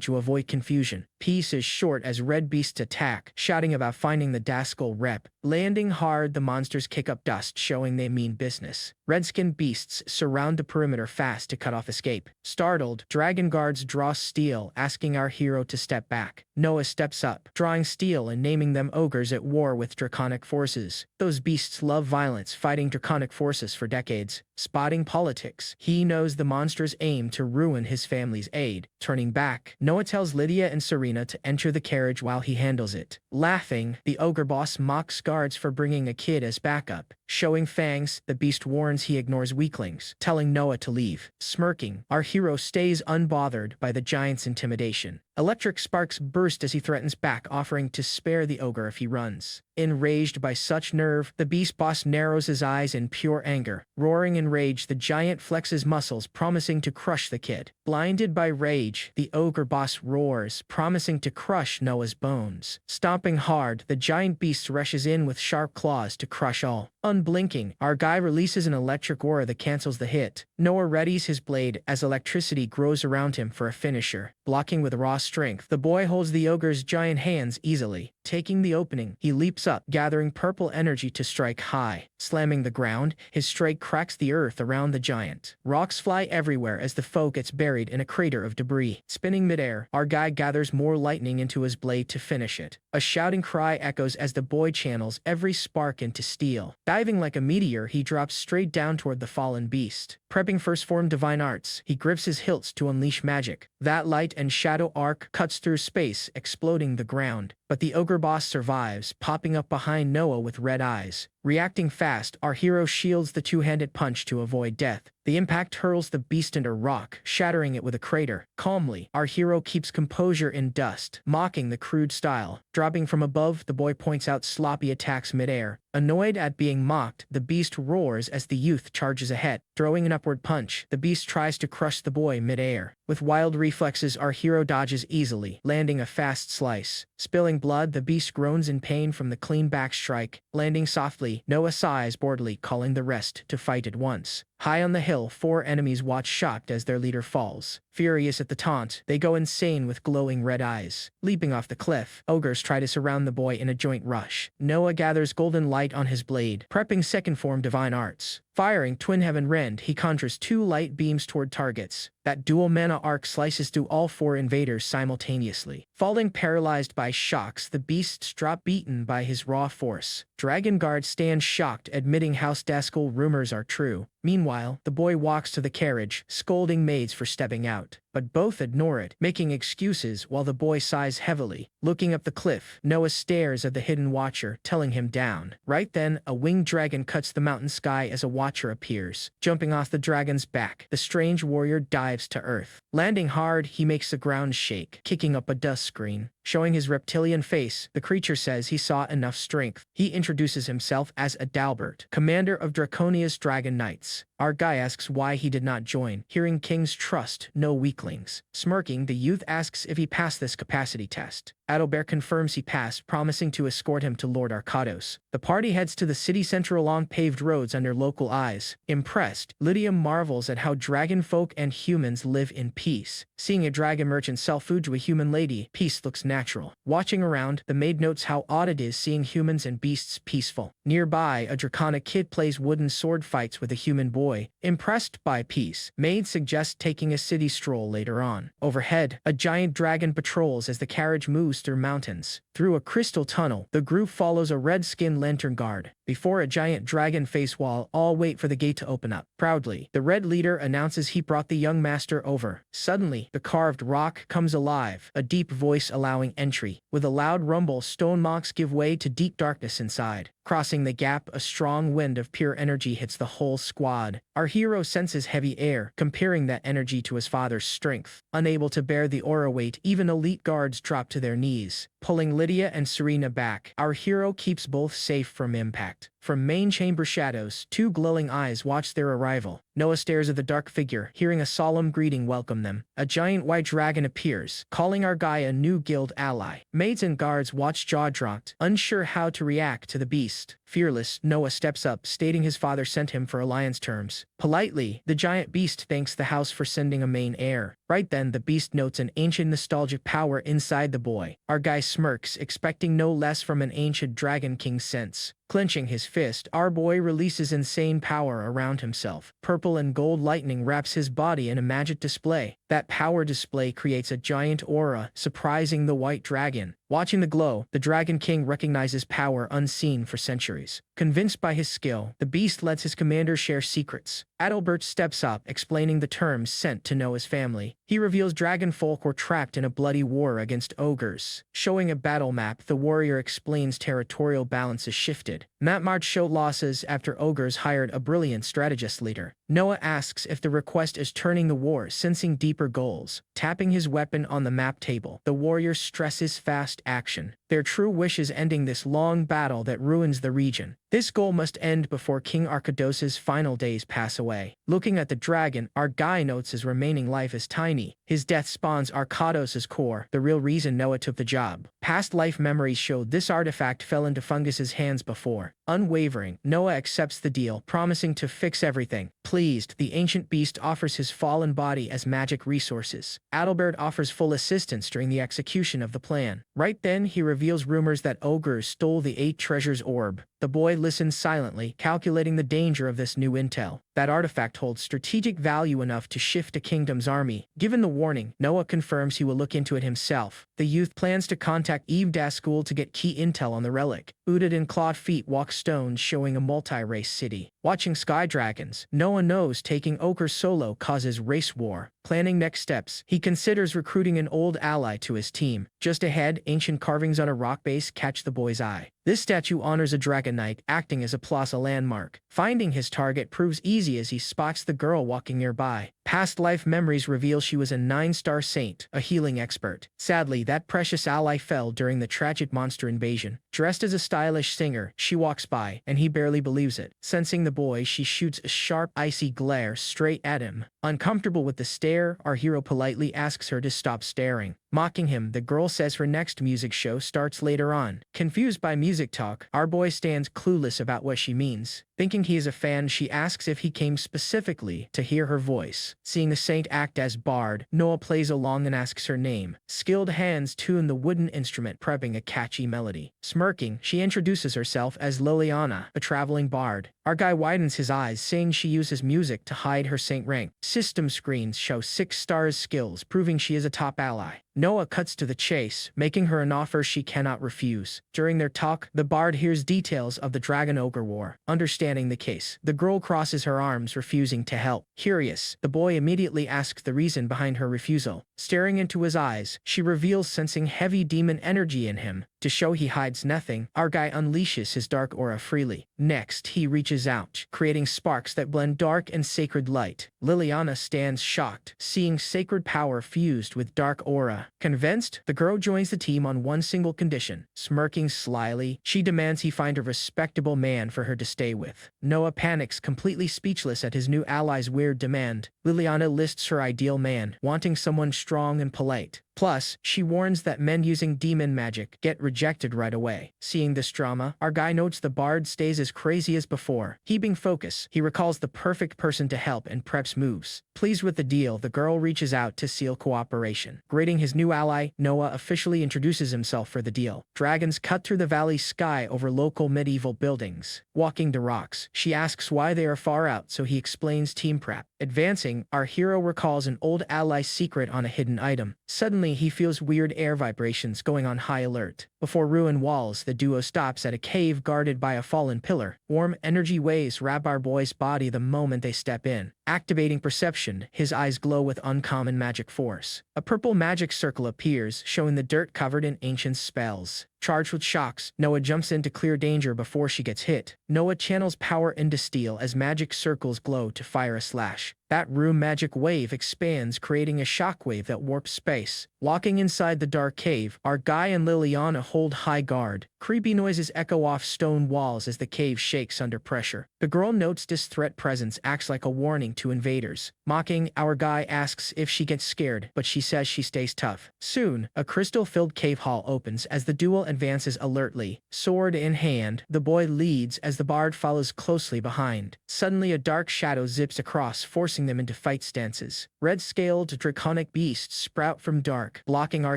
to avoid confusion. Peace is short as red beasts attack, shouting about finding the Daskal rep. Landing hard, the monsters kick up dust, showing they mean business. Red-skinned beasts surround the perimeter fast to cut off escape. Startled, Dragon Guards draw steel, asking our hero to step back. Noah steps up, drawing steel and naming them ogres at war with draconic forces. Those beasts love violence, fighting draconic cosmic forces for decades, spotting politics. He knows the monsters aim to ruin his family's aid. Turning back, Noah tells Lydia and Serena to enter the carriage while he handles it. Laughing, the ogre boss mocks guards for bringing a kid as backup. Showing fangs, the beast warns he ignores weaklings, telling Noah to leave. Smirking, our hero stays unbothered by the giant's intimidation. Electric sparks burst as he threatens back, offering to spare the ogre if he runs. Enraged by such nerve, the beast boss narrows his eyes in pure anger. Roaring in rage, the giant flexes muscles, promising to crush the kid. Blinded by rage, the ogre boss roars, promising to crush Noah's bones. Stomping hard, the giant beast rushes in with sharp claws to crush all. Unblinking, our guy releases an electric aura that cancels the hit. Noah readies his blade as electricity grows around him for a finisher. Blocking with raw strength, the boy holds the ogre's giant hands easily. Taking the opening, he leaps up, gathering purple energy to strike high. Slamming the ground, his strike cracks the earth around the giant. Rocks fly everywhere as the foe gets buried in a crater of debris. Spinning midair, our guy gathers more lightning into his blade to finish it. A shouting cry echoes as the boy channels every spark into steel. Diving like a meteor, he drops straight down toward the fallen beast. Prepping first form divine arts, he grips his hilts to unleash magic. That light and shadow arc cuts through space, exploding the ground. But the ogre boss survives, popping up behind Noah with red eyes. Reacting fast, our hero shields the two-handed punch to avoid death. The impact hurls the beast into rock, shattering it with a crater. Calmly, our hero keeps composure in dust, mocking the crude style. Dropping from above, the boy points out sloppy attacks midair. Annoyed at being mocked, the beast roars as the youth charges ahead. Throwing an upward punch, the beast tries to crush the boy midair. With wild reflexes, our hero dodges easily, landing a fast slice. Spilling blood, the beast groans in pain from the clean back strike. Landing softly, Noah sighs boredly, calling the rest to fight at once. High on the hill, 4 enemies watch shocked as their leader falls. Furious at the taunt, they go insane with glowing red eyes. Leaping off the cliff, ogres try to surround the boy in a joint rush. Noah gathers golden light on his blade, prepping second form divine arts. Firing Twin Heaven Rend, he conjures 2 light beams toward targets. That dual mana arc slices through all 4 invaders simultaneously. Falling paralyzed by shocks, the beasts drop beaten by his raw force. Dragon Guard stands shocked, admitting House Daskell rumors are true. Meanwhile, the boy walks to the carriage, scolding maids for stepping out. But both ignore it, making excuses while the boy sighs heavily. Looking up the cliff, Noah stares at the hidden watcher, telling him down. Right then, a winged dragon cuts the mountain sky as a watcher appears. Jumping off the dragon's back, the strange warrior dives to earth. Landing hard, he makes the ground shake, kicking up a dust screen. Showing his reptilian face, the creature says he saw enough strength. He introduces himself as Adalbert, commander of Draconia's Dragon Knights. Our guy asks why he did not join, hearing Kings trust no weaklings. Smirking, the youth asks if he passed this capacity test. Adalbert confirms he passed, promising to escort him to Lord Arcados. The party heads to the city center along paved roads under local eyes. Impressed, Lydia marvels at how dragon folk and humans live in peace. Seeing a dragon merchant sell food to a human lady, peace looks natural. Watching around, the maid notes how odd it is seeing humans and beasts peaceful. Nearby, a draconic kid plays wooden sword fights with a human boy. Impressed by peace, maid suggests taking a city stroll later on. Overhead, a giant dragon patrols as the carriage moves through mountains. Through a crystal tunnel, the group follows a red-skinned lantern guard. Before a giant dragon face wall, all wait for the gate to open up. Proudly, the red leader announces he brought the young master over. Suddenly, the carved rock comes alive, a deep voice allowing entry. With a loud rumble, stone mocks give way to deep darkness inside. Crossing the gap, a strong wind of pure energy hits the whole squad. Our hero senses heavy air, comparing that energy to his father's strength. Unable to bear the aura weight, even elite guards drop to their knees. Pulling Lydia and Serena back, our hero keeps both safe from impact. From main chamber shadows, 2 glowing eyes watch their arrival. Noah stares at the dark figure, hearing a solemn greeting welcome them. A giant white dragon appears, calling our guy a new guild ally. Maids and guards watch jaw-dropped, unsure how to react to the beast. Fearless, Noah steps up, stating his father sent him for alliance terms. Politely, the giant beast thanks the house for sending a main heir. Right then, the beast notes an ancient nostalgic power inside the boy. Our guy smirks, expecting no less from an ancient dragon king sense. Clenching his fist, our boy releases insane power around himself. Purple and gold lightning wraps his body in a magic display. That power display creates a giant aura, surprising the white dragon. Watching the glow, the Dragon King recognizes power unseen for centuries. Convinced by his skill, the beast lets his commander share secrets. Adalbert steps up, explaining the terms sent to Noah's family. He reveals dragon folk were trapped in a bloody war against ogres. Showing a battle map, the warrior explains territorial balance is shifted. Map march showed losses after ogres hired a brilliant strategist leader. Noah asks if the request is turning the war, sensing deeper goals. Tapping his weapon on the map table, the warrior stresses fast action. Their true wish is ending this long battle that ruins the region. This goal must end before King Archidos's final days pass away. Looking at the dragon, our guy notes his remaining life is tiny. His death spawns Archidos's core, the real reason Noah took the job. Past life memories show this artifact fell into Fungus's hands before. Unwavering, Noah accepts the deal, promising to fix everything. Pleased, the ancient beast offers his fallen body as magic resources. Adalbert offers full assistance during the execution of the plan. Right then, he reveals rumors that ogres stole the 8 treasures orb. The boy listens silently, calculating the danger of this new intel. That artifact holds strategic value enough to shift a kingdom's army. Given the warning, Noah confirms he will look into it himself. The youth plans to contact Eve Daskul to get key intel on the relic. Booted in clawed feet walk stones, showing a multi-race city. Watching sky dragons, Noah knows taking ogres solo causes race war. Planning next steps, he considers recruiting an old ally to his team. Just ahead, ancient carvings on a rock base catch the boy's eye. This statue honors a dragon knight, acting as a plaza landmark. Finding his target proves easy as he spots the girl walking nearby. Past life memories reveal she was a 9-star saint, a healing expert. Sadly, that precious ally fell during the tragic monster invasion. Dressed as a stylish singer, she walks by, and he barely believes it. Sensing the boy, she shoots a sharp, icy glare straight at him. Uncomfortable with the stare, our hero politely asks her to stop staring. Mocking him, the girl says her next music show starts later on. Confused by music talk, our boy stands clueless about what she means. Thinking he is a fan, she asks if he came specifically to hear her voice. Seeing the saint act as bard, Noah plays along and asks her name. Skilled hands tune the wooden instrument, prepping a catchy melody. Smirking, she introduces herself as Liliana, a traveling bard. Our guy widens his eyes, saying she uses music to hide her saint rank. System screens show 6 stars skills, proving she is a top ally. Noah cuts to the chase, making her an offer she cannot refuse. During their talk, the bard hears details of the Dragon-Ogre War. Understanding the case, the girl crosses her arms, refusing to help. Curious, the boy immediately asks the reason behind her refusal. Staring into his eyes, she reveals sensing heavy demon energy in him. To show he hides nothing, our guy unleashes his dark aura freely. Next, he reaches out, creating sparks that blend dark and sacred light. Liliana stands shocked, seeing sacred power fused with dark aura. Convinced, the girl joins the team on one single condition. Smirking slyly, she demands he find a respectable man for her to stay with. Noah panics, completely speechless at his new ally's weird demand. Liliana lists her ideal man, wanting someone strong and polite. Plus, she warns that men using demon magic get rejected right away. Seeing this drama, our guy notes the bard stays as crazy as before. Keeping focus, he recalls the perfect person to help and preps moves. Pleased with the deal, the girl reaches out to seal cooperation. Greeting his new ally, Noah officially introduces himself for the deal. Dragons cut through the valley sky over local medieval buildings. Walking the rocks, she asks why they are far out, so he explains team prep. Advancing, our hero recalls an old ally's secret on a hidden item. Suddenly, he feels weird air vibrations, going on high alert. Before ruined walls, the duo stops at a cave guarded by a fallen pillar. Warm energy waves wrap our boy's body the moment they step in. Activating perception, his eyes glow with uncommon magic force. A purple magic circle appears, showing the dirt covered in ancient spells. Charged with shocks, Noah jumps in to clear danger before she gets hit. Noah channels power into steel as magic circles glow to fire a slash. That room magic wave expands, creating a shockwave that warps space. Walking inside the dark cave, our guy and Liliana hold high guard. Creepy noises echo off stone walls as the cave shakes under pressure. The girl notes this threat presence acts like a warning to invaders. Mocking, our guy asks if she gets scared, but she says she stays tough. Soon, a crystal-filled cave hall opens as the duo advances alertly. Sword in hand, the boy leads as the bard follows closely behind. Suddenly, a dark shadow zips across, forcing them into fight stances. Red-scaled draconic beasts sprout from dark, blocking our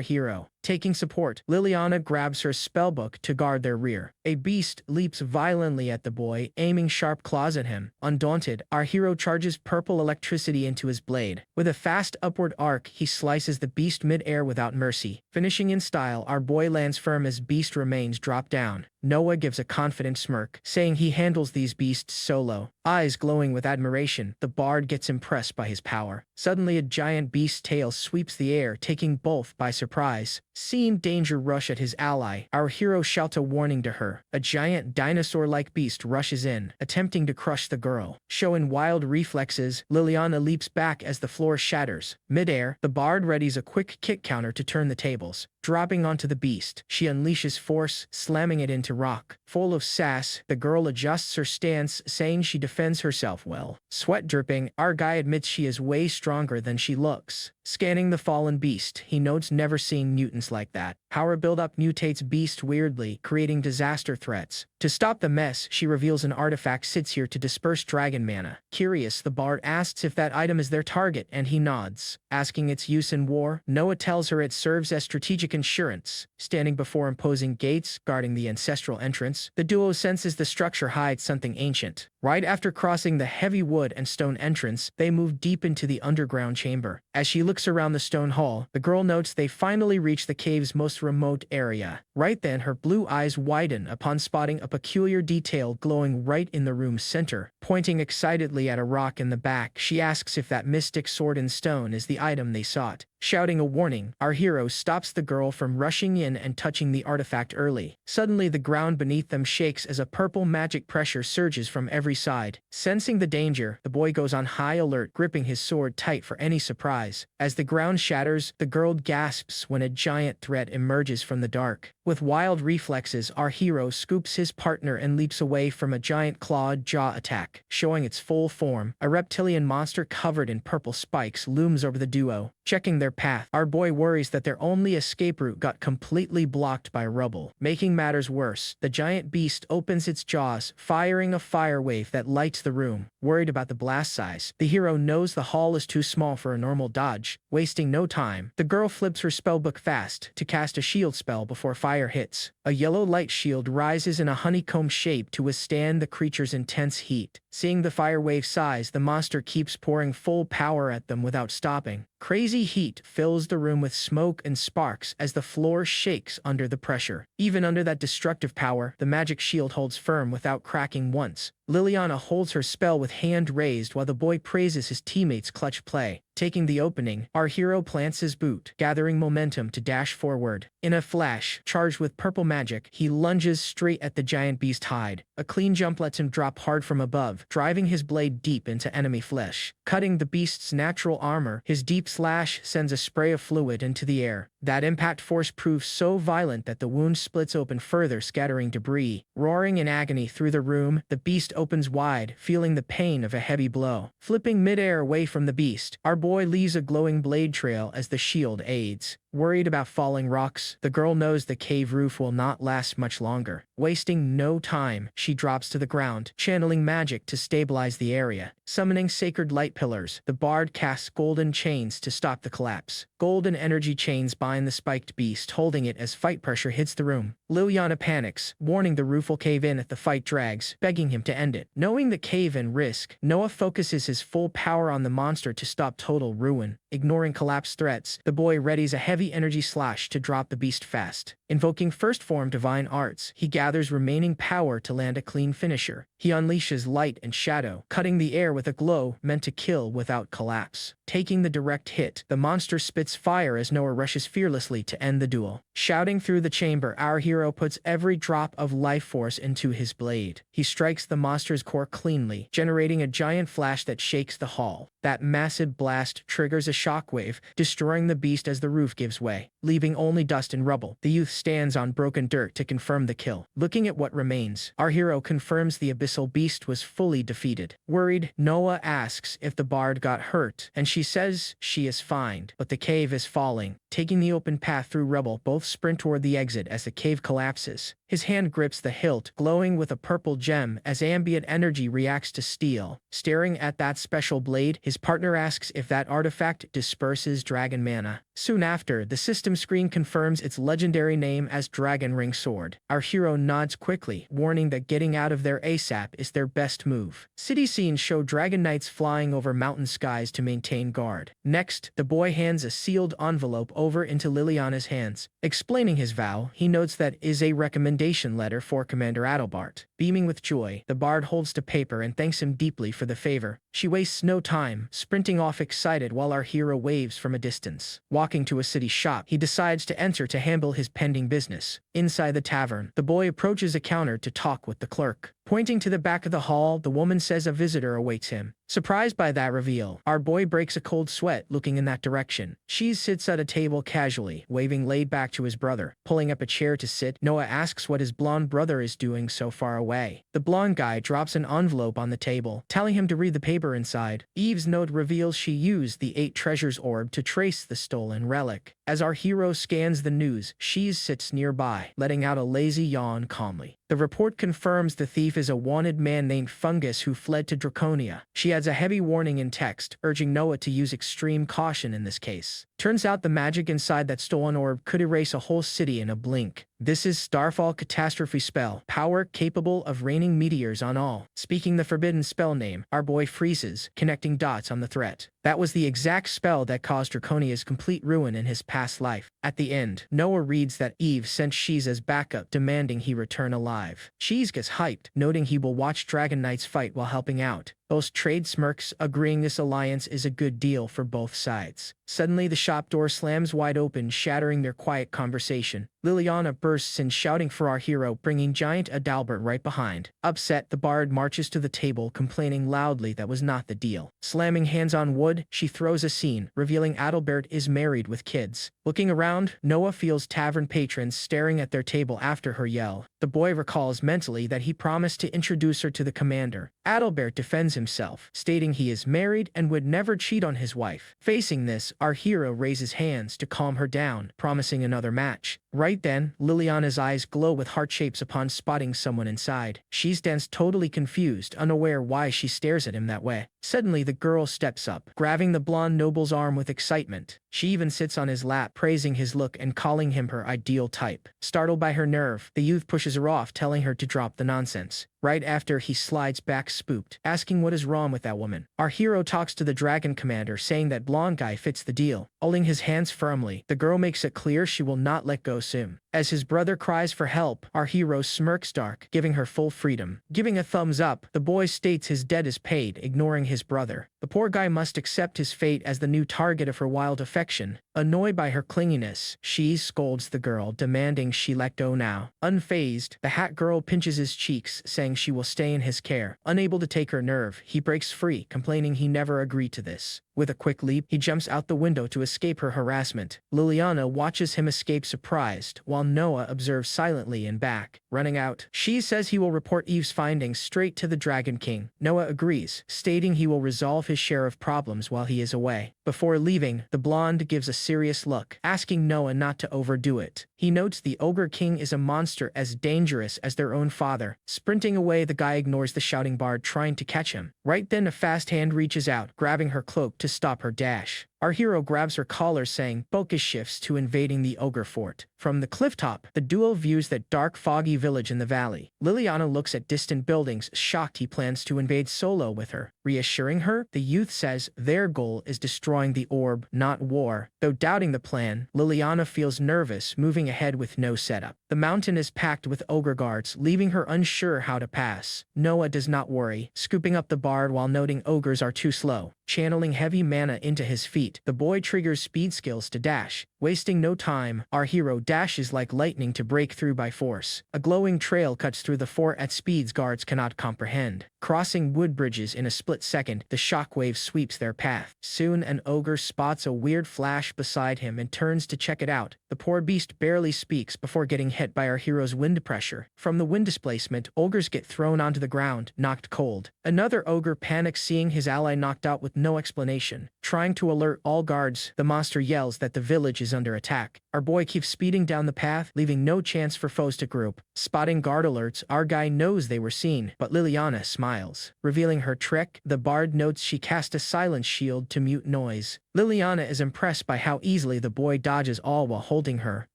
hero. Taking support, Liliana grabs her spellbook to guard their rear. A beast leaps violently at the boy, aiming sharp claws at him. Undaunted, our hero charges purple electricity into his blade. With a fast upward arc, he slices the beast mid-air without mercy. Finishing in style, our boy lands firm as beast remains drop down. Noah gives a confident smirk, saying he handles these beasts solo. Eyes glowing with admiration, the bard gets impressed by his power. Suddenly a giant beast's tail sweeps the air, taking both by surprise. Seeing danger rush at his ally, our hero shouts a warning to her. A giant dinosaur-like beast rushes in, attempting to crush the girl. Showing wild reflexes, Liliana leaps back as the floor shatters. Mid-air, the bard readies a quick kick counter to turn the tables. Dropping onto the beast, she unleashes force, slamming it into rock. Full of sass, the girl adjusts her stance, saying she defends herself well. Sweat dripping, our guy admits she is way stronger than she looks. Scanning the fallen beast, he notes never seeing mutants like that. Power buildup mutates beast weirdly, creating disaster threats. To stop the mess, she reveals an artifact sits here to disperse dragon mana. Curious, the bard asks if that item is their target, and he nods. Asking its use in war, Noah tells her it serves as strategic insurance. Standing before imposing gates, guarding the ancestral entrance, the duo senses the structure hides something ancient. Right after crossing the heavy wood and stone entrance, they move deep into the underground chamber. As she looks around the stone hall, the girl notes they finally reach the cave's most remote area. Right then, her blue eyes widen upon spotting a peculiar detail glowing right in the room's center. Pointing excitedly at a rock in the back, she asks if that mystic sword in stone is the item they sought. Shouting a warning, our hero stops the girl from rushing in and touching the artifact early. Suddenly, the ground beneath them shakes as a purple magic pressure surges from every side. Sensing the danger, the boy goes on high alert, gripping his sword tight for any surprise. As the ground shatters, the girl gasps when a giant threat emerges from the dark. With wild reflexes, our hero scoops his partner and leaps away from a giant clawed jaw attack. Showing its full form, a reptilian monster covered in purple spikes looms over the duo. Checking their path, our boy worries that their only escape route got completely blocked by rubble. Making matters worse, the giant beast opens its jaws, firing a fire wave that lights the room. Worried about the blast size, the hero knows the hall is too small for a normal dodge. Wasting no time, the girl flips her spellbook fast to cast a shield spell before fire hits. A yellow light shield rises in a honeycomb shape to withstand the creature's intense heat. Seeing the fire wave size, the monster keeps pouring full power at them without stopping. Crazy heat fills the room with smoke and sparks as the floor shakes under the pressure. Even under that destructive power, the magic shield holds firm without cracking once. Liliana holds her spell with hand raised while the boy praises his teammates' clutch play. Taking the opening, our hero plants his boot, gathering momentum to dash forward. In a flash, charged with purple magic, he lunges straight at the giant beast's hide. A clean jump lets him drop hard from above, driving his blade deep into enemy flesh. Cutting the beast's natural armor, his deep slash sends a spray of fluid into the air. That impact force proves so violent that the wound splits open further, scattering debris. Roaring in agony through the room, the beast opens wide, feeling the pain of a heavy blow. Flipping midair away from the beast, our boy leaves a glowing blade trail as the shield aids. Worried about falling rocks, the girl knows the cave roof will not last much longer. Wasting no time, she drops to the ground, channeling magic to stabilize the area. Summoning sacred light pillars, the bard casts golden chains to stop the collapse. Golden energy chains bind the spiked beast, holding it as fight pressure hits the room. Liliana panics, warning the roof will cave in if the fight drags, begging him to end it. Knowing the cave-in risk, Noah focuses his full power on the monster to stop total ruin. Ignoring collapse threats, the boy readies a heavy energy slash to drop the beast fast. Invoking first form divine arts, he gathers remaining power to land a clean finisher. He unleashes light and shadow, cutting the air with a glow meant to kill without collapse. Taking the direct hit, the monster spits fire as Noah rushes fearlessly to end the duel. Shouting through the chamber, our hero puts every drop of life force into his blade. He strikes the monster's core cleanly, generating a giant flash that shakes the hall. That massive blast triggers a shockwave, destroying the beast as the roof gives way. Leaving only dust and rubble, the youth stands on broken dirt to confirm the kill. Looking at what remains, our hero confirms the abyssal beast was fully defeated. Worried, Noah asks if the bard got hurt, and she says she is fine, but the cave is falling. Taking the open path through rubble, both sprint toward the exit as the cave collapses. His hand grips the hilt, glowing with a purple gem as ambient energy reacts to steel. Staring at that special blade, his partner asks if that artifact disperses dragon mana. Soon after, the system screen confirms its legendary name as Dragon Ring Sword. Our hero nods quickly, warning that getting out of there ASAP is their best move. City scenes show dragon knights flying over mountain skies to maintain guard. Next, the boy hands a sealed envelope over into Liliana's hands. Explaining his vow, he notes that is a recommendation letter for Commander Adalbert. Beaming with joy, the bard holds the paper and thanks him deeply for the favor. She wastes no time, sprinting off excited while our hero waves from a distance. Walking to a city shop, he decides to enter to handle his pending business. Inside the tavern, the boy approaches a counter to talk with the clerk. Pointing to the back of the hall, the woman says a visitor awaits him. Surprised by that reveal, our boy breaks a cold sweat looking in that direction. She sits at a table casually, waving laid back to his brother. Pulling up a chair to sit, Noah asks what his blonde brother is doing so far away. The blonde guy drops an envelope on the table, telling him to read the paper inside. Eve's note reveals she used the 8 treasures orb to trace the stolen relic. As our hero scans the news, she sits nearby, letting out a lazy yawn calmly. The report confirms the thief is a wanted man named Fungus who fled to Draconia. She adds a heavy warning in text, urging Noah to use extreme caution in this case. Turns out the magic inside that stolen orb could erase a whole city in a blink. This is Starfall Catastrophe spell, power capable of raining meteors on all. Speaking the forbidden spell name, our boy freezes, connecting dots on the threat. That was the exact spell that caused Draconia's complete ruin in his past life. At the end, Noah reads that Eve sent Shees as backup, demanding he return alive. Shees gets hyped, noting he will watch Dragon Knights fight while helping out. Both trade smirks, agreeing this alliance is a good deal for both sides. Suddenly, the shop door slams wide open, shattering their quiet conversation. Liliana bursts in, shouting for our hero, bringing giant Adalbert right behind. Upset, the bard marches to the table, complaining loudly that was not the deal. Slamming hands on wood, she throws a scene, revealing Adalbert is married with kids. Looking around, Noah feels tavern patrons staring at their table after her yell. The boy recalls mentally that he promised to introduce her to the commander. Adalbert defends himself, stating he is married and would never cheat on his wife. Facing this, our hero raises hands to calm her down, promising another match. Right then, Liliana's eyes glow with heart shapes upon spotting someone inside. She stands totally confused, unaware why she stares at him that way. Suddenly, the girl steps up, grabbing the blonde noble's arm with excitement. She even sits on his lap, praising his look and calling him her ideal type. Startled by her nerve, the youth pushes her off, telling her to drop the nonsense. Right after, he slides back spooked, asking what is wrong with that woman. Our hero talks to the dragon commander, saying that blonde guy fits the deal. Holding his hands firmly, the girl makes it clear she will not let go soon. As his brother cries for help, our hero smirks dark, giving her full freedom. Giving a thumbs up, the boy states his debt is paid, ignoring his brother. The poor guy must accept his fate as the new target of her wild affection. Annoyed by her clinginess, she scolds the girl, demanding she let go now. Unfazed, the hat girl pinches his cheeks, saying she will stay in his care. Unable to take her nerve, he breaks free, complaining he never agreed to this. With a quick leap, he jumps out the window to escape her harassment. Liliana watches him escape surprised, while Noah observes silently in back. Running out, she says he will report Eve's findings straight to the Dragon King. Noah agrees, stating he will resolve his share of problems while he is away. Before leaving, the blonde gives a serious look, asking Noah not to overdo it. He notes the Ogre King is a monster as dangerous as their own father. Sprinting away, the guy ignores the shouting bard trying to catch him. Right then, a fast hand reaches out, grabbing her cloak to stop her dash. Our hero grabs her collar, saying focus shifts to invading the ogre fort. From the clifftop, the duo views that dark, foggy village in the valley. Liliana looks at distant buildings, shocked he plans to invade solo with her. Reassuring her, the youth says their goal is destroying the orb, not war. Though doubting the plan, Liliana feels nervous, moving ahead with no setup. The mountain is packed with ogre guards, leaving her unsure how to pass. Noah does not worry, scooping up the bard while noting ogres are too slow. Channeling heavy mana into his feet, the boy triggers speed skills to dash. Wasting no time, our hero dashes like lightning to break through by force. A glowing trail cuts through the fort at speeds guards cannot comprehend. Crossing wood bridges in a split second, the shockwave sweeps their path. Soon an ogre spots a weird flash beside him and turns to check it out. The poor beast barely speaks before getting hit by our hero's wind pressure. From the wind displacement, ogres get thrown onto the ground, knocked cold. Another ogre panics seeing his ally knocked out with no explanation. Trying to alert all guards, the monster yells that the village is under attack. Our boy keeps speeding down the path, leaving no chance for foes to group. Spotting guard alerts, our guy knows they were seen, but Liliana smiles. Revealing her trick, the bard notes she cast a silence shield to mute noise. Liliana is impressed by how easily the boy dodges all while holding her.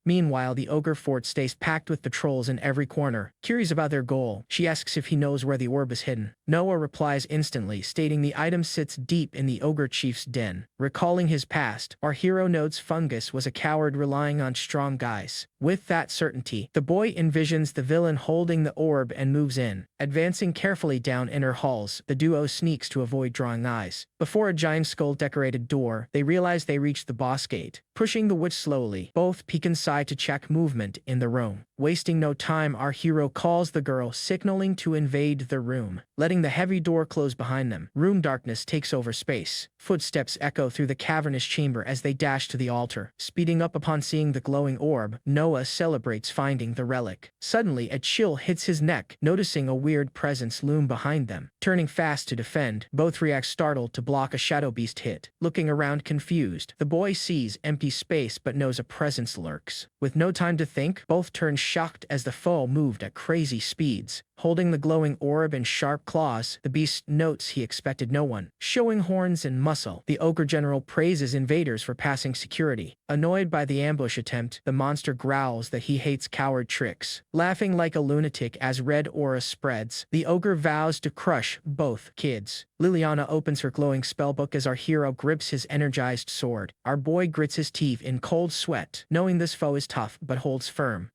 Meanwhile, the ogre fort stays packed with patrols in every corner. Curious about their goal, she asks if he knows where the orb is hidden. Noah replies instantly, stating the item sits deep in the ogre chief's den. Recalling his past, our hero notes Fungus was a coward relying on strong guys. With that certainty, the boy envisions the villain holding the orb and moves in. Advancing carefully down inner halls, the duo sneaks to avoid drawing eyes. Before a giant skull-decorated door, they realize they reach the boss gate. Pushing the witch slowly, both peek inside to check movement in the room. Wasting no time, our hero calls the girl, signaling to invade the room. Letting the heavy door close behind them, room darkness takes over space. Footsteps echo through the cavernous chamber as they dash to the altar. Speeding up upon seeing the glowing orb, Noah celebrates finding the relic. Suddenly, a chill hits his neck, noticing a weird presence loom behind them. Turning fast to defend, both react startled to block a shadow beast hit. Looking around confused, the boy sees empty space but knows a presence lurks. With no time to think, both turn shocked as the foe moved at crazy speeds. Holding the glowing orb in sharp claws, the beast notes he expected no one. Showing horns and muscle, the ogre general praises invaders for passing security. Annoyed by the ambush attempt, the monster growls that he hates coward tricks. Laughing like a lunatic as red aura spreads, the ogre vows to crush both kids. Liliana opens her glowing spellbook as our hero grips his energized sword. Our boy grits his teeth in cold sweat, knowing this foe is tough but holds firm.